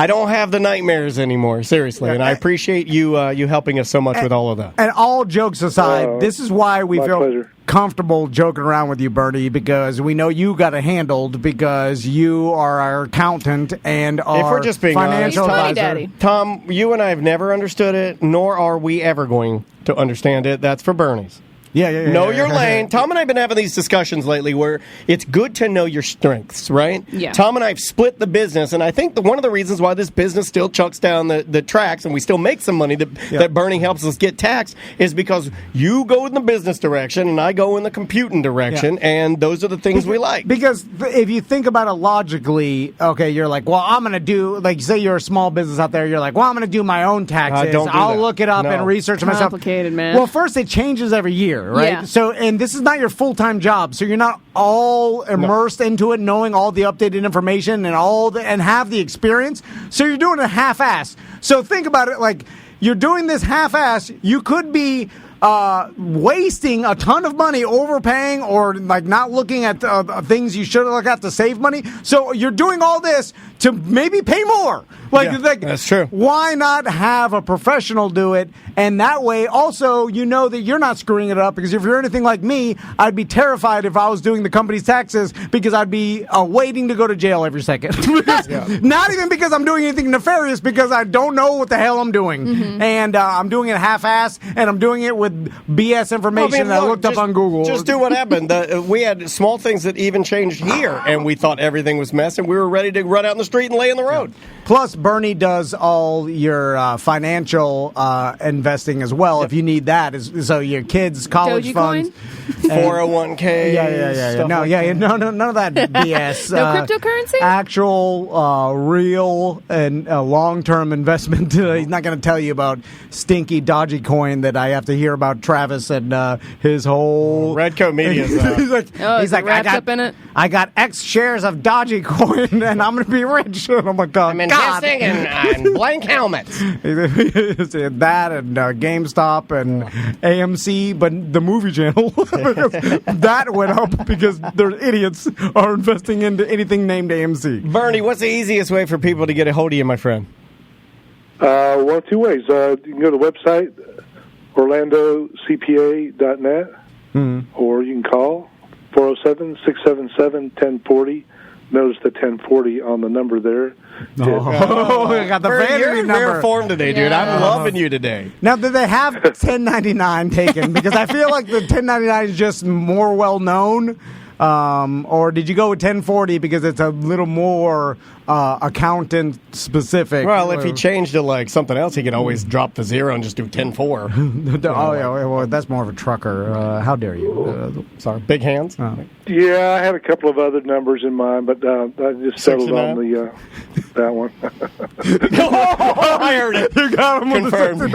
don't have the nightmares anymore, seriously, and I appreciate you helping us so much with all of that. And all jokes aside, this is why we feel pleasure. comfortable joking around with you, Bernie, because we know you got it handled because you are our accountant and our if we're just being financial honest, advisor. Tom, you and I have never understood it, nor are we ever going to understand it. That's for Bernie's. Yeah. Know your lane. Tom and I have been having these discussions lately where it's good to know your strengths, right? Yeah. Tom and I have split the business, and I think one of the reasons why this business still chucks down the tracks and we still make some money that Bernie helps us get taxed is because you go in the business direction and I go in the computing direction, and those are the things we like. Because if you think about it logically, okay, you're like, well, I'm going to do, like, say you're a small business out there, you're like, well, I'm going to do my own taxes. I'll look it up and research it myself. Complicated, man. Well, first, it changes every year. Right? Yeah. So, and this is not your full-time job, so you're not all immersed into it, knowing all the updated information and have the experience. So you're doing it half-ass. So think about it like you're doing this half-ass. You could be wasting a ton of money, overpaying, or like not looking at things you should look at to save money. So you're doing all this to maybe pay more. Like that's true. Why not have a professional do it? And that way, also, you know that you're not screwing it up. Because if you're anything like me, I'd be terrified if I was doing the company's taxes because I'd be waiting to go to jail every second. Not even because I'm doing anything nefarious, because I don't know what the hell I'm doing. Mm-hmm. And I'm doing it half-assed, and I'm doing it with BS information that I looked up on Google. Just do what happened. We had small things that even changed here, and we thought everything was mess, and we were ready to run out in the street and lay in the road. Plus, Bernie does all your financial investing as well, if you need that. So your kids' college funds. 401k. Yeah. No, none of that BS. No cryptocurrency? Actual, real, and long-term investment. He's not going to tell you about stinky Dogecoin that I have to hear about Travis and his whole... Redcoat Media. He's like, wrapped up in it? I got X shares of Dogecoin, and I'm going to be rich. And I'm like, I'm investing in blank helmets. That and GameStop and AMC, but the movie channel. That went up because their idiots are investing into anything named AMC. Bernie, what's the easiest way for people to get a hold of you, my friend? One of two ways. You can go to the website, orlandocpa.net, or you can call 407-677-1040. Notice the 1040 on the number there. I got the vanity You're in number. rare form today, dude. I'm loving you today. Now, did they have 1099 taken? Because I feel like the 1099 is just more well-known. Or did you go with 1040 because it's a little more accountant specific? Well, if he changed to like something else, he could always drop the 0 and just do 10-4. Well, that's more of a trucker. How dare you? Sorry, big hands. Yeah, I had a couple of other numbers in mind, but I just settled on that one. I heard it. You got him. Confirmed.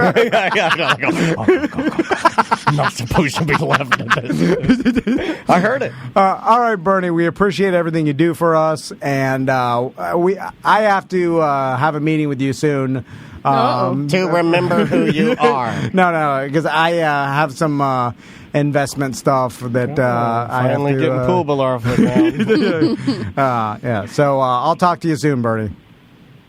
I'm not supposed to be laughing at this. I heard it. All right, Bernie, we appreciate everything you do for us, and I have to have a meeting with you soon To remember who you are. No, because I have some investment stuff that I have Finally to, getting pool off the ground. yeah, so I'll talk to you soon, Bernie.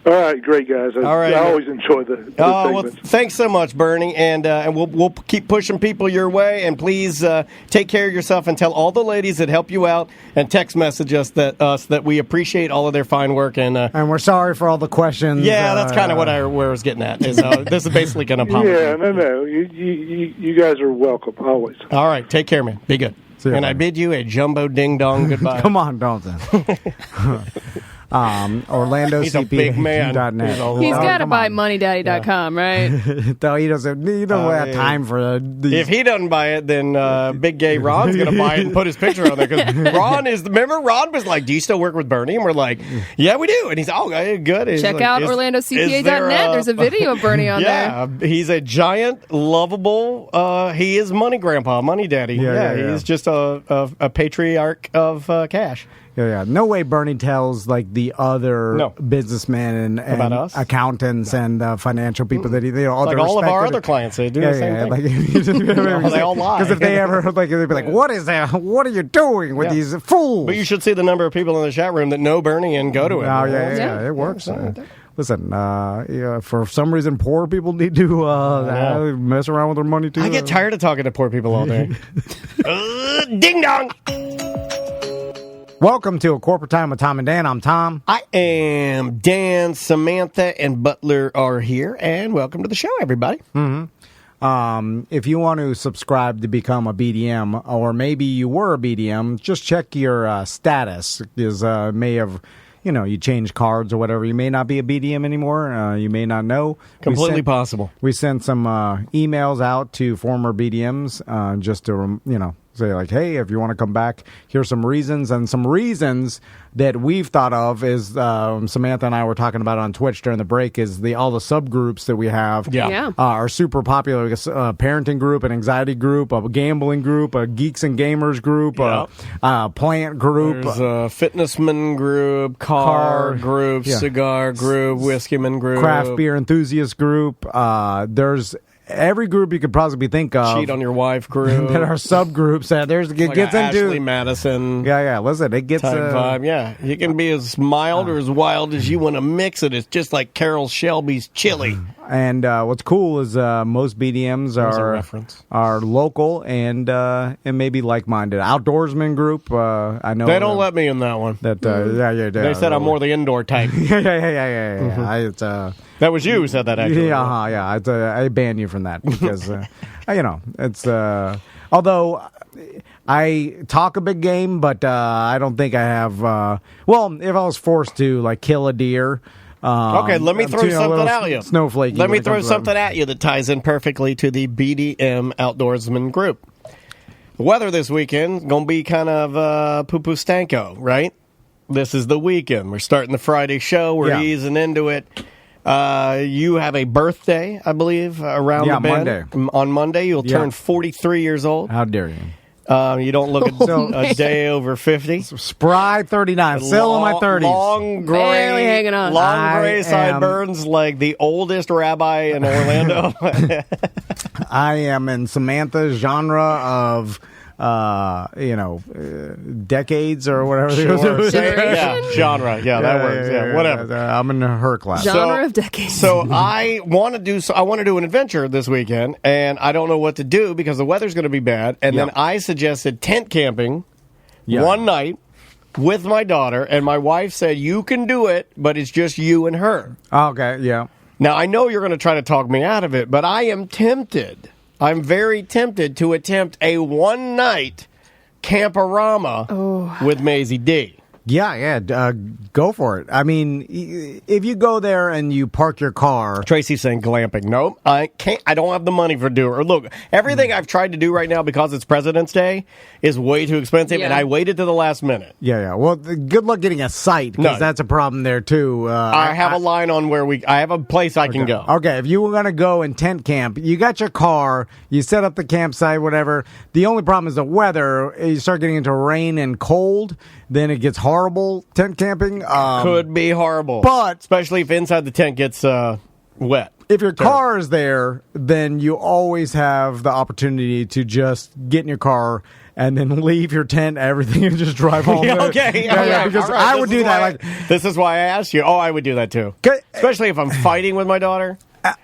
All right, great guys. I always enjoy the well, segments. thanks so much, Bernie, and we'll keep pushing people your way. And please take care of yourself and tell all the ladies that help you out and text message us that we appreciate all of their fine work and we're sorry for all the questions. Yeah, that's kind of where I was getting at. Is this is basically an apology? Yeah, no. You guys are welcome always. All right, take care, man. Be good. And I bid you a jumbo ding dong goodbye. Come on, don't then. Orlando He's a big man. He's got to buy moneydaddy.com, right? No, he doesn't have time for these. If he doesn't buy it, then Big Gay Ron's going to buy it and put his picture on there. Because remember Ron was like, do you still work with Bernie? And we're like, yeah, we do. And he's good. He's Check like, out OrlandoCPA.net. There's a video of Bernie on there. Yeah, he's a giant, lovable, he is money grandpa, money daddy. Yeah. He's just a patriarch of cash. Yeah. No way Bernie tells like the other businessmen and accountants and financial people that like all of our other clients, they do the same thing. They all lie. Because if they ever they'd be like, "What is that? What are you doing with these fools?" But you should see the number of people in the chat room that know Bernie and go to it. Oh yeah, it works. Listen, for some reason, poor people need to mess around with their money too. I get tired of talking to poor people all day. Ding dong. Welcome to A Corporate Time with Tom and Dan. I'm Tom. I am Dan. Samantha and Butler are here, and welcome to the show, everybody. Mm-hmm. If you want to subscribe to become a BDM, or maybe you were a BDM, just check your status. Because may have, you changed cards or whatever. You may not be a BDM anymore. You may not know. Completely possible. We sent some emails out to former BDMs just to, say like, hey, if you want to come back, here's some reasons. And some reasons that we've thought of is Samantha and I were talking about on Twitch during the break is all the subgroups that we have are super popular. A parenting group, an anxiety group, a gambling group, a geeks and gamers group, a plant group. There's a fitnessman group, car group, cigar group, whiskeyman group. Craft beer enthusiast group. There's every group you could possibly think of. Cheat on your wife group. That are subgroups. It gets into Ashley Madison. Yeah. Listen, it gets vibe. Yeah, you can be as mild or as wild as you want to mix it. It's just like Carol Shelby's chili. And what's cool is most BDMs are local and maybe like-minded. Outdoorsman group. I know they don't let me in that one. They said I'm more the indoor type. Yeah. That was you who said that, actually. Yeah. I ban you from that because, it's... although I talk a big game, but I don't think I have... if I was forced to, like, kill a deer... okay, let me throw something at you. Snowflake. Let me throw something at you that ties in perfectly to the BDM Outdoorsman group. The weather this weekend is going to be kind of poo-poo stanko, right? This is the weekend. We're starting the Friday show. We're easing into it. You have a birthday, I believe, around the bend. Monday. On Monday, you'll turn 43 years old. How dare you? You don't look a day over 50. Spry 39. Still in my 30s. Long gray, barely hanging on. Long gray sideburns like the oldest rabbi in Orlando. I am in Samantha's genre of... decades or whatever. Sure. Genre. Yeah, that works. Yeah, whatever. I'm in her class. Genre of decades. So I want to do an adventure this weekend, and I don't know what to do because the weather's going to be bad. And then I suggested tent camping one night with my daughter, and my wife said, you can do it, but it's just you and her. Okay, yeah. Now, I know you're going to try to talk me out of it, but I am tempted. I'm very tempted to attempt a one-night camporama with Maisie D. Yeah, go for it. I mean, if you go there and you park your car... Tracy's saying glamping. Nope, I can't. I don't have the money for doing it. Look, everything I've tried to do right now because it's President's Day is way too expensive, and I waited to the last minute. Yeah. Well, good luck getting a site, because that's a problem there, too. I have a line on where I have a place I can go. Okay, if you were going to go and tent camp, you got your car, you set up the campsite, whatever. The only problem is the weather. You start getting into rain and cold, then it gets horrible tent camping. Could be horrible. But especially if inside the tent gets wet. If your car is there, then you always have the opportunity to just get in your car and then leave your tent, everything, and just drive home. Okay. Because I would do that. This is why I asked you. Oh, I would do that too. Especially if I'm fighting with my daughter.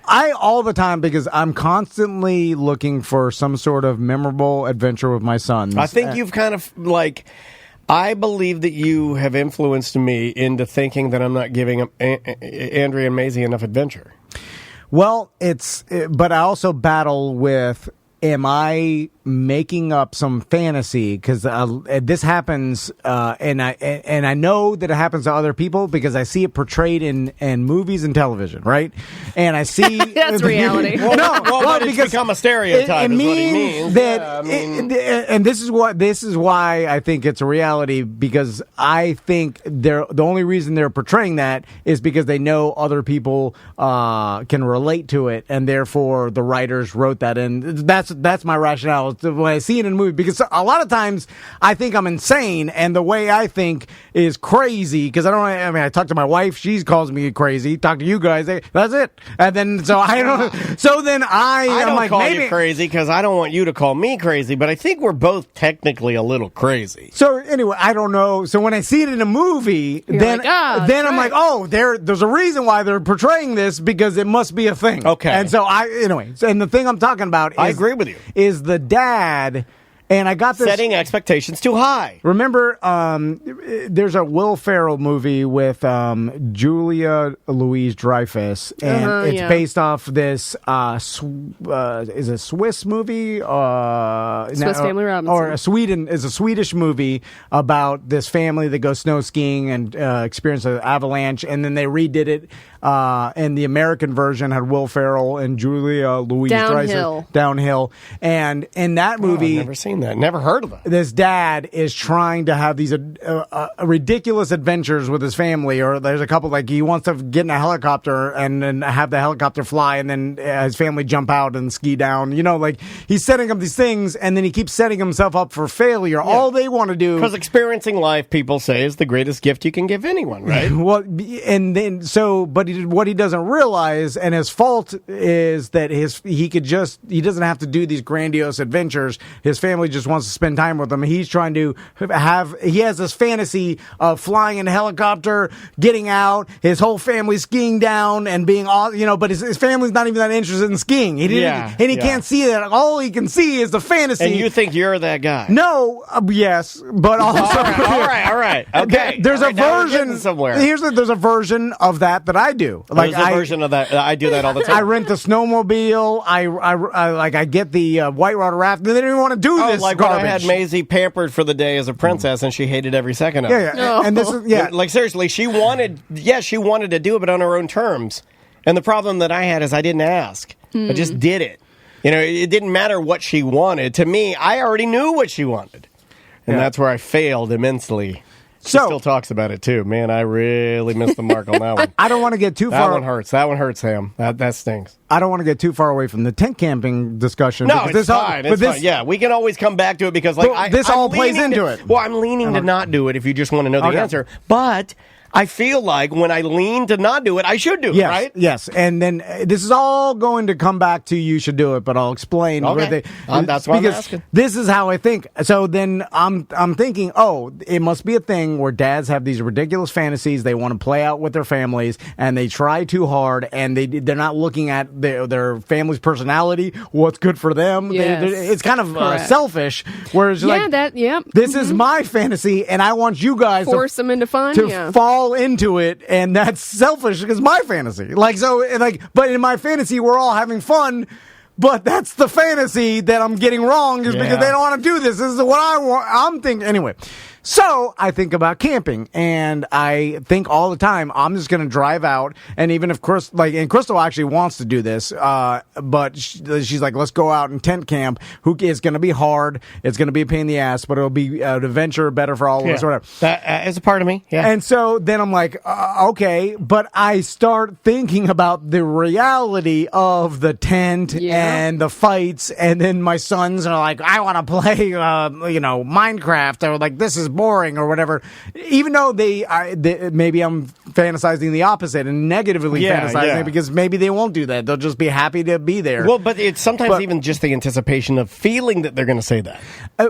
I all the time, because I'm constantly looking for some sort of memorable adventure with my sons. I think you've kind of I believe that you have influenced me into thinking that I'm not giving Andrea and Maisie enough adventure. Well, but I also battle with, am I making up some fantasy? Because this happens, and I know that it happens to other people because I see it portrayed in movies and television, right? And I see that's reality. But it's become a stereotype. It means that, and this is why I think it's a reality, because I think the only reason they're portraying that is because they know other people can relate to it, and therefore the writers wrote that, and that's my rationale when I see it in a movie, because a lot of times I think I'm insane, and the way I think is crazy, because I talk to my wife, she calls me crazy, talk to you guys, that's it, and then I'm like, call maybe you crazy because I don't want you to call me crazy, but I think we're both technically a little crazy. So anyway, I don't know. So when I see it in a movie, then I'm like, oh, there's a reason why they're portraying this, because it must be a thing. Okay. And so and the thing I'm talking about is, I agree with you, is the dad. And I got this setting expectations too high. Remember, there's a Will Ferrell movie with Julia Louis-Dreyfus, and it's based off this is a Swiss movie, Swiss Family Robinson, or a Swedish movie about this family that goes snow skiing and experience an avalanche, and then they redid it. And the American version had Will Ferrell and Julia Louis-Dreyfus. Downhill. And in that movie, I've never seen that. Never heard of that. This dad is trying to have these ridiculous adventures with his family, or there's a couple, like he wants to get in a helicopter and then have the helicopter fly, and then his family jump out and ski down. Like he's setting up these things, and then he keeps setting himself up for failure. Yeah. All they want to do, because experiencing life, people say, is the greatest gift you can give anyone, right? Well, and then but what he doesn't realize, and his fault, is that he doesn't have to do these grandiose adventures. His family just wants to spend time with him. He's trying to he has this fantasy of flying in a helicopter, getting out, his whole family skiing down and being all, but his family's not even that interested in skiing. He can't see that. All he can see is the fantasy. And you think you're that guy? No, yes, but also all right. Okay. There's a version somewhere. There's a version of that I do. Like a version of that. I do that all the time. I rent the snowmobile. I get the whitewater raft. They didn't even want to do this. Like garbage. when I had Maisie pampered for the day as a princess, and she hated every second of it. Yeah. No. And this is like seriously, she wanted to do it, but on her own terms. And the problem that I had is I didn't ask. I just did it. It didn't matter what she wanted. To me, I already knew what she wanted, and that's where I failed immensely. She still talks about it, too. Man, I really missed the mark on that one. I don't want to get too far. That one hurts. That one hurts, Sam. That stinks. I don't want to get too far away from the tent camping discussion. No, it's fine. It's fine. Yeah, we can always come back to it because this all plays into it. Well, I'm leaning to not do it if you just want to know the answer. But I feel like when I lean to not do it, I should do it, right? Yes, and then this is all going to come back to you should do it, but I'll explain. Okay. That's what I'm asking. This is how I think. So then I'm thinking, it must be a thing where dads have these ridiculous fantasies they want to play out with their families, and they try too hard, and they're not looking at their family's personality, what's good for them. Yes. It's kind of selfish. Whereas this is my fantasy, and I want you guys force them into fun to fall into it, and that's selfish because my fantasy. But in my fantasy, we're all having fun. But that's the fantasy that I'm getting wrong is because they don't want to do this. This is what I want. I'm thinking anyway. So I think about camping, and I think all the time I'm just going to drive out, and even if Crystal actually wants to do this, but she's like, let's go out and tent camp. It's going to be hard. It's going to be a pain in the ass, but it'll be an adventure, better for all of us, whatever. That is a part of me. Yeah. And so then I'm like, okay, but I start thinking about the reality of the tent and the fights, and then my sons are like, I want to play, Minecraft, or like, this is boring or whatever, even though maybe I'm fantasizing the opposite and negatively fantasizing it because maybe they won't do that. They'll just be happy to be there. Well, but it's sometimes even just the anticipation of feeling that they're going to say that.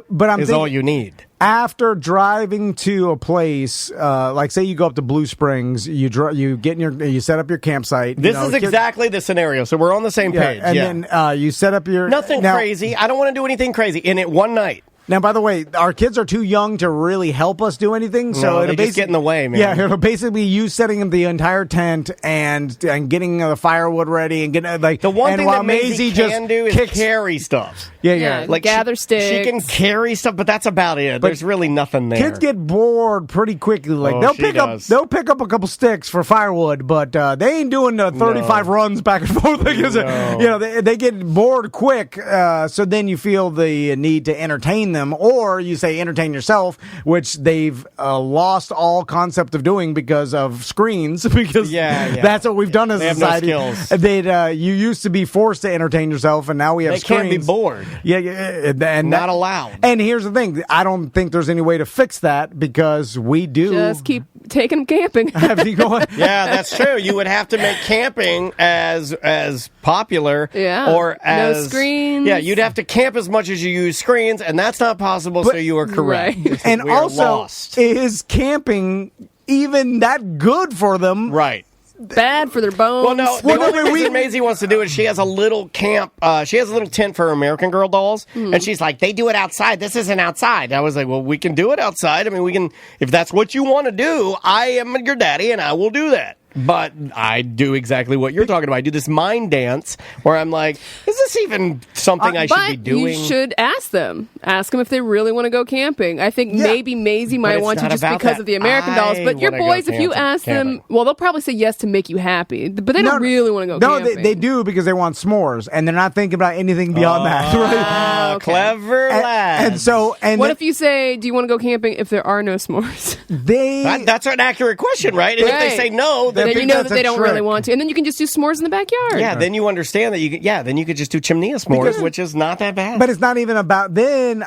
But is all you need. After driving to a place, like say you go up to Blue Springs, you get in you set up your campsite. This is exactly the scenario, so we're on the same page. And then you set up your nothing crazy. I don't want to do anything crazy in it one night. Now, by the way, our kids are too young to really help us do anything, so it'll just get in the way, man. Yeah, it'll basically be you setting up the entire tent and getting the firewood ready and getting the one thing that Maisie can do is carry stuff. Yeah. Like gather sticks. She can carry stuff, but that's about it. There's really nothing there. Kids get bored pretty quickly. Like they'll pick up a couple sticks for firewood, but they ain't doing the 35 runs back and forth because they get bored quick. So then you feel the need to entertain them, or you say entertain yourself, which they've lost all concept of doing because of screens. Because that's what we've done as a society. No skills. You used to be forced to entertain yourself, and now we have screens. They can't be bored. Yeah, and not allowed. And here's the thing: I don't think there's any way to fix that because we do just keep taking them camping. Yeah, that's true. You would have to make camping as popular, or as no screens. Yeah, you'd have to camp as much as you use screens, and that's not possible. So you are correct. Right. And also, is camping even that good for them? Right. Bad for their bones. Well, no. The only reason Maisie wants to do it, she has a little camp. She has a little tent for her American Girl dolls, and she's like, "They do it outside. This isn't outside." I was like, "Well, we can do it outside. I mean, we can if that's what you want to do. I am your daddy, and I will do that." But I do exactly what you're talking about. I do this mind dance where I'm like, is this even something I should be doing? You should ask them. Ask them if they really want to go camping. I think maybe Maisie might want to just because of the American dolls. But your boys, if you ask them, well, they'll probably say yes to make you happy. But they don't really want to go camping. No, they do because they want s'mores. And they're not thinking about anything beyond that. Right? Okay. Clever lads. And what if you say, do you want to go camping if there are no s'mores? That's an accurate question, right? And if they say no, then you know that they don't really want to, and then you can just do s'mores in the backyard. Yeah, then you understand that you can. Yeah, then you could just do chimney s'mores, which is not that bad. But it's not even about. Then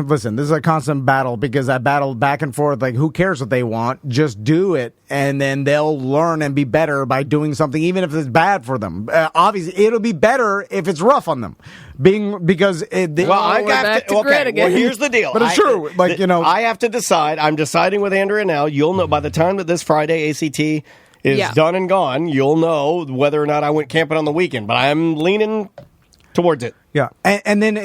listen. This is a constant battle because I battle back and forth. Like, who cares what they want? Just do it, and then they'll learn and be better by doing something, even if it's bad for them. Obviously, it'll be better if it's rough on them. Well, here's the deal. But it's true. Like I have to decide. I'm deciding with Andrea now. You'll know by the time that this Friday ACT is done and gone, you'll know whether or not I went camping on the weekend. But I'm leaning towards it. Yeah, and then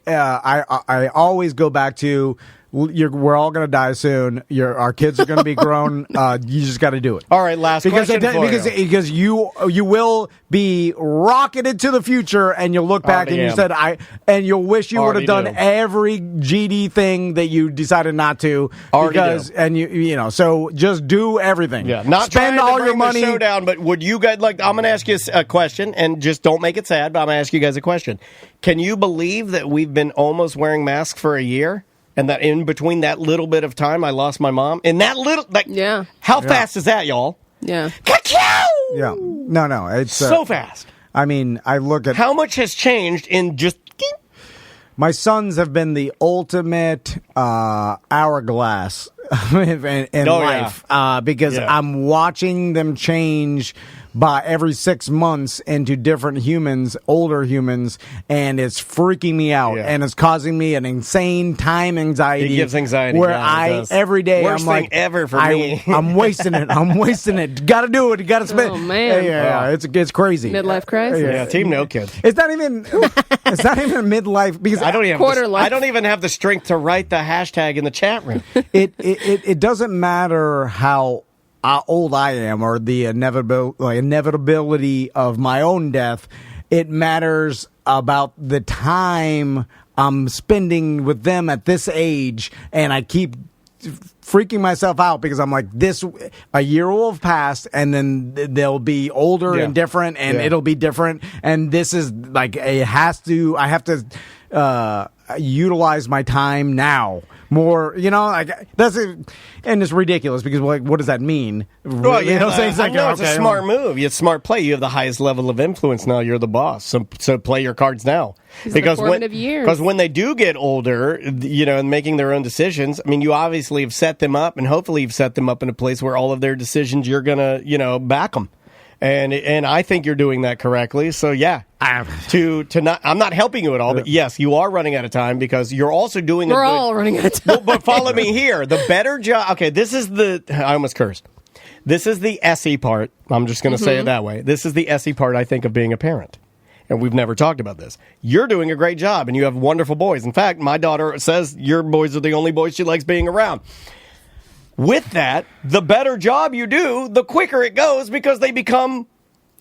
I always go back to we're all going to die soon. Our kids are going to be grown. You just got to do it. All right, last question because you will be rocketed to the future, and you'll look back and you'll wish you would have done every GD thing that you decided not to. So just do everything. Yeah, not spend all your money. The show down, but would you guys I'm going to ask you a question, and just don't make it sad. But I'm going to ask you guys a question. Can you believe that we've been almost wearing masks for a year? And that in between that little bit of time, I lost my mom. In that little, how fast is that, y'all? Yeah. Ka-chow! Yeah. No, it's so fast. I mean, I look at how much has changed in just. My sons have been the ultimate hourglass in life because I'm watching them change by every 6 months into different humans, older humans, and it's freaking me out, and it's causing me an insane time anxiety. It gives anxiety. Where every day worst I'm like, thing ever for me. I'm wasting it. I'm wasting it. Got to do it. You got to spend. Oh man, it's crazy. Midlife crisis. Yeah, team no kids. It's not even. It's not even midlife because I don't even have the strength to write the hashtag in the chat room. It doesn't matter how old I am or the inevitability of my own death. It matters about the time I'm spending with them at this age, and I keep freaking myself out because I'm like, a year will have passed, and then they'll be older and different, and it'll be different, and this is like I have to utilize my time now more. Like that's and it's ridiculous because what does that mean? Well, I know it's a smart move. It's a smart play. You have the highest level of influence now. You're the boss, so play your cards now. Because when they do get older, and making their own decisions, I mean, you obviously have set them up, and hopefully you've set them up in a place where all of their decisions you're gonna, back them. And I think you're doing that correctly. So yeah, I'm not helping you at all, but yes, you are running out of time because you're also doing. We're all running out of time. But follow me here. The better job. Okay, I almost cursed. This is the SE part. I'm just going to say it that way. This is the SE part, I think, of being a parent. And we've never talked about this. You're doing a great job, and you have wonderful boys. In fact, my daughter says your boys are the only boys she likes being around. With that, the better job you do, the quicker it goes because they become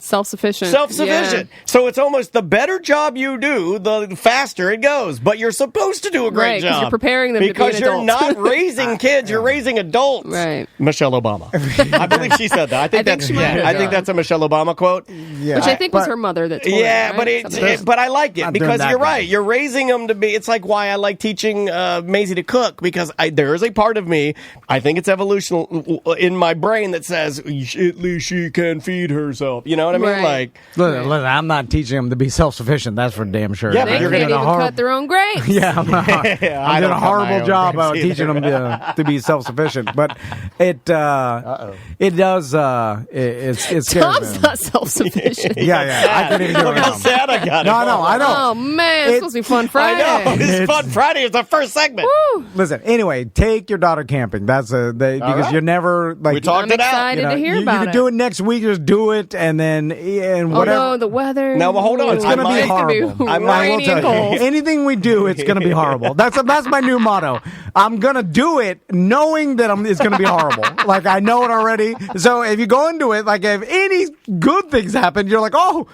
self-sufficient. Yeah. So it's almost the better job you do, the faster it goes. But you're supposed to do a great job. Because you're preparing them to be an adult. Because you're not raising kids, you're raising adults. Right. Michelle Obama. I believe she said that. I think that's a Michelle Obama quote. Yeah. Which I think was her mother that told her, right? but I like it because you're right. You're raising them to be. It's like why I like teaching Maisie to cook because there is a part of me, I think it's evolutional in my brain that says at least she can feed herself. You know what I mean? Right. Listen, I'm not teaching them to be self-sufficient. That's for damn sure. Yeah, they can't even cut their own grapes. Yeah, I'm doing a horrible job of teaching them to be self-sufficient. But it does. It's Tom's not self-sufficient. Yeah. I couldn't even do it. How sad I got. No, I know. Oh man, it's supposed to be Fun Friday. I know. It's Fun Friday. It's the first segment. Woo. Listen. Anyway, take your daughter camping. That's because you're never like. We talked it out. I'm excited to hear about it. You can do it next week. Just do it, and then whatever. Oh no, the weather. No, but hold on. It's going to be horrible. I will tell you. Anything we do, it's going to be horrible. That's my new motto. I'm going to do it knowing that it's going to be horrible. Like, I know it already. So if you go into it, like, if any good things happen, you're like, oh,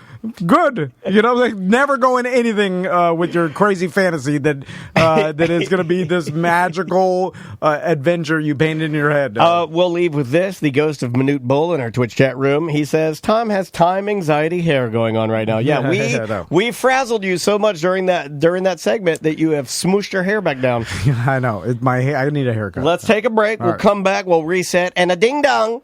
good. Like, never go into anything with your crazy fantasy that it's going to be this magical adventure you painted in your head. We'll leave with this. The ghost of Manute Bull in our Twitch chat room. He says, Tom has time anxiety hair going on right now. Yeah, we frazzled you so much during that segment that you have smooshed your hair back down. I know. I need a haircut. Let's take a break. We'll come back. We'll reset. And a ding-dong.